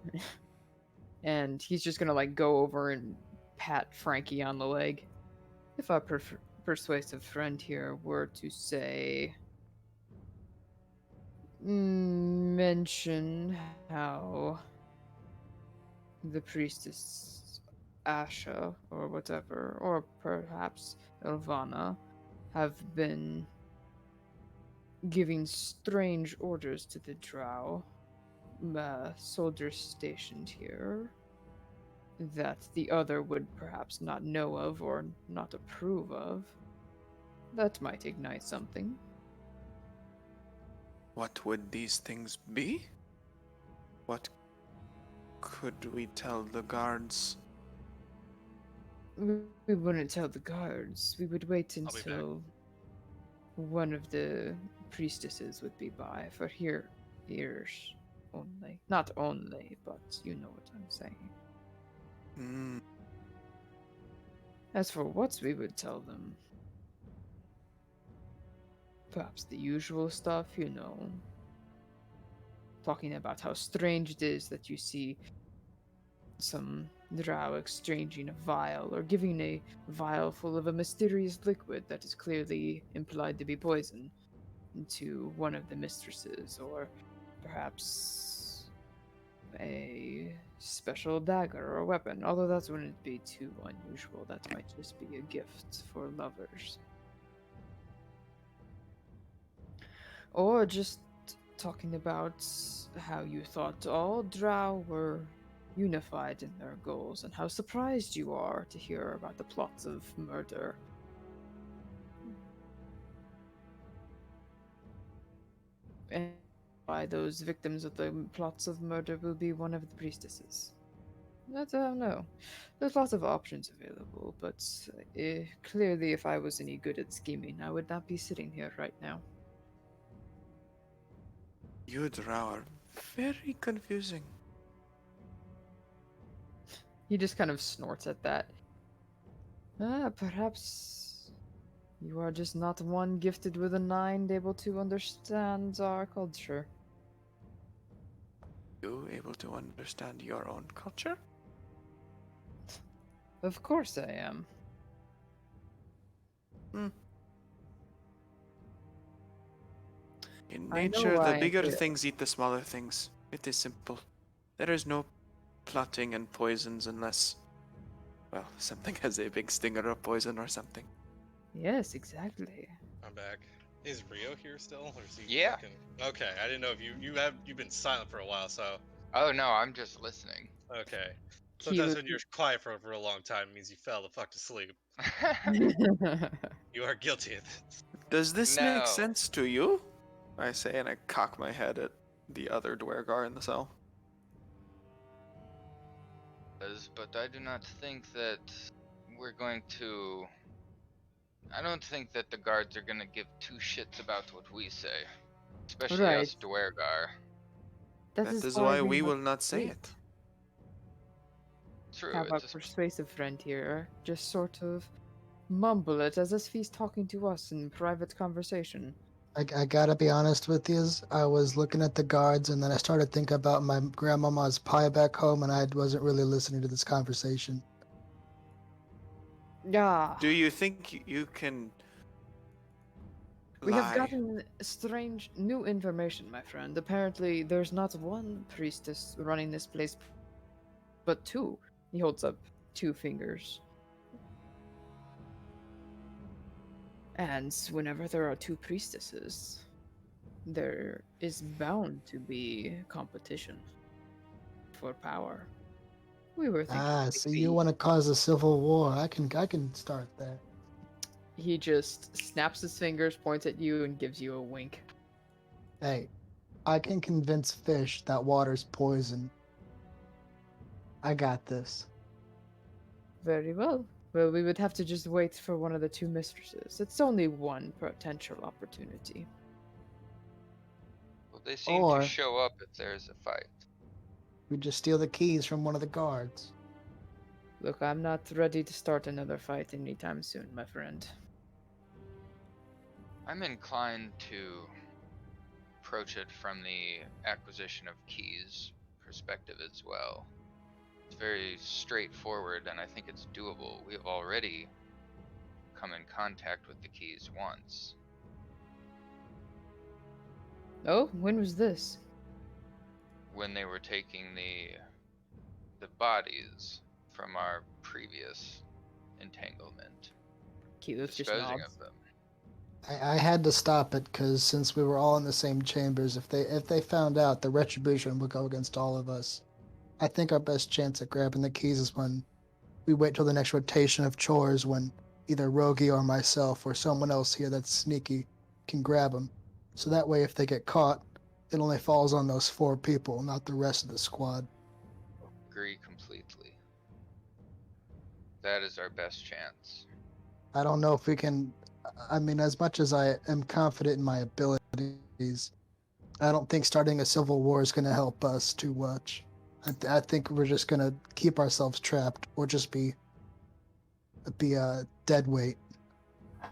D: and he's just gonna like go over and pat Frankie on the leg. If our persuasive friend here were to say, mention how the priestess Asha or whatever, or perhaps Elvana, have been giving strange orders to the drow soldiers stationed here that the other would perhaps not know of or not approve of. That might ignite something.
F: What would these things be? What could we tell the guards?
D: We wouldn't tell the guards. We would wait
B: I'll be back.
D: until one of the priestesses would be by for ears only. Not only, but you know what I'm saying.
F: Hmm.
D: As for what we would tell them, perhaps the usual stuff, you know. Talking about how strange it is that you see some drow exchanging a vial or giving a vial full of a mysterious liquid that is clearly implied to be poison to one of the mistresses, or perhaps a special dagger or weapon, although that wouldn't be too unusual. That might just be a gift for lovers. Or just talking about how you thought all drow were unified in their goals, and how surprised you are to hear about the plots of murder. And why those victims of the plots of murder will be one of the priestesses. I don't know. There's lots of options available, but clearly if I was any good at scheming, I would not be sitting here right now.
F: You drow are very confusing.
D: He just kind of snorts at that. Perhaps you are just not one gifted with a 9 able to understand our culture.
F: you able to understand your own culture?
D: Of course I am.
F: In
D: I know
F: nature,
D: why
F: the
D: I'm
F: bigger
D: here.
F: things eat the smaller things. It is simple. There is no plotting and poisons unless, well, something has a big stinger of poison or something.
D: Yes, exactly.
B: I'm back. Is Rio here still, or is he
E: Yeah.
B: fucking? Okay, I didn't know if you've been silent for a while, so
E: Oh no, I'm just listening.
B: okay.
D: He
B: Sometimes
D: was.
B: when you're quiet for a long time, it means you fell the fuck to sleep. You are guilty of this.
F: Does this make
E: No.
F: sense to you? I say, and I cock my head at the other Dwergar in the cell.
E: But I do not think that we're going to. I don't think that the guards are gonna give two shits about what we say, especially
D: Right.
E: us Dwergar.
F: That is why we will not say
D: wait.
F: it.
E: True.
D: Have a
E: It's
D: persuasive friend here. Just sort of mumble it as if he's talking to us in private conversation.
A: I gotta be honest with you. I was looking at the guards, and then I started thinking about my grandmama's pie back home, and I wasn't really listening to this conversation.
D: Yeah.
F: Do you think you can
D: We have
F: lie?
D: gotten strange new information, my friend. Apparently, there's not one priestess running this place, but two. He holds up 2 fingers. And whenever there are 2 priestesses, there is bound to be competition for power. We were thinking
A: So
D: maybe
A: you want to cause a civil war? I can start that.
D: he just snaps his fingers, points at you, and gives you a wink.
A: Hey, I can convince fish that water's poison. I got this.
D: Very well. Well, we would have to just wait for one of the 2 mistresses. It's only one potential opportunity.
E: well, they seem
A: Or-
E: to show up if there's a fight.
A: We just steal the keys from one of the guards.
D: Look, I'm not ready to start another fight anytime soon, my friend.
E: I'm inclined to approach it from the acquisition of keys perspective as well. It's very straightforward and I think it's doable. We have already come in contact with the keys once.
D: Oh, when was this?
E: When they were taking the bodies from our previous entanglement,
D: Keyleth just
E: disposing
D: nods.
E: of them.
A: I had to stop it because since we were all in the same chambers, if they found out, the retribution would go against all of us. I think our best chance at grabbing the keys is when we wait till the next rotation of chores, when either Rogi or myself or someone else here that's sneaky can grab them. So that way, if they get caught, it only falls on those 4 people, not the rest of the squad.
E: Agree completely. That is our best chance.
A: I don't know if we can. I mean, as much as I am confident in my abilities, I don't think starting a civil war is going to help us too much. I think we're just going to keep ourselves trapped or just be a dead weight.
E: I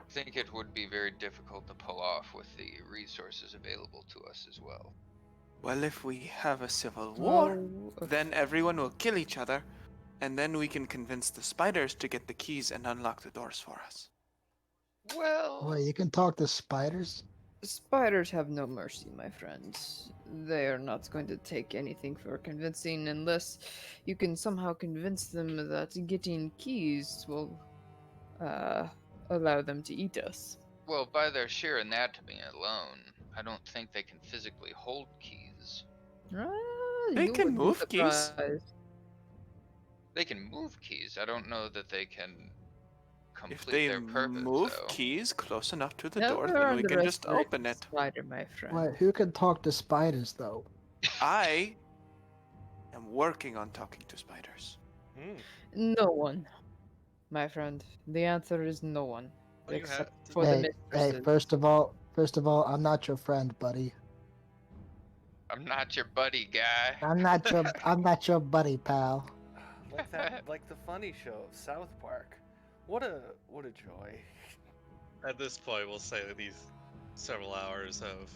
E: think it would be very difficult to pull off with the resources available to us as well.
F: Well, if we have a civil war,
D: Oh,
F: then everyone will kill each other, and then we can convince the spiders to get the keys and unlock the doors for us.
E: Well,
A: Boy, you can talk to spiders.
D: spiders have no mercy, my friend. They are not going to take anything for convincing unless you can somehow convince them that getting keys will allow them to eat us.
E: well, by their sheer anatomy alone, I don't think they can physically hold keys.
F: They
D: You
F: can
D: would be
F: move keys.
D: surprised.
E: They can move keys. I don't know that they can complete
F: If they
E: their purpose,
F: move
E: though.
F: keys close enough to the
D: Never
F: door, then we can just
D: underestimate
F: open
D: the
F: it.
D: Spider, my friend.
A: Wait, who can talk to spiders though?
F: I am working on talking to spiders.
D: No one, my friend. The answer is no one,
B: Well, you
D: except
B: have
D: for the
A: Hey,
D: mistresses.
A: first of all, I'm not your friend, buddy.
E: I'm not your buddy, guy.
A: I'm not your buddy, pal.
C: Like the funny show of South Park. What a joy.
B: At this point, we'll say that these several hours of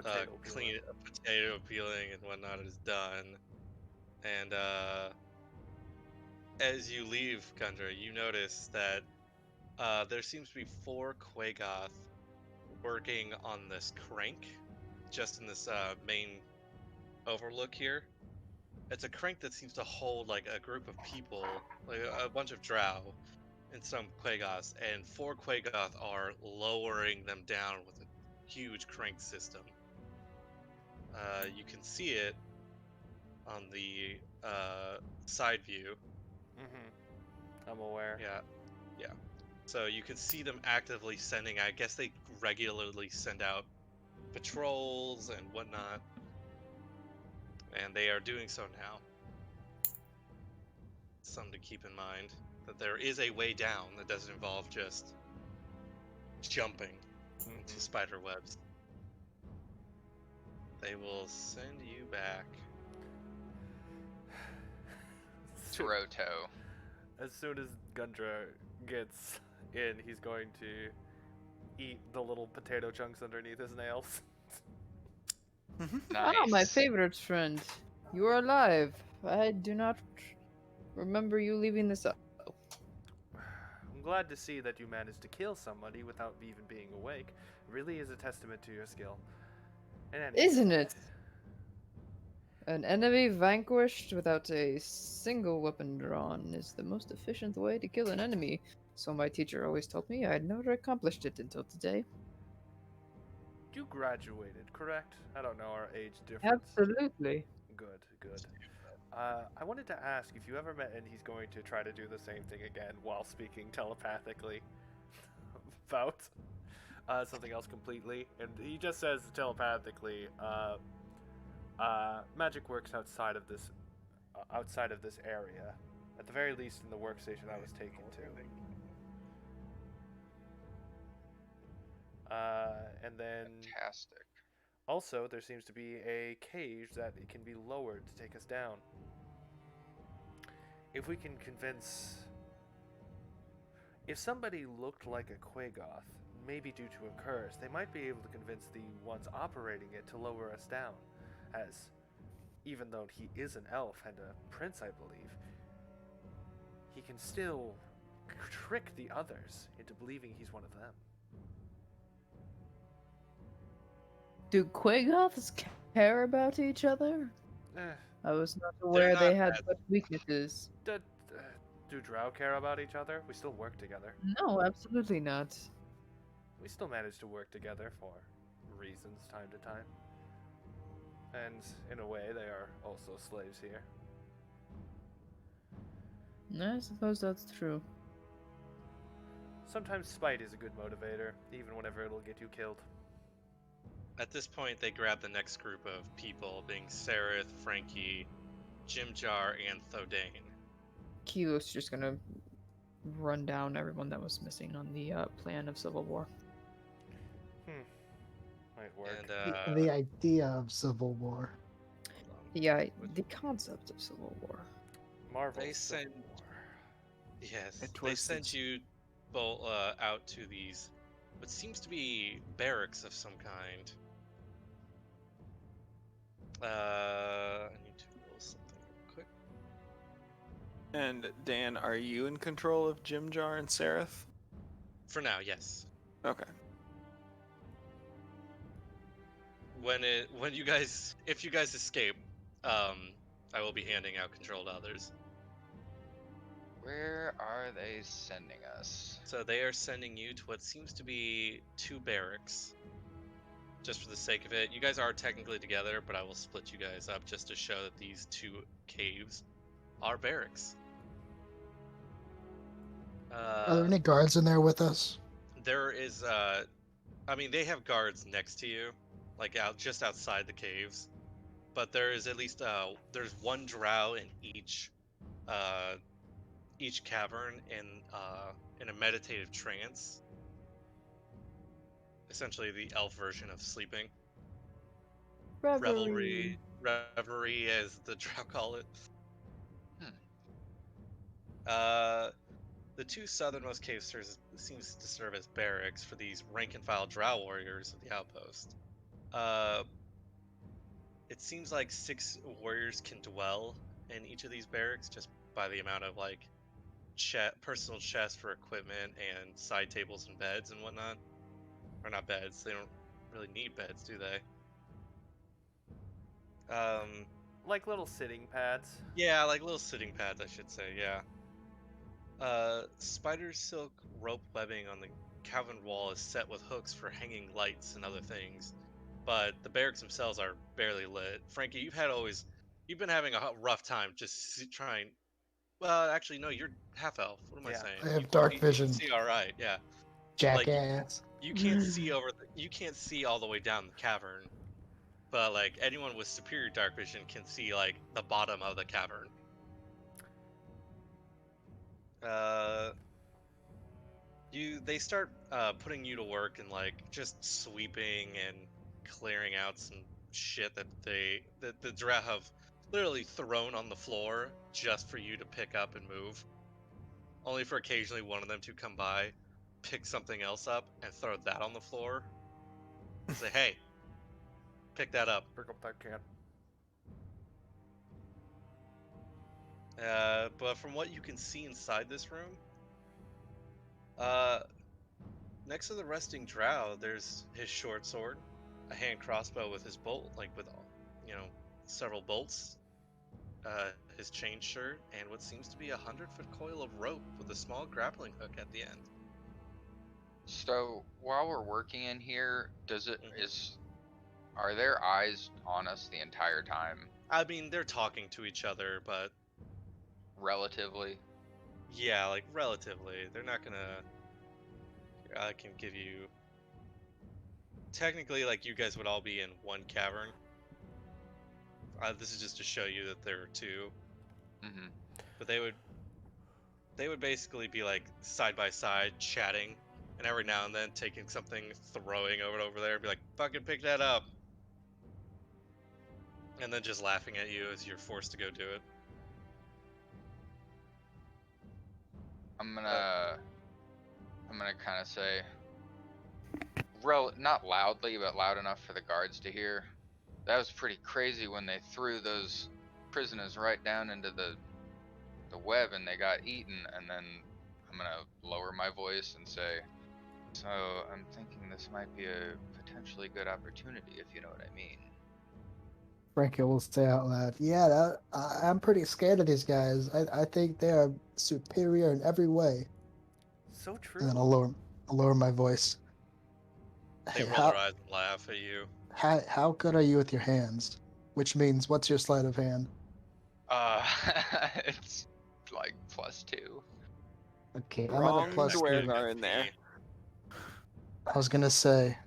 C: Potato
B: clean potato peeling and whatnot is done, and as you leave Gundra, you notice that there seems to be 4 Quagoth working on this crank, just in this main overlook here. It's a crank that seems to hold like a group of people, like a bunch of drow and some Quagoths, and 4 Quagoth are lowering them down with a huge crank system. You can see it on the side view.
C: Mm-hmm. I'm aware.
B: Yeah, yeah. So you can see them actively sending. I guess they regularly send out patrols and whatnot, and they are doing so now. Something to keep in mind that there is a way down that doesn't involve just jumping into
C: Mhm.
B: spider webs. They will send you back.
E: Droto.
C: As soon as Gundra gets in, he's going to eat the little potato chunks underneath his nails.
E: Nice.
D: Ah, my favorite friend. You are alive. I do not remember you leaving this up.
C: I'm glad to see that you managed to kill somebody without even being awake. Really is a testament to your skill. And anyway,
D: Isn't it? An enemy vanquished without a single weapon drawn is the most efficient way to kill an enemy. So my teacher always told me. I'd never accomplished it until today.
C: you graduated, correct? I don't know our age difference.
D: Absolutely.
C: Good, good. I wanted to ask if you ever met, and he's going to try to do the same thing again while speaking telepathically about something else completely. And he just says telepathically, magic works outside of this area. At the very least, in the workstation I was taken to. And then
E: Fantastic.
C: also there seems to be a cage that it can be lowered to take us down. If we can convince... If somebody looked like a Quagoth, maybe due to a curse, they might be able to convince the ones operating it to lower us down. As, even though he is an elf and a prince, I believe, he can still trick the others into believing he's one of them.
D: Do Quagoths care about each other?
C: Eh,
D: I was not aware they
B: not
D: had
B: as-
D: such weaknesses.
C: do drow care about each other? We still work together.
D: No, absolutely not.
C: We still manage to work together for reasons time to time. And in a way, they are also slaves here.
D: I suppose that's true.
C: Sometimes spite is a good motivator, even whenever it'll get you killed.
B: At this point, they grab the next group of people, being Sereth, Frankie, Jimjar, and Thodane.
D: Kilo's just gonna run down everyone that was missing on the plan of civil war.
C: Might work.
B: And
A: The idea of civil war.
D: Yeah, the concept of civil war.
C: Marvel.
B: they
C: Civil
B: send-
C: War.
B: yes,
F: It
B: they
F: was
B: sent
F: its-
B: you both out to these, what seems to be barracks of some kind. I need to roll something real quick.
F: And Dan, are you in control of Jimjar and Sereth?
B: For now, yes.
F: Okay.
B: When you guys, if you guys escape, I will be handing out control to others.
E: Where are they sending us?
B: So they are sending you to what seems to be 2 barracks. Just for the sake of it, you guys are technically together, but I will split you guys up just to show that these 2 caves are barracks.
A: Are there any guards in there with us?
B: There is, I mean, they have guards next to you, like just outside the caves. But there is at least, there's 1 drow in each cavern in a meditative trance. Essentially, the elf version of sleeping. Revelry, as the drow call it. The 2 southernmost caves seems to serve as barracks for these rank and file drow warriors of the outpost. It seems like 6 warriors can dwell in each of these barracks just by the amount of like personal chests for equipment and side tables and beds and whatnot. Or not beds. They don't really need beds, do they?
C: Like little sitting pads.
B: Yeah, like little sitting pads, I should say. Yeah. Spider silk rope webbing on the cavern wall is set with hooks for hanging lights and other things, but the barracks themselves are barely lit. Frankie, you've been having a rough time just trying. Well, actually, no, you're half elf. What am I
C: Yeah.
B: saying?
A: I have dark
B: You
A: vision.
B: can see all right. Yeah, like
A: Jackass.
B: you can't see you can't see all the way down the cavern, but like anyone with superior dark vision can see like the bottom of the cavern. Uh, they start putting you to work and like just sweeping and clearing out some shit that the drow have literally thrown on the floor just for you to pick up and move. Only for occasionally one of them to come by, pick something else up, and throw that on the floor. And say, "Hey, pick that up."
C: Pick up that can.
B: But from what you can see inside this room, uh, next to the resting drow, there's his short sword, a hand crossbow with his bolt, like with, several bolts, his chain shirt, and what seems to be a 100-foot coil of rope with a small grappling hook at the end.
E: So while we're working in here,
B: Mhm.
E: are their eyes on us the entire time?
B: I mean, they're talking to each other, but
E: Relatively.
B: yeah, like relatively, they're not gonna. I can give you. Technically, like you guys would all be in one cavern. This is just to show you that there are two,
E: Mm-hmm.
B: but they would basically be like side by side chatting, and every now and then taking something, throwing over there, be like, "Fucking pick that up," and then just laughing at you as you're forced to go do it.
E: I'm
B: Uh,
E: gonna kind of say, not loudly, but loud enough for the guards to hear. That was pretty crazy when they threw those prisoners right down into the web and they got eaten. And then I'm gonna lower my voice and say, so I'm thinking this might be a potentially good opportunity, if you know what I mean.
A: Frankie will say out loud, "Yeah, I'm pretty scared of these guys. I think they are superior in every way."
C: So true.
A: And then I'll lower my voice.
B: they
A: Hey,
B: roll their eyes and laugh at you.
A: how good are you with your hands? Which means, what's your sleight of hand?
E: Uh, it's like +2.
A: Okay, I'm at a
F: Wrong
A: plus
F: swears
A: 3.
F: are in there.
A: I was gonna say,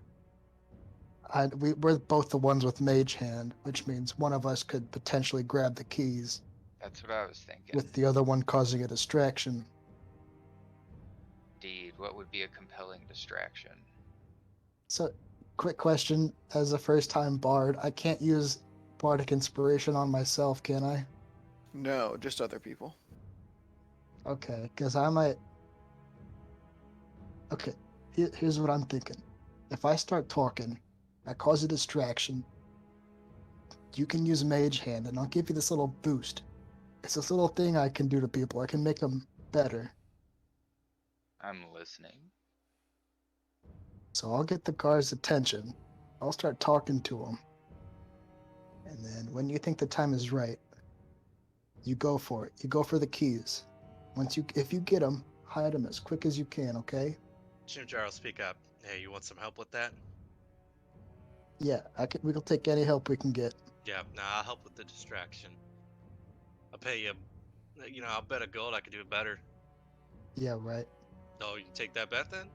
A: we're both the ones with mage hand, which means one of us could potentially grab the keys,
E: That's what I was thinking.
A: with the other one causing a distraction.
E: Indeed, what would be a compelling distraction?
A: So, quick question: as a first-time bard, I can't use bardic inspiration on myself, can I?
F: No, just other people.
A: Okay, because I might. Okay, here's what I'm thinking. If I start talking, I cause a distraction. You can use mage hand, and I'll give you this little boost. It's this little thing I can do to people. I can make them better.
E: I'm listening.
A: So I'll get the guard's attention. I'll start talking to them. And then when you think the time is right, you go for it. You go for the keys. If you get them, hide them as quick as you can, okay?
B: Jim Jarl, speak up. Hey, you want some help with that?
A: Yeah, we'll take any help we can get.
B: Yeah, nah, I'll help with the distraction. I'll pay you. I'll bet a gold I can do it better.
A: Yeah, right.
B: Oh, you take that bet then?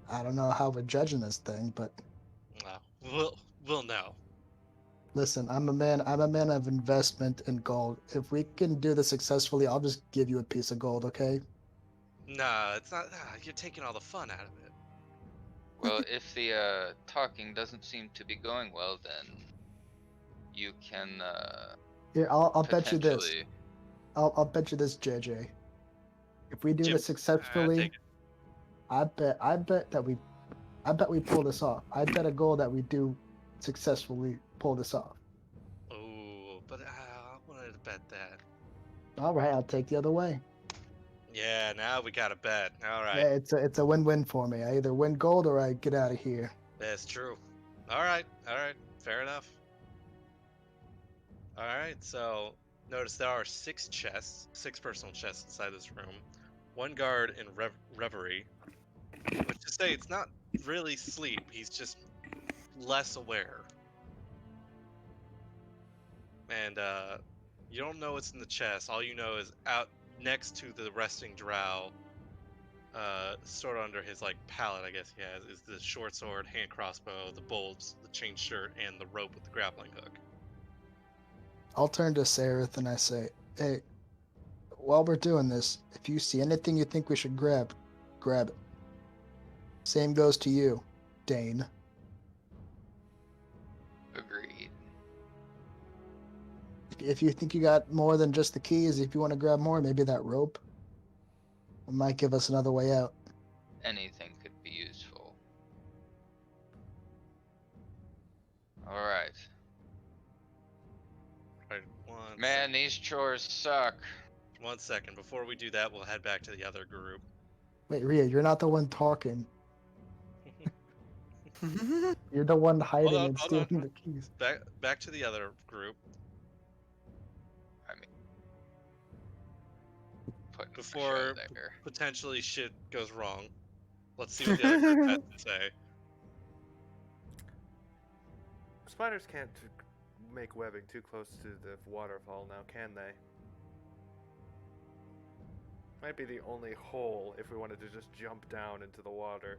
A: I don't know how we're judging this thing, but
B: We'll know.
A: listen, I'm a man of investment in gold. If we can do this successfully, I'll just give you a piece of gold, okay?
B: Nah, it's not. You're taking all the fun out of it.
E: Well, if the talking doesn't seem to be going well, then you can
A: Here, I'll bet you this.
E: potentially.
A: I'll bet you this, JJ. If we do
B: Jim,
A: this successfully,
B: take it.
A: I bet we pull this off. I bet a goal that we do successfully pull this off.
B: Oh, but I wanted to bet that.
A: All right, I'll take the other way.
B: Yeah, now we got to bet. All right,
A: Yeah, it's a win-win for me. I either win gold or I get out of here.
B: that's true. All right, fair enough. All right, so notice there are 6 chests, 6 personal chests inside this room. 1 guard in reverie, which to say it's not really sleep. He's just less aware. And you don't know what's in the chest. All you know is out next to the resting drow, sort of under his like pallet, I guess he has, is the short sword, hand crossbow, the bolts, the chain shirt, and the rope with the grappling hook.
A: I'll turn to Sareth and I say, "Hey, while we're doing this, if you see anything you think we should grab, grab it. Same goes to you, Dane.
E: Agreed.
A: If you think you got more than just the keys, if you want to grab more, maybe that rope. It might give us another way out."
E: Anything could be useful. Alright.
B: Right,
E: Man, these chores suck.
B: 1 second. Before we do that, we'll head back to the other group.
A: Wait, Rhea, you're not the one talking. You're the one hiding and
B: hold on.
A: stealing the keys.
B: Back to the other group.
E: I mean, putting the show
B: Before
E: there.
B: potentially shit goes wrong. Let's see what the other group has to say.
C: Spiders can't make webbing too close to the waterfall now, can they? Might be the only hole if we wanted to just jump down into the water.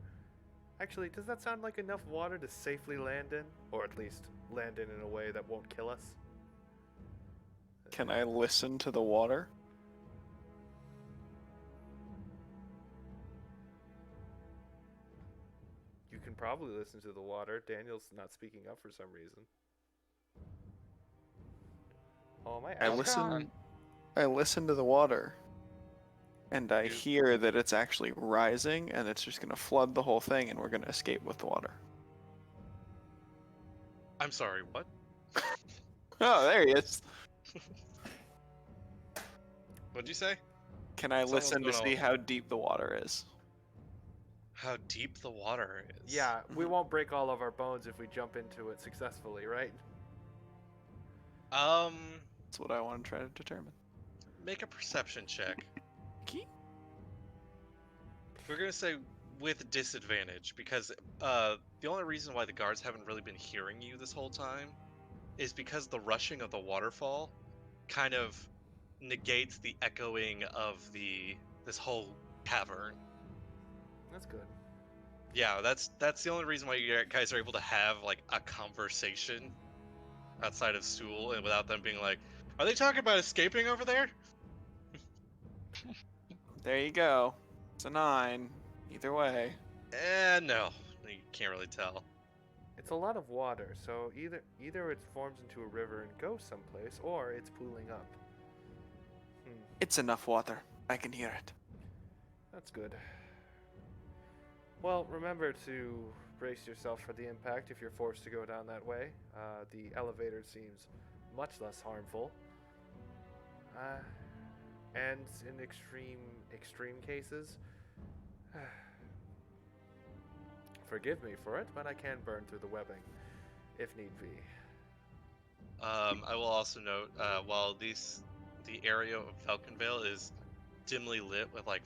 C: Actually, does that sound like enough water to safely land in? Or at least land in a way that won't kill us?
F: Can I listen to the water?
C: You can probably listen to the water. Daniel's not speaking up for some reason. Oh, my
F: I
C: ass.
F: listen to the water. And I hear that it's actually rising and it's just gonna flood the whole thing and we're gonna escape with the water.
B: I'm sorry, what?
F: Oh, there he is.
B: What'd you say?
F: Can I
B: Someone's
F: listen to
B: going
F: see
B: off.
F: how deep the water is?
B: How deep the water is.
C: Yeah, we won't break all of our bones if we jump into it successfully, right?
F: That's what I want to try to determine.
B: Make a perception check.
F: Key?
B: We're gonna say with disadvantage because the only reason why the guards haven't really been hearing you this whole time is because the rushing of the waterfall kind of negates the echoing of this whole cavern.
C: That's good.
B: Yeah, that's the only reason why you guys are able to have like a conversation outside of Stool and without them being like, "Are they talking about escaping over there?"
F: There you go. It's a 9. Either way.
B: No, you can't really tell.
C: It's a lot of water, so either it forms into a river and goes someplace, or it's pooling up.
F: It's enough water. I can hear it.
C: That's good. Well, remember to brace yourself for the impact if you're forced to go down that way. The elevator seems much less harmful. And in extreme cases, forgive me for it, but I can burn through the webbing, if need be.
B: I will also note, while the area of Falconvale is dimly lit with like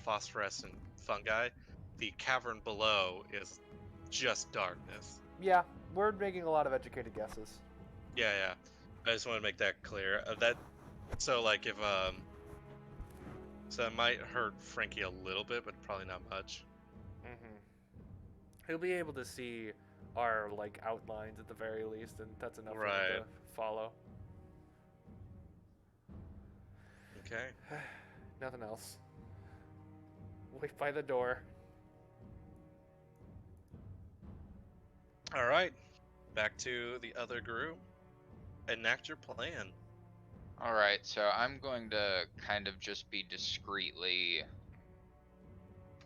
B: phosphorescent fungi, the cavern below is just darkness.
C: Yeah, we're making a lot of educated guesses.
B: Yeah. I just want to make that clear. So like if so it might hurt Frankie a little bit, but probably not much.
C: Mm-hmm. He'll be able to see our like outlines at the very least, and that's enough for him to follow.
B: Okay.
C: Nothing else. Wait by the door.
B: All right. Back to the other group. Enact your plan.
E: Alright, so I'm going to kind of just be discreetly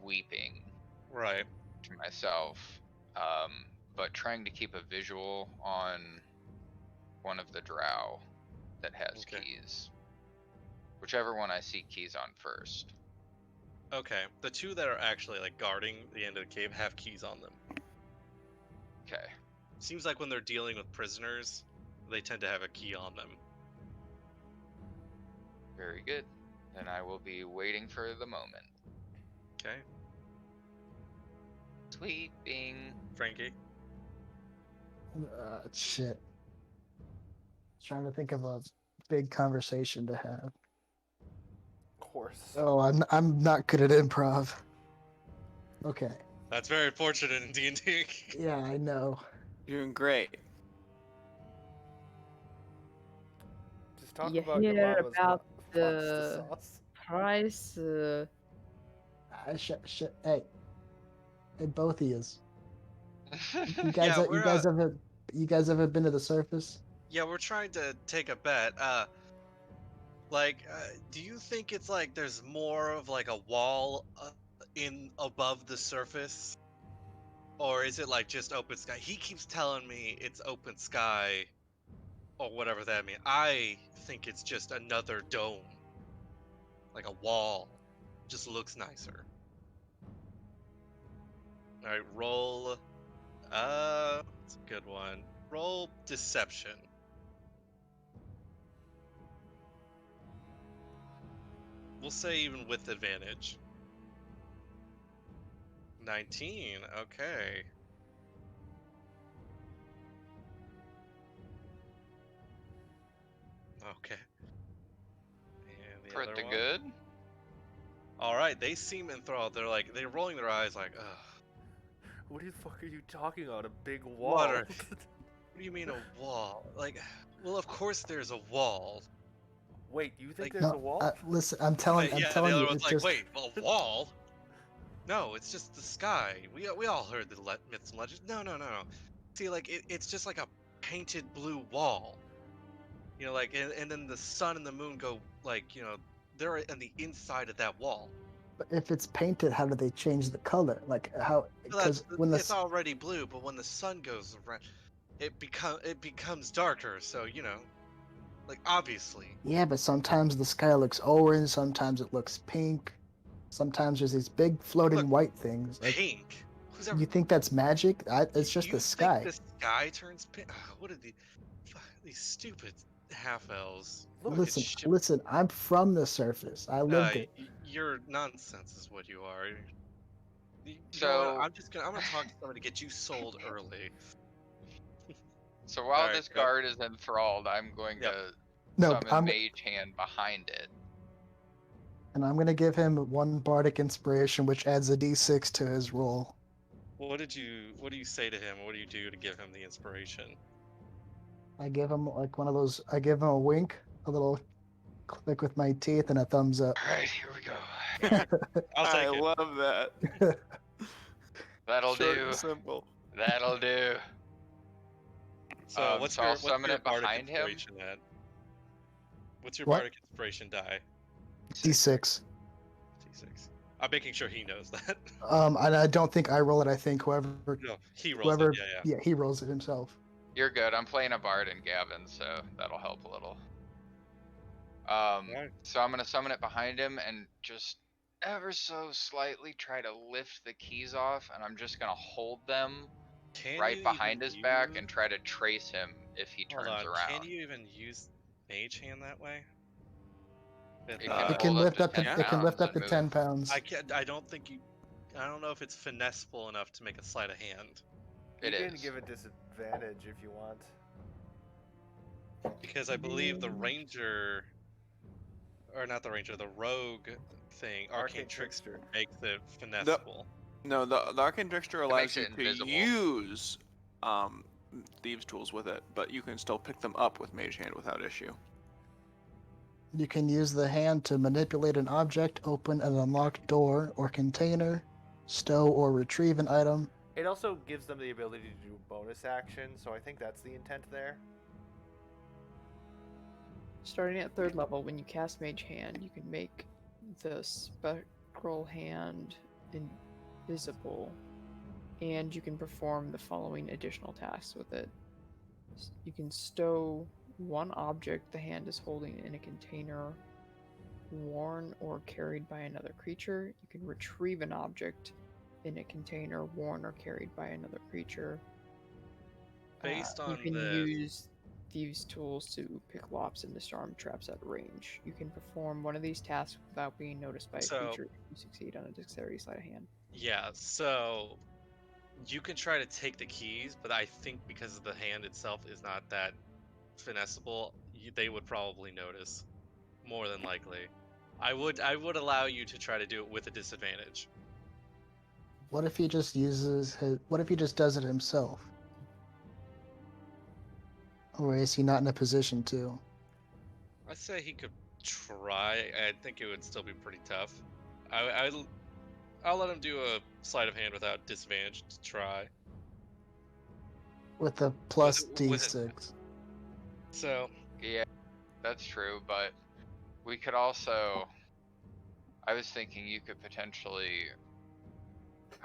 E: weeping
B: Right.
E: to myself. but trying to keep a visual on one of the drow that has
B: Okay.
E: keys. Whichever one I see keys on first.
B: Okay, the two that are actually like guarding the end of the cave have keys on them.
E: Okay.
B: Seems like when they're dealing with prisoners, they tend to have a key on them.
E: Very good. Then I will be waiting for the moment.
B: Okay,
E: Sweeping.
B: Frankie.
A: Shit. Trying to think of a big conversation to have.
C: Of course.
A: Oh, I'm not good at improv. Okay.
B: That's very fortunate in D&D.
A: Yeah, I know.
F: Doing great.
C: Just talk
D: You
C: about your
D: hear
C: mama's
D: about
C: pasta
D: the
C: sauce.
D: price?
A: Hey, both of yous. You
B: Yeah,
A: you guys ever been to the surface?
B: yeah, we're trying to take a bet. Do you think it's like there's more of like a wall in above the surface, or is it like just open sky? He keeps telling me it's open sky, or whatever that means. I think it's just another dome, like a wall. Just looks nicer. All right, roll. It's a good one. Roll deception. We'll say even with advantage. 19. Okay. Okay. And the
E: For
B: other
E: the
B: one.
E: good?
B: All right. They seem enthralled. They're rolling their eyes like, ugh.
C: What the fuck are you talking about? A big wall?
B: What do you mean a wall? Like, well, of course there's a wall.
C: Wait, you think
B: Like-
C: there's a wall?
A: Listen, I'm telling
B: But yeah, the
A: you,
B: other one's
A: it's
B: like,
A: just
B: wait, a wall? No, it's just the sky. We all heard the myths and legends. No. See, like it's just like a painted blue wall. You know, like and then the sun and the moon go like, they're on the inside of that wall.
A: if it's painted, how do they change the color? Like how?
B: So that's
A: Because when
B: it's already blue, but when the sun goes around, it becomes darker. So like obviously.
A: yeah, but sometimes the sky looks orange, sometimes it looks pink, sometimes there's these big floating
B: Look,
A: white things. Like,
B: Pink. Who's ever?
A: you think that's magic? It's just
B: You
A: the sky.
B: think the sky turns pink? What are these stupid half elves?
C: Look,
A: Listen. I'm from the surface. I lived it.
B: You're nonsense, is what you are. You know
E: So-
B: what? I'm gonna talk to somebody to get you sold early.
E: So while
B: Alright,
E: this
B: go.
E: guard is enthralled, I'm going
B: Yep.
E: to
A: No,
E: summon
A: I'm
E: Mage Hand behind it.
A: and I'm gonna give him one bardic inspiration, which adds a d6 to his roll.
B: What do you say to him? What do you do to give him the inspiration?
A: I give him like one of those. I give him a wink, a little click with my teeth, and a thumbs up.
E: Alright, here we go.
B: I'll
F: I
B: take it.
F: love that.
E: That'll
F: Short
E: do.
F: and simple.
E: That'll do.
B: So what's
E: so
B: your
E: I'll summon
B: your
E: it
B: bardic
E: behind him?
B: inspiration at? What's your
A: What?
B: bardic inspiration die?
A: D6.
B: D6. I'm making sure he knows that.
A: And I don't think I roll it. I think whoever
B: No, he rolls
A: whoever
B: it. Yeah.
A: he rolls it himself.
E: You're good. I'm playing a bard in Gavin, so that'll help a little.
B: Alright.
E: So I'm gonna summon it behind him and just ever so slightly try to lift the keys off, and I'm just gonna hold them
B: Can
E: right
B: you
E: behind
B: even
E: his back
B: use-
E: and try to trace him if he
B: Hold
E: turns
B: on.
E: around.
B: Can you even use Mage Hand that way?
E: It
B: With,
E: can
A: It can
E: hold
A: lift
E: up
A: up
E: to
A: to
E: 10
A: it can lift
E: pounds
A: up to
E: and
A: 10
E: move.
A: pounds.
B: I don't think you. I don't know if it's finesseful enough to make a sleight of hand.
C: You
E: It
C: can
E: is.
C: give a disadvantage if you want.
B: Because I believe the ranger, or not the ranger, the rogue thing, arcane trickster, makes it finesseful.
F: No, the Arcane Trickster
E: It
F: allows
E: makes
F: you
E: it
F: to
E: invisible.
F: use thieves' tools with it, but you can still pick them up with Mage Hand without issue.
A: You can use the hand to manipulate an object, open an unlocked door or container, stow or retrieve an item.
C: It also gives them the ability to do bonus action, so I think that's the intent there.
D: Starting at 3rd level, when you cast Mage Hand, you can make the spectral hand invisible and you can perform the following additional tasks with it. You can stow one object the hand is holding in a container worn or carried by another creature. You can retrieve an object in a container worn or carried by another creature.
B: Based
D: You
B: on
D: can
B: this,
D: use thieves' tools to pick locks and disarm traps at range. You can perform one of these tasks without being noticed by a
B: So-
D: creature if you succeed on a dexterity sleight of hand.
B: yeah, so you can try to take the keys, but I think because the hand itself is not that finessable, they would probably notice, more than likely. I would allow you to try to do it with a disadvantage.
A: What if he just uses his? What if he just does it himself? Or is he not in a position to?
B: I say he could try. I think it would still be pretty tough. I'll let him do a sleight of hand without disadvantage to try.
A: With a plus
B: With it-
A: D6.
B: So
E: Yeah, that's true, but we could also. I was thinking you could potentially,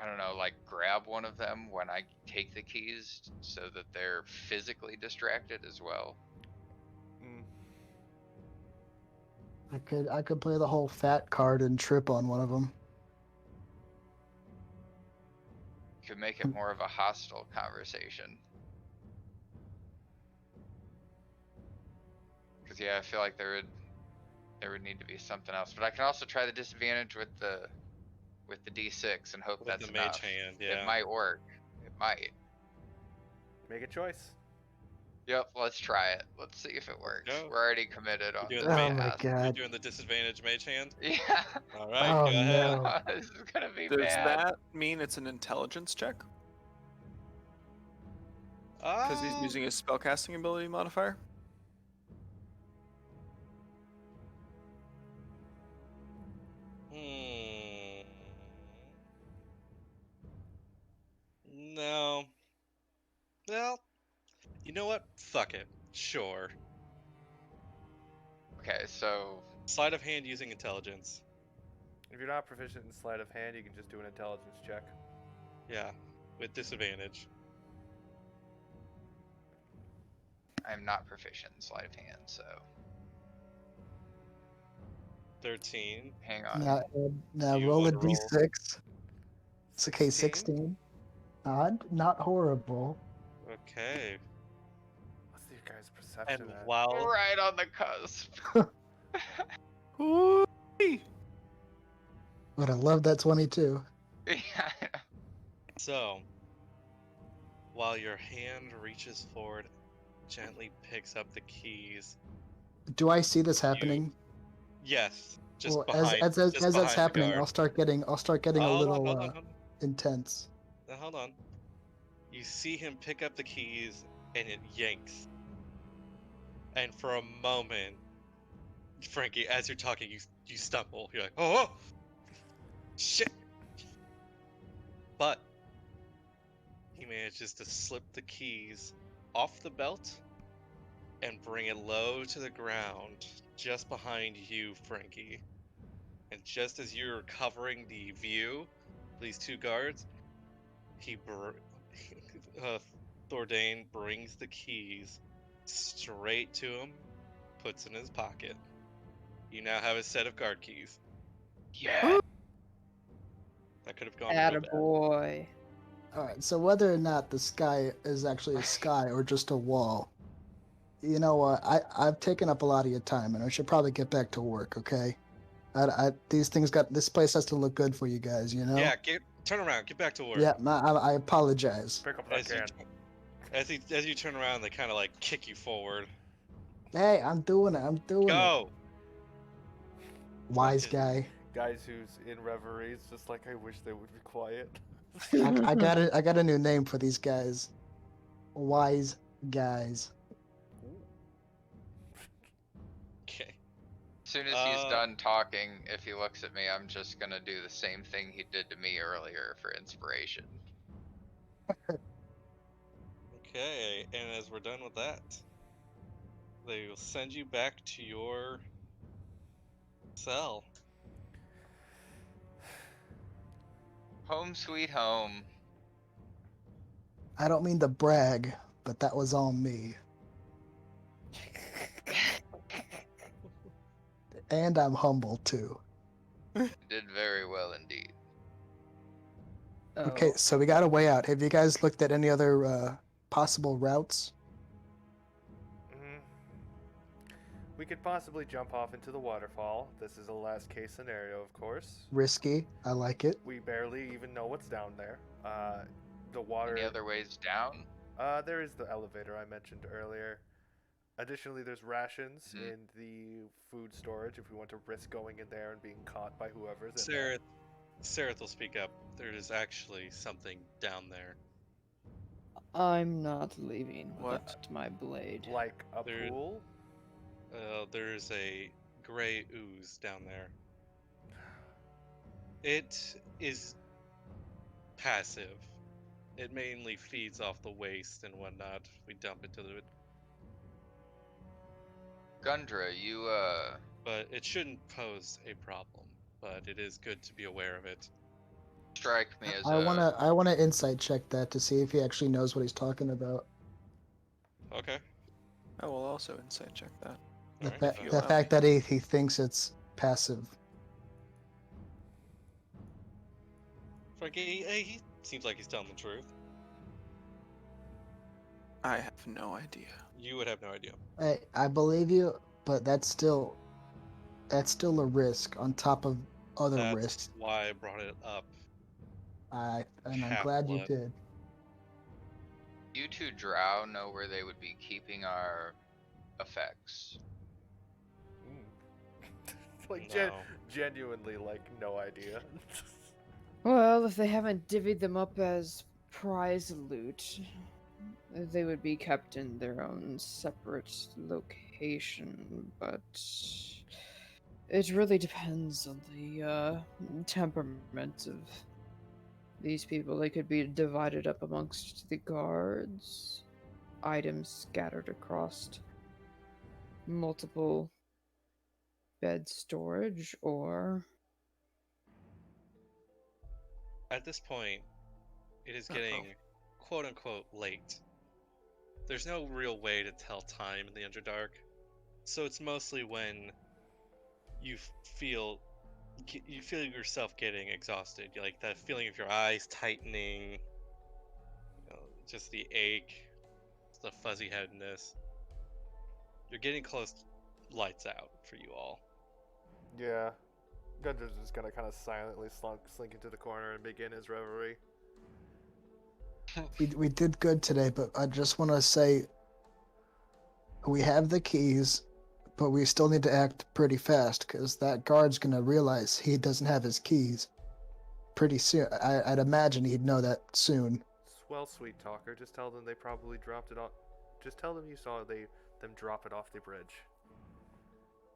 E: I don't know, like grab one of them when I take the keys so that they're physically distracted as well.
C: Mm.
A: I could play the whole fat card and trip on one of them.
E: Could make it more of a hostile conversation. Because yeah, I feel like there would need to be something else. But I can also try the disadvantage with the D6 and hope
B: with
E: that's
B: the mage
E: enough.
B: hand, yeah.
E: It might work. It might.
C: Make a choice.
E: Yep, let's try it. Let's see if it works.
B: go.
E: We're already committed on
B: doing
E: this
B: the
A: Oh my
E: path.
B: You're
A: god.
B: doing the disadvantage mage hand.
E: Yeah.
B: All right,
A: Oh,
B: go ahead.
A: no.
E: This is gonna be
F: Does
E: bad.
F: that mean it's an intelligence check? Because he's using his spellcasting ability modifier?
B: Hmm. No. Well, you know what? Fuck it. Sure.
E: Okay, so
B: Sleight of hand using intelligence.
C: If you're not proficient in sleight of hand, you can just do an intelligence check.
B: Yeah, with disadvantage.
E: I'm not proficient in sleight of hand, so
B: 13.
E: hang on.
A: Now
B: You
A: roll a
B: wanna roll?
A: D6. It's okay, 16. Not horrible.
B: Okay.
C: What's your guys' perception
B: And
C: at?
B: while
E: Right on the cusp.
F: Ooh-wee.
A: But I love that 22.
E: Yeah.
B: so, while your hand reaches forward, gently picks up the keys.
A: Do I see this happening?
B: Yes, just
A: Well,
B: behind.
A: as
B: just
A: that's
B: behind the
A: happening,
B: guard.
A: I'll start getting a
B: Oh,
A: little
B: hold on.
A: intense.
B: Now, hold on. You see him pick up the keys, and it yanks. And for a moment, Frankie, as you're talking, you stumble. You're like, oh, shit! But he manages to slip the keys off the belt and bring it low to the ground, just behind you, Frankie. And just as you're covering the view, these two guards, Thordain brings the keys straight to him, puts in his pocket. You now have a set of guard keys.
E: Yeah.
B: That could have gone real bad.
D: Attaboy.
A: Alright, so whether or not the sky is actually a sky or just a wall, you know what? I've taken up a lot of your time, and I should probably get back to work. Okay, this place has to look good for you guys. You know?
B: Yeah, turn around, get back to work.
A: Yeah. I apologize.
C: Pick up that can.
B: As you turn around, they kind of like kick you forward.
A: Hey, I'm doing it. I'm doing it.
B: Go.
A: Wise
B: Okay.
A: guy.
C: Guys who's in reverie, it's just like I wish they would be quiet.
A: I got a new name for these guys. Wise guys.
B: Okay.
E: As soon as he's done talking, if he looks at me, I'm just gonna do the same thing he did to me earlier for inspiration.
B: Okay, and as we're done with that, they will send you back to your cell.
E: Home sweet home.
A: I don't mean to brag, but that was all me. And I'm humble too.
E: Did very well indeed.
A: Okay,
D: Oh,
A: so we got a way out. Have you guys looked at any other possible routes?
C: Mm. We could possibly jump off into the waterfall. This is a last case scenario, of course.
A: Risky. I like it.
C: We barely even know what's down there. The water.
E: Any other ways down?
C: There is the elevator I mentioned earlier. Additionally, there's rations
E: Mhm.
C: in the food storage if we want to risk going in there and being caught by whoever's in there.
B: Sareth will speak up. There is actually something down there.
D: I'm not leaving
F: What?
D: without my blade.
C: Like a
B: There-
C: pool?
B: There's a gray ooze down there. It is passive. It mainly feeds off the waste and whatnot. We dump it to the,
E: Gundra, you
B: but it shouldn't pose a problem. But it is good to be aware of it.
E: strike me as
A: I
E: a
A: wanna insight check that to see if he actually knows what he's talking about.
B: Okay.
F: I will also insight check that.
A: The,
B: Alright,
A: fa-
F: you
A: the
F: allow
A: fact
F: me.
A: that he thinks it's passive.
B: Frankie, he seems like he's telling the truth.
F: I have no idea.
B: You would have no idea.
A: I believe you, but that's still a risk on top of other
B: That's
A: risks.
B: why I brought it up.
A: And I'm
B: Half
A: glad you
B: blood.
A: did.
E: you two drow know where they would be keeping our effects.
C: Like,
B: No.
C: genuinely, like, no idea.
D: Well, if they haven't divvied them up as prize loot, they would be kept in their own separate location, but it really depends on the temperament of these people. They could be divided up amongst the guards, items scattered across multiple bed storage, or
B: At this point, it is getting quote unquote late. There's no real way to tell time in the Underdark, so it's mostly when you feel you feel yourself getting exhausted, like that feeling of your eyes tightening, just the ache, the fuzzy headedness. You're getting close to lights out for you all.
C: Yeah. Gundra's just gonna kind of silently slink into the corner and begin his reverie.
A: We did good today, but I just want to say we have the keys, but we still need to act pretty fast because that guard's gonna realize he doesn't have his keys pretty soon. I'd imagine he'd know that soon.
C: Well, sweet talker, just tell them they probably dropped it off. Just tell them you saw them drop it off the bridge.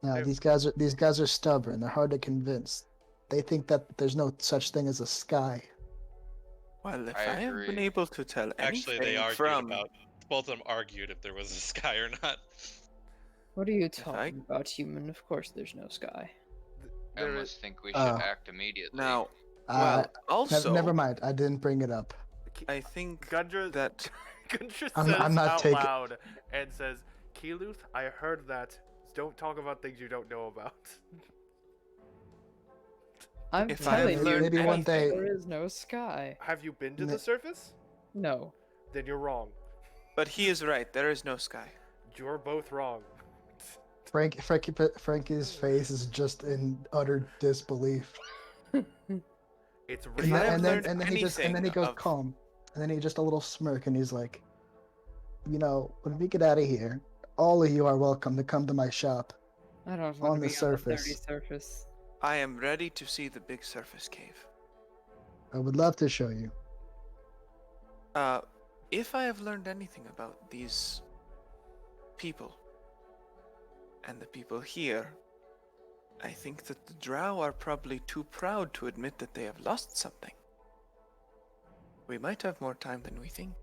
A: Now
C: Hey.
A: these guys are stubborn. They're hard to convince. They think that there's no such thing as a sky.
F: Well, if
E: I
F: I have been
E: agree.
F: able to tell
B: Actually, they
F: anything
B: argued
F: from
B: about. Both of them argued if there was a sky or not.
D: what are you
F: I-
D: talking about, human? Of course there's no sky.
E: I
C: There is,
E: almost think we should act immediately.
F: now,
A: Uh,
F: well, also,
A: never mind. I didn't bring it up.
F: I think
C: Gundra
F: that
C: Gundra
A: I'm
C: says
A: not
C: out
A: taking-
C: loud and says, Keeluth, I heard that. Don't talk about things you don't know about.
D: I'm
F: If I
D: telling
F: have
D: you,
F: learned
A: maybe one day-
D: there is no sky.
C: Have you been to
A: Ne-
C: the surface?
D: No.
C: Then you're wrong.
F: but he is right. There is no sky.
C: You're both wrong.
A: Frankie's face is just in utter disbelief.
C: It's
F: If
C: real.
F: I have
A: And
F: learned
A: then he
F: anything
A: goes
F: of-
A: calm, and then he just a little smirk, and he's like, when we get out of here, all of you are welcome to come to my shop.
D: I don't
A: On
D: want to
A: the
D: be on the dirty
A: surface.
D: surface.
F: I am ready to see the big surface cave.
A: I would love to show you.
F: If I have learned anything about these people and the people here, I think that the drow are probably too proud to admit that they have lost something. We might have more time than we think.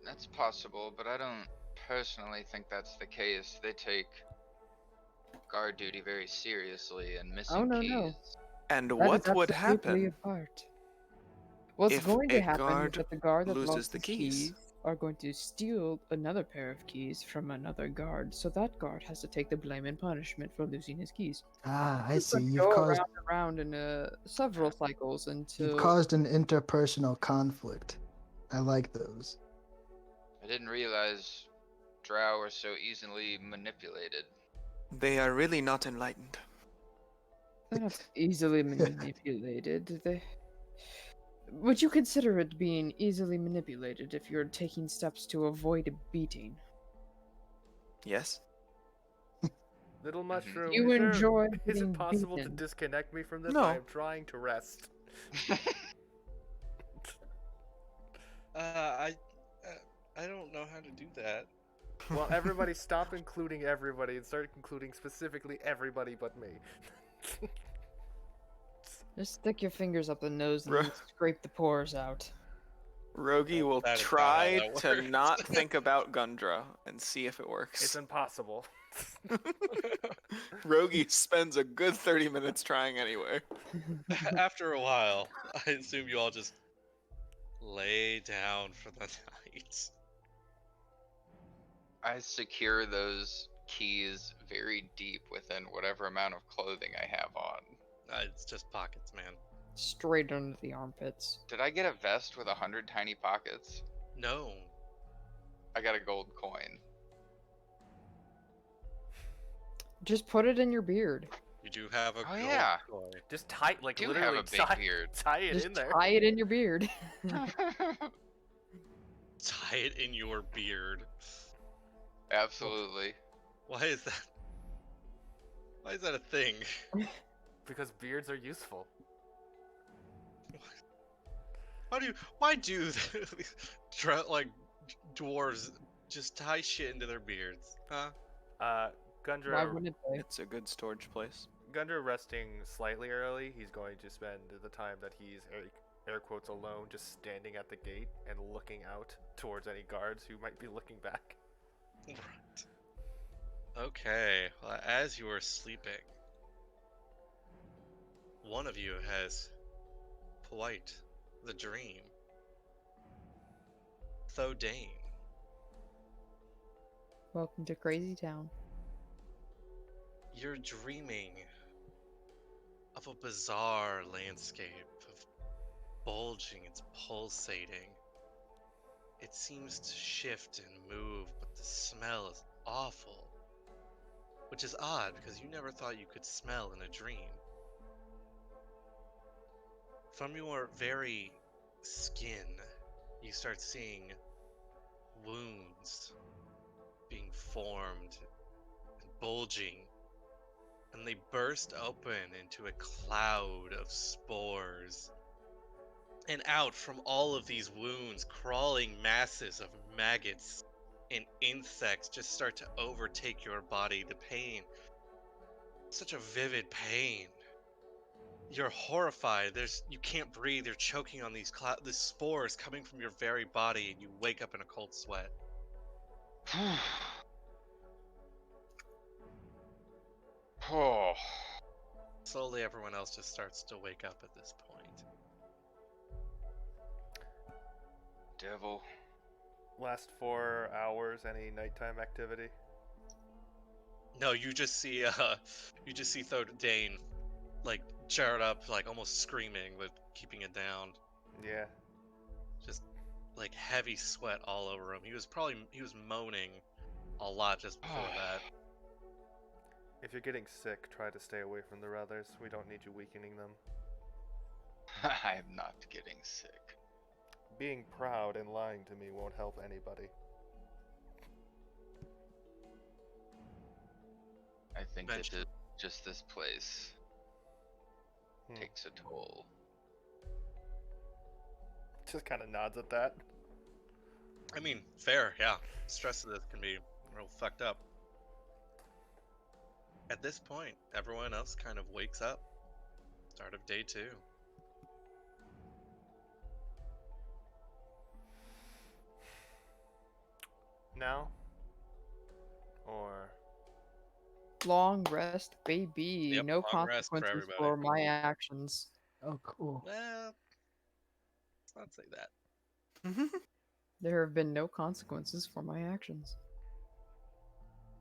E: That's possible, but I don't personally think that's the case. They take guard duty very seriously, and missing
D: Oh, no,
E: keys.
D: no.
F: And
D: That
F: what
D: is
F: would
D: absolutely
F: happen?
D: a part. What's
F: If
D: going to
F: a
D: happen is
F: guard
D: that the guard that
F: loses
D: lost
F: the
D: his
F: keys.
D: are going to steal another pair of keys from another guard, so that guard has to take the blame and punishment for losing his keys.
A: Ah, I
D: It's
A: see.
D: going to go around and around in several cycles
A: You've
D: until
A: caused an interpersonal conflict. I like those.
E: I didn't realize drow are so easily manipulated.
F: They are really not enlightened.
D: they're not easily manipulated. Would you consider it being easily manipulated if you're taking steps to avoid a beating?
F: Yes?
C: Little mushroom,
D: You enjoy
C: is
D: getting
C: it possible
D: beaten.
C: to disconnect me from this?
F: No.
C: I am trying to rest.
B: I don't know how to do that.
C: Well, everybody stop including everybody and start including specifically everybody but me.
D: Just stick your fingers up the nose and
F: Ro-
D: then scrape the pores out.
F: Rogi
B: Well,
F: will
B: that is not how
F: try
B: that
F: to
B: works.
F: not think about Gundra and see if it
C: It's
F: works.
C: impossible.
F: Rogi spends a good 30 minutes trying anyway.
B: After a while, I assume you all just lay down for the night.
E: I secure those keys very deep within whatever amount of clothing I have on.
B: It's just pockets, man.
D: Straight under the armpits.
E: Did I get a vest with 100 tiny pockets?
B: No.
E: I got a gold coin.
D: Just put it in your beard.
B: You do have a
E: Oh,
B: gold
E: yeah.
B: coin.
C: Just tie, like
E: Do
C: literally
E: have a big beard.
C: tie it
D: Just
C: in there.
D: tie it in your beard.
B: Tie it in your beard.
E: Absolutely.
B: Why is that? Why is that a thing?
C: Because beards are useful.
B: Why do like dwarves just tie shit into their beards? Huh?
D: Why
C: Gundra,
D: wouldn't they?
F: It's a good storage place.
C: Gundra resting slightly early. He's going to spend the time that he's air quotes alone, just standing at the gate and looking out towards any guards who might be looking back.
B: Right. Okay. Well, as you are sleeping, one of you has quite the dream. Thodane.
D: Welcome to Crazy Town.
B: You're dreaming of a bizarre landscape of bulging, it's pulsating. It seems to shift and move, but the smell is awful. Which is odd because you never thought you could smell in a dream. From your very skin, you start seeing wounds being formed and bulging, and they burst open into a cloud of spores. And out from all of these wounds, crawling masses of maggots and insects just start to overtake your body. The pain, such a vivid pain. You're horrified. You can't breathe. You're choking on these spores coming from your very body, and you wake up in a cold sweat.
E: Oh.
B: Slowly, everyone else just starts to wake up at this point.
E: Devil.
C: Last 4 hours, any nighttime activity?
B: No, you just see Thodane like jarred up, like almost screaming, but keeping it down.
C: Yeah.
B: Just like heavy sweat all over him. He was moaning a lot just before that.
C: If you're getting sick, try to stay away from the others. We don't need you weakening them.
E: I am not getting sick.
C: Being proud and lying to me won't help anybody.
E: I think that
B: Mention-
E: just this place takes a toll.
C: Just kind of nods at that.
B: I mean, fair, yeah. Stress of this can be real fucked up. At this point, everyone else kind of wakes up. Start of day 2.
C: Now? Or...
D: Long rest, baby.
B: Yep,
D: No
B: long rest for
D: consequences
B: everybody.
D: for my actions.
A: Oh, cool.
B: Well, not say that.
D: There have been no consequences for my actions.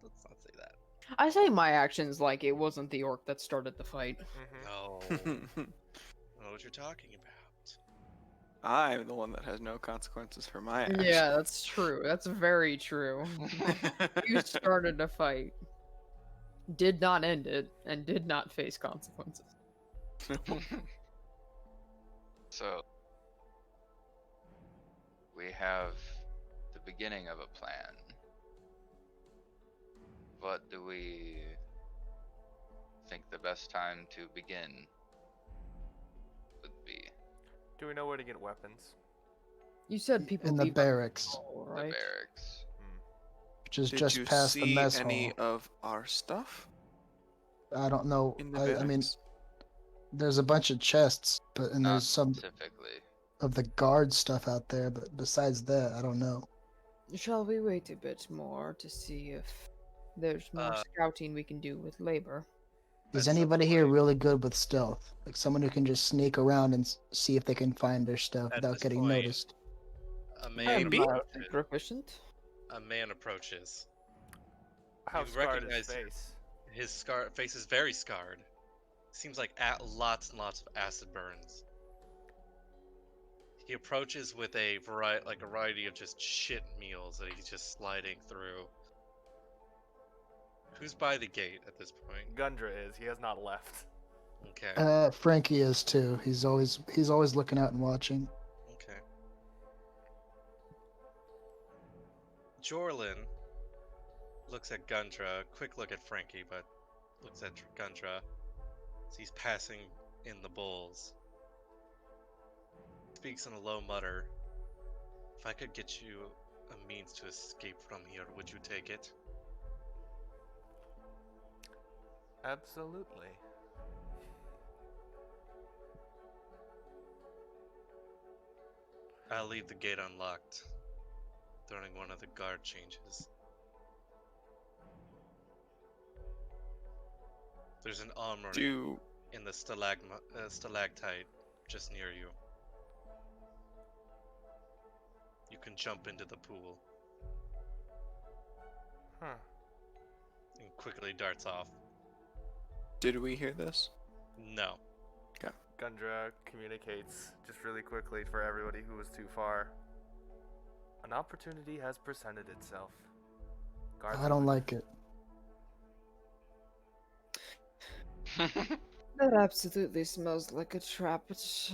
B: Let's not say that.
D: I say my actions like it wasn't the orc that started the fight.
C: Mm-hmm.
B: No. I don't know what you're talking about.
F: I'm the one that has no consequences for my actions.
D: Yeah, that's true. That's very true. You started a fight, did not end it, and did not face consequences.
E: So we have the beginning of a plan. What do we think the best time to begin would be?
C: Do we know where to get weapons?
D: You said people
A: In the
D: leave
A: barracks,
D: alcohol,
E: The
D: right?
E: barracks.
A: which is
F: Did
A: just
F: you
A: past the
F: see
A: mess
F: any
A: hall.
F: of our stuff
A: I don't know.
F: in the
A: I mean,
F: barracks?
A: there's a bunch of chests, and
E: Not
A: there's some
E: specifically.
A: of the guard stuff out there, but besides that, I don't know.
D: Shall we wait a bit more to see if there's more
B: Uh,
D: scouting we can do with labor?
A: Is
B: At some
A: anybody here
B: point-
A: really good with stealth? Like someone who can just sneak around and see if they can find their stuff
B: At
A: without
B: this
A: getting
B: point-
A: noticed?
B: A man
F: Maybe.
B: approaches.
D: Proficient.
B: A man approaches.
C: How
B: You
C: scarred his
B: recognize
C: face?
B: His face is very scarred. Seems like lots and lots of acid burns. He approaches with a variety of just shit meals that he's just sliding through. Who's by the gate at this point?
C: Gundra is. He has not left.
B: Okay.
A: Frankie is too. He's always looking out and watching.
B: Okay. Jorlin looks at Gundra. Quick look at Frankie, but looks at Gundra as he's passing in the bulls. Speaks in a low mutter. If I could get you a means to escape from here, would you take it?
C: Absolutely.
B: I'll leave the gate unlocked during one of the guard changes. There's an armory
F: Do
B: in the stalactite just near you. You can jump into the pool
C: Huh.
B: and quickly darts off.
F: did we hear this?
B: No.
C: Gundra communicates just really quickly for everybody who was too far. An opportunity has presented itself. Guard
A: I don't like it.
D: That absolutely smells like a trap. It's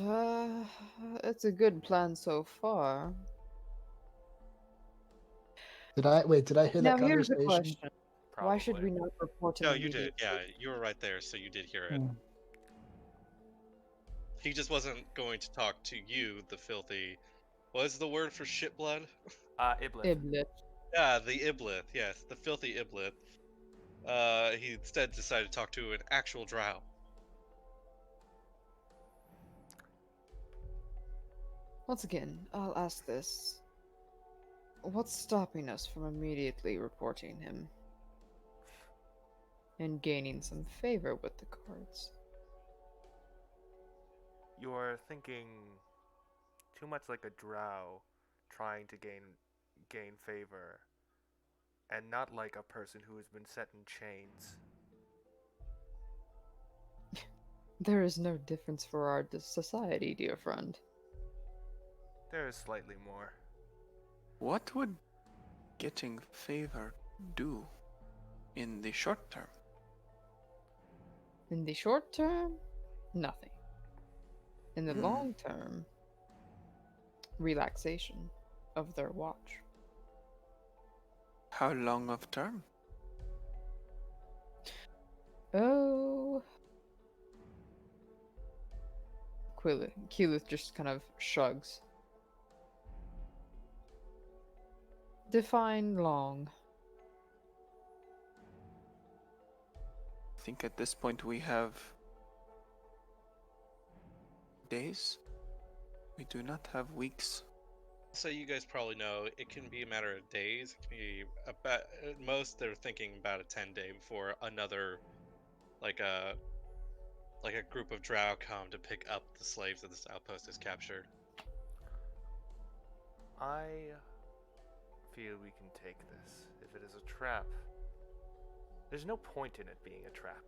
D: a good plan so far.
A: Did I hear
D: Now
A: that
D: here's the
A: conversation?
D: question: why should
C: Probably.
D: we not report him?
B: No, you did.
D: immediately?
B: Yeah, you were right there, so you did hear it.
A: Hmm.
B: He just wasn't going to talk to you, the filthy. What is the word for shit blood?
C: Iblis.
D: Iblis.
B: Yeah, the Iblith. Yes, the filthy Iblith. He instead decided to talk to an actual drow.
D: Once again, I'll ask this. What's stopping us from immediately reporting him? And gaining some favor with the guards?
C: You're thinking too much like a drow trying to gain favor, and not like a person who has been set in chains.
D: There is no difference for our society, dear friend.
C: There is slightly more.
F: What would getting favor do in the short term?
D: In the short term, nothing. In the
F: Hmm.
D: long term, relaxation of their watch.
F: How long of term?
D: Oh. Keyleth just kind of shrugs. Define long.
F: I think at this point we have days. We do not have weeks.
B: So you guys probably know it can be a matter of days. It can be about at most they're thinking about a 10-day before another, like a group of drow come to pick up the slaves that this outpost has captured.
C: I feel we can take this. If it is a trap, there's no point in it being a trap.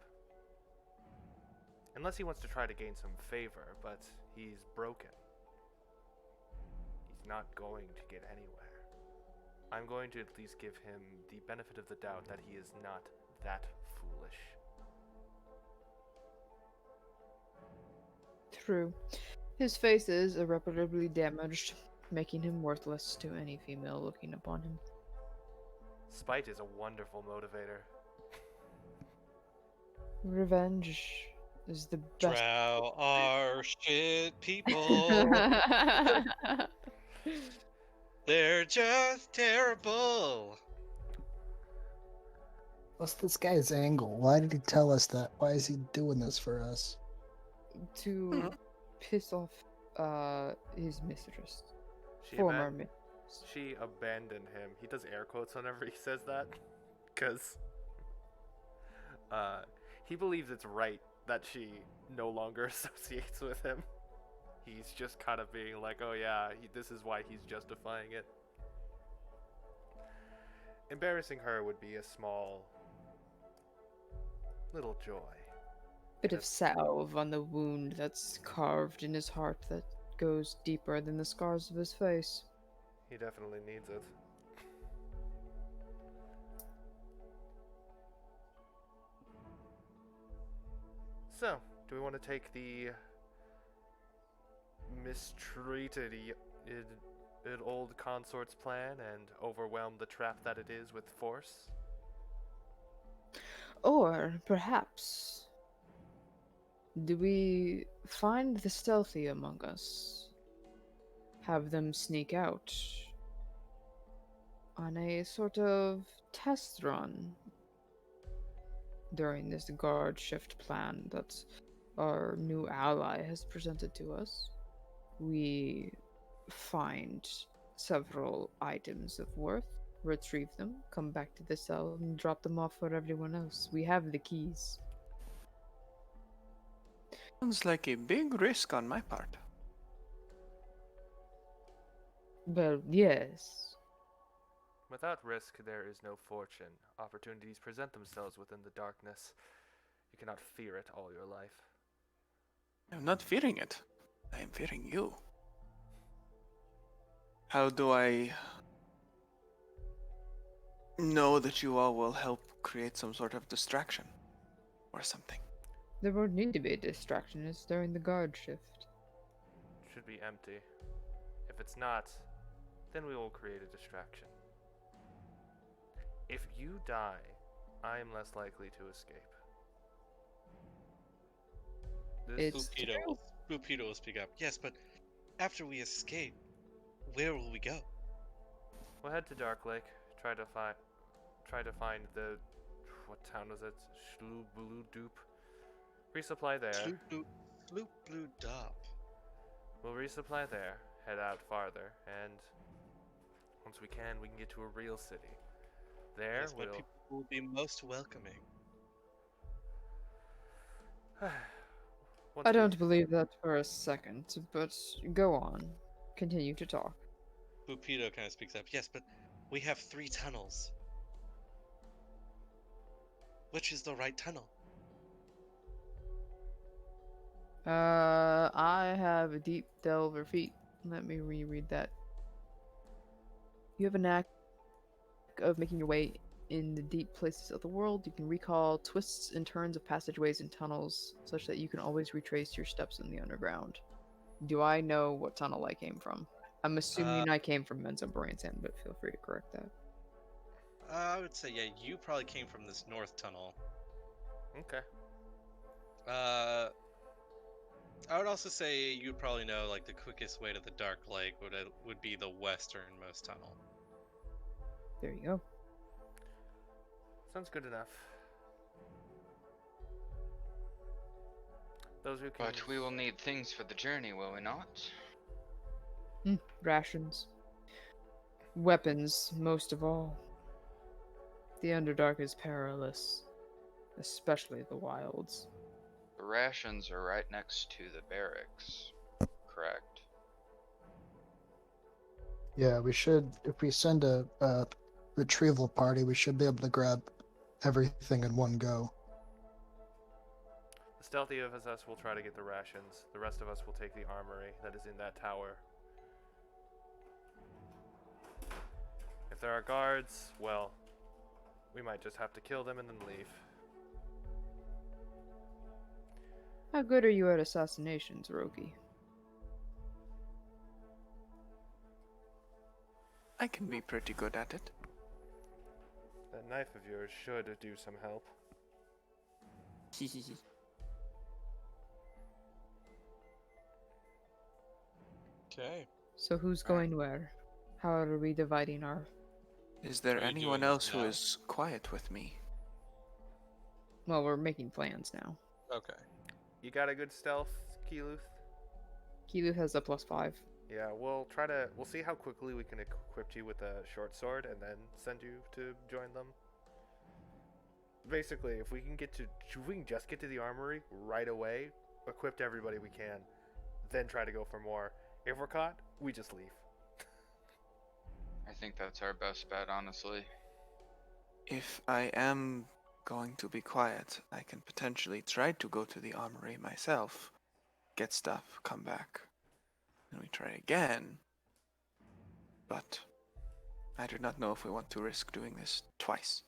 C: Unless he wants to try to gain some favor, but he's broken. He's not going to get anywhere. I'm going to at least give him the benefit of the doubt that he is not that foolish.
D: True. His face is irreparably damaged, making him worthless to any female looking upon him.
C: Spite is a wonderful motivator.
D: Revenge is the best.
B: Drow are shit people. They're just terrible.
A: What's this guy's angle? Why did he tell us that? Why is he doing this for us?
D: To piss off his mistress.
C: She
D: Former
C: aban-
D: mistress.
C: She abandoned him. He does air quotes whenever he says that, because he believes it's right that she no longer associates with him. He's just kind of being like, oh yeah, this is why he's justifying it. Embarrassing her would be a small little joy.
D: Bit of salve on the wound that's carved in his heart that goes deeper than the scars of his face.
C: He definitely needs it. So, do we want to take the mistreated old consort's plan and overwhelm the trap that it is with force?
D: Or perhaps, do we find the stealthy among us? Have them sneak out on a sort of test run during this guard shift plan that our new ally has presented to us? We find several items of worth, retrieve them, come back to the cell, and drop them off for everyone else. We have the keys.
F: Sounds like a big risk on my part.
D: Well, yes.
C: Without risk, there is no fortune. Opportunities present themselves within the darkness. You cannot fear it all your life.
F: I'm not fearing it. I am fearing you. How do I know that you all will help create some sort of distraction or something?
D: There won't need to be a distraction. It's during the guard shift.
C: It should be empty. If it's not, then we will create a distraction. If you die, I am less likely to escape.
D: It's
B: Bupito will speak up. Yes, but after we escape, where will we go?
C: We'll head to Dark Lake. Try to find the what town was it? Shloobuludup. Resupply there.
B: Sloop Blue Dop.
C: We'll resupply there. Head out farther, and once we can get to a real city. There
B: Yes, but
C: we'll.
B: people will be most welcoming.
C: Once
D: I
C: we-
D: don't believe that for a second, but go on. Continue to talk.
B: Bupito kind of speaks up. Yes, but we have 3 tunnels. Which is the right tunnel?
D: I have a deep delver feat. Let me reread that. You have a knack of making your way in the deep places of the world. You can recall twists and turns of passageways and tunnels, such that you can always retrace your steps in the underground. Do I know what tunnel I came from? I'm assuming I came from Menzo Branson, but feel free to correct that.
B: I would say, yeah, you probably came from this north tunnel.
C: Okay.
B: I would also say you probably know, like, the quickest way to the Dark Lake would be the westernmost tunnel.
D: There you go.
C: Sounds good enough. Those who can.
E: But we will need things for the journey, will we not?
D: Rations. Weapons, most of all. The Underdark is perilous, especially the wilds.
E: The rations are right next to the barracks, correct?
A: Yeah, we should. If we send a retrieval party, we should be able to grab everything in one go.
C: The stealthy of us will try to get the rations. The rest of us will take the armory that is in that tower. If there are guards, well, we might just have to kill them and then leave.
D: How good are you at assassinations, Rogi?
F: I can be pretty good at it.
C: That knife of yours should do some help.
B: Okay.
D: So who's going where? How are we dividing our...
F: Is there
B: Are you
F: anyone
B: doing
F: else
B: this
F: who
B: now?
F: is quiet with me?
D: Well, we're making plans now.
B: Okay.
C: You got a good stealth, Keeluth?
D: Kilu has a +5.
C: Yeah, we'll see how quickly we can equip you with a short sword and then send you to join them. Basically, if we can just get to the armory right away, equip everybody we can, then try to go for more. If we're caught, we just leave.
E: I think that's our best bet, honestly.
F: If I am going to be quiet, I can potentially try to go to the armory myself, get stuff, come back, and we try again. But I do not know if we want to risk doing this twice.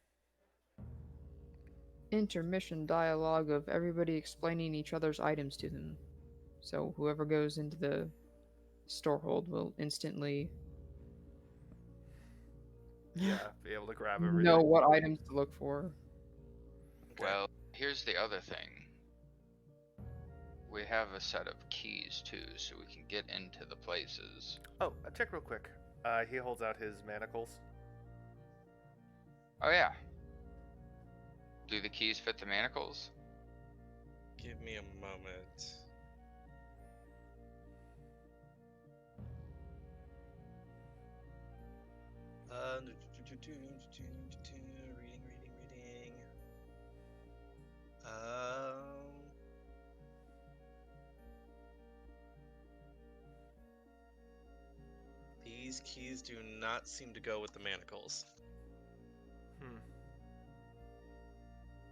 D: Intermission dialogue of everybody explaining each other's items to them. So whoever goes into the storehold will instantly
C: Yeah, be able to grab everything.
D: know what items to look for.
B: Okay.
E: Well, here's the other thing. We have a set of keys too, so we can get into the places.
C: Oh, check real quick. He holds out his manacles.
E: Oh yeah. Do the keys fit the manacles?
B: Give me a moment. Reading. These keys do not seem to go with the manacles.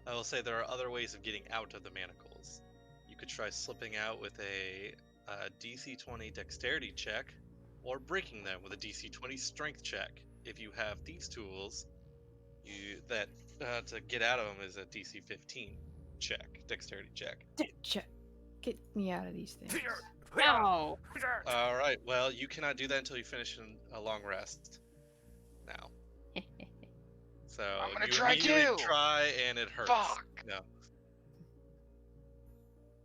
B: I will say there are other ways of getting out of the manacles. You could try slipping out with a DC 20 dexterity check, or breaking them with a DC 20 strength check. If you have thieves tools, to get out of them is a DC 15 dexterity check.
D: Get me out of these things. Ow!
B: All right. Well, you cannot do that until you finish a long rest. Now. So
E: I'm gonna
B: you
E: try
B: immediately
E: too!
B: try and it hurts.
E: Fuck!
B: No.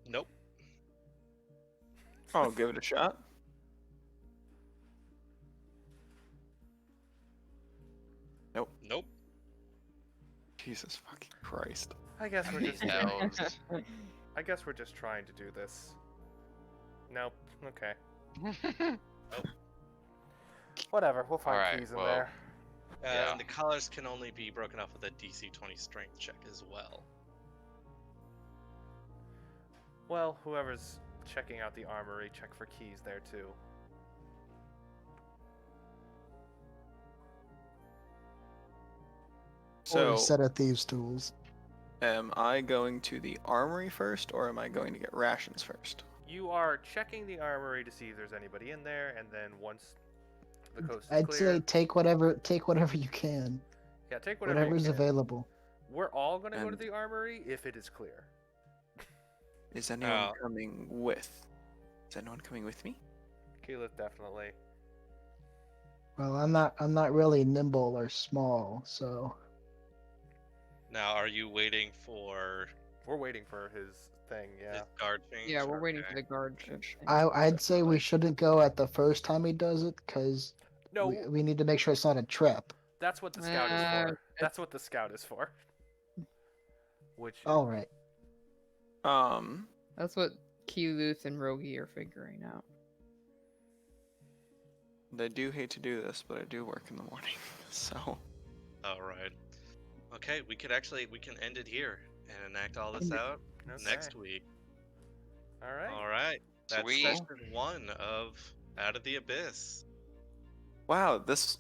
B: Nope.
F: I'll give it a shot.
B: Nope.
F: Jesus fucking Christ.
C: I guess we're just
E: Elves.
C: I guess we're just trying to do this. Nope. Okay. Whatever. We'll find
E: Alright,
C: keys in
E: well,
C: there.
E: Yeah.
B: And the collars can only be broken off with a DC 20 strength check as well.
C: Well, whoever's checking out the armory, check for keys there too.
A: Or
F: So,
A: a set of thieves' tools.
F: am I going to the armory first, or am I going to get rations first?
C: You are checking the armory to see if there's anybody in there, and then once the coast is
A: I'd
C: clear,
A: say take whatever you can.
C: yeah, take whatever
A: Whatever's
C: you can.
A: available.
C: We're all gonna go to
F: And-
C: the armory if it is clear.
F: Is anyone
B: Oh.
F: coming with? Is anyone coming with me?
C: Keyleth definitely.
A: Well, I'm not really nimble or small, so
B: Now, are you waiting for
C: We're waiting for his thing.
B: his
C: Yeah.
B: guard change?
D: Yeah, we're waiting for
B: Okay.
D: the guard shift.
A: I'd say we shouldn't go at the first time he does it, because
C: No,
A: we need to make sure it's not a trap.
C: that's what the scout is
D: Uh,
C: for. That's what the scout is for. Which
A: All right.
D: That's what Keyleth and Rogi are figuring out.
F: I do hate to do this, but I do work in the morning, so
B: All right. Okay, we can end it here and enact all this
A: End it.
B: out
C: okay.
B: next week.
C: All right.
B: All right. That's
E: Sweet.
B: session 1 of Out of the Abyss.
F: Wow, this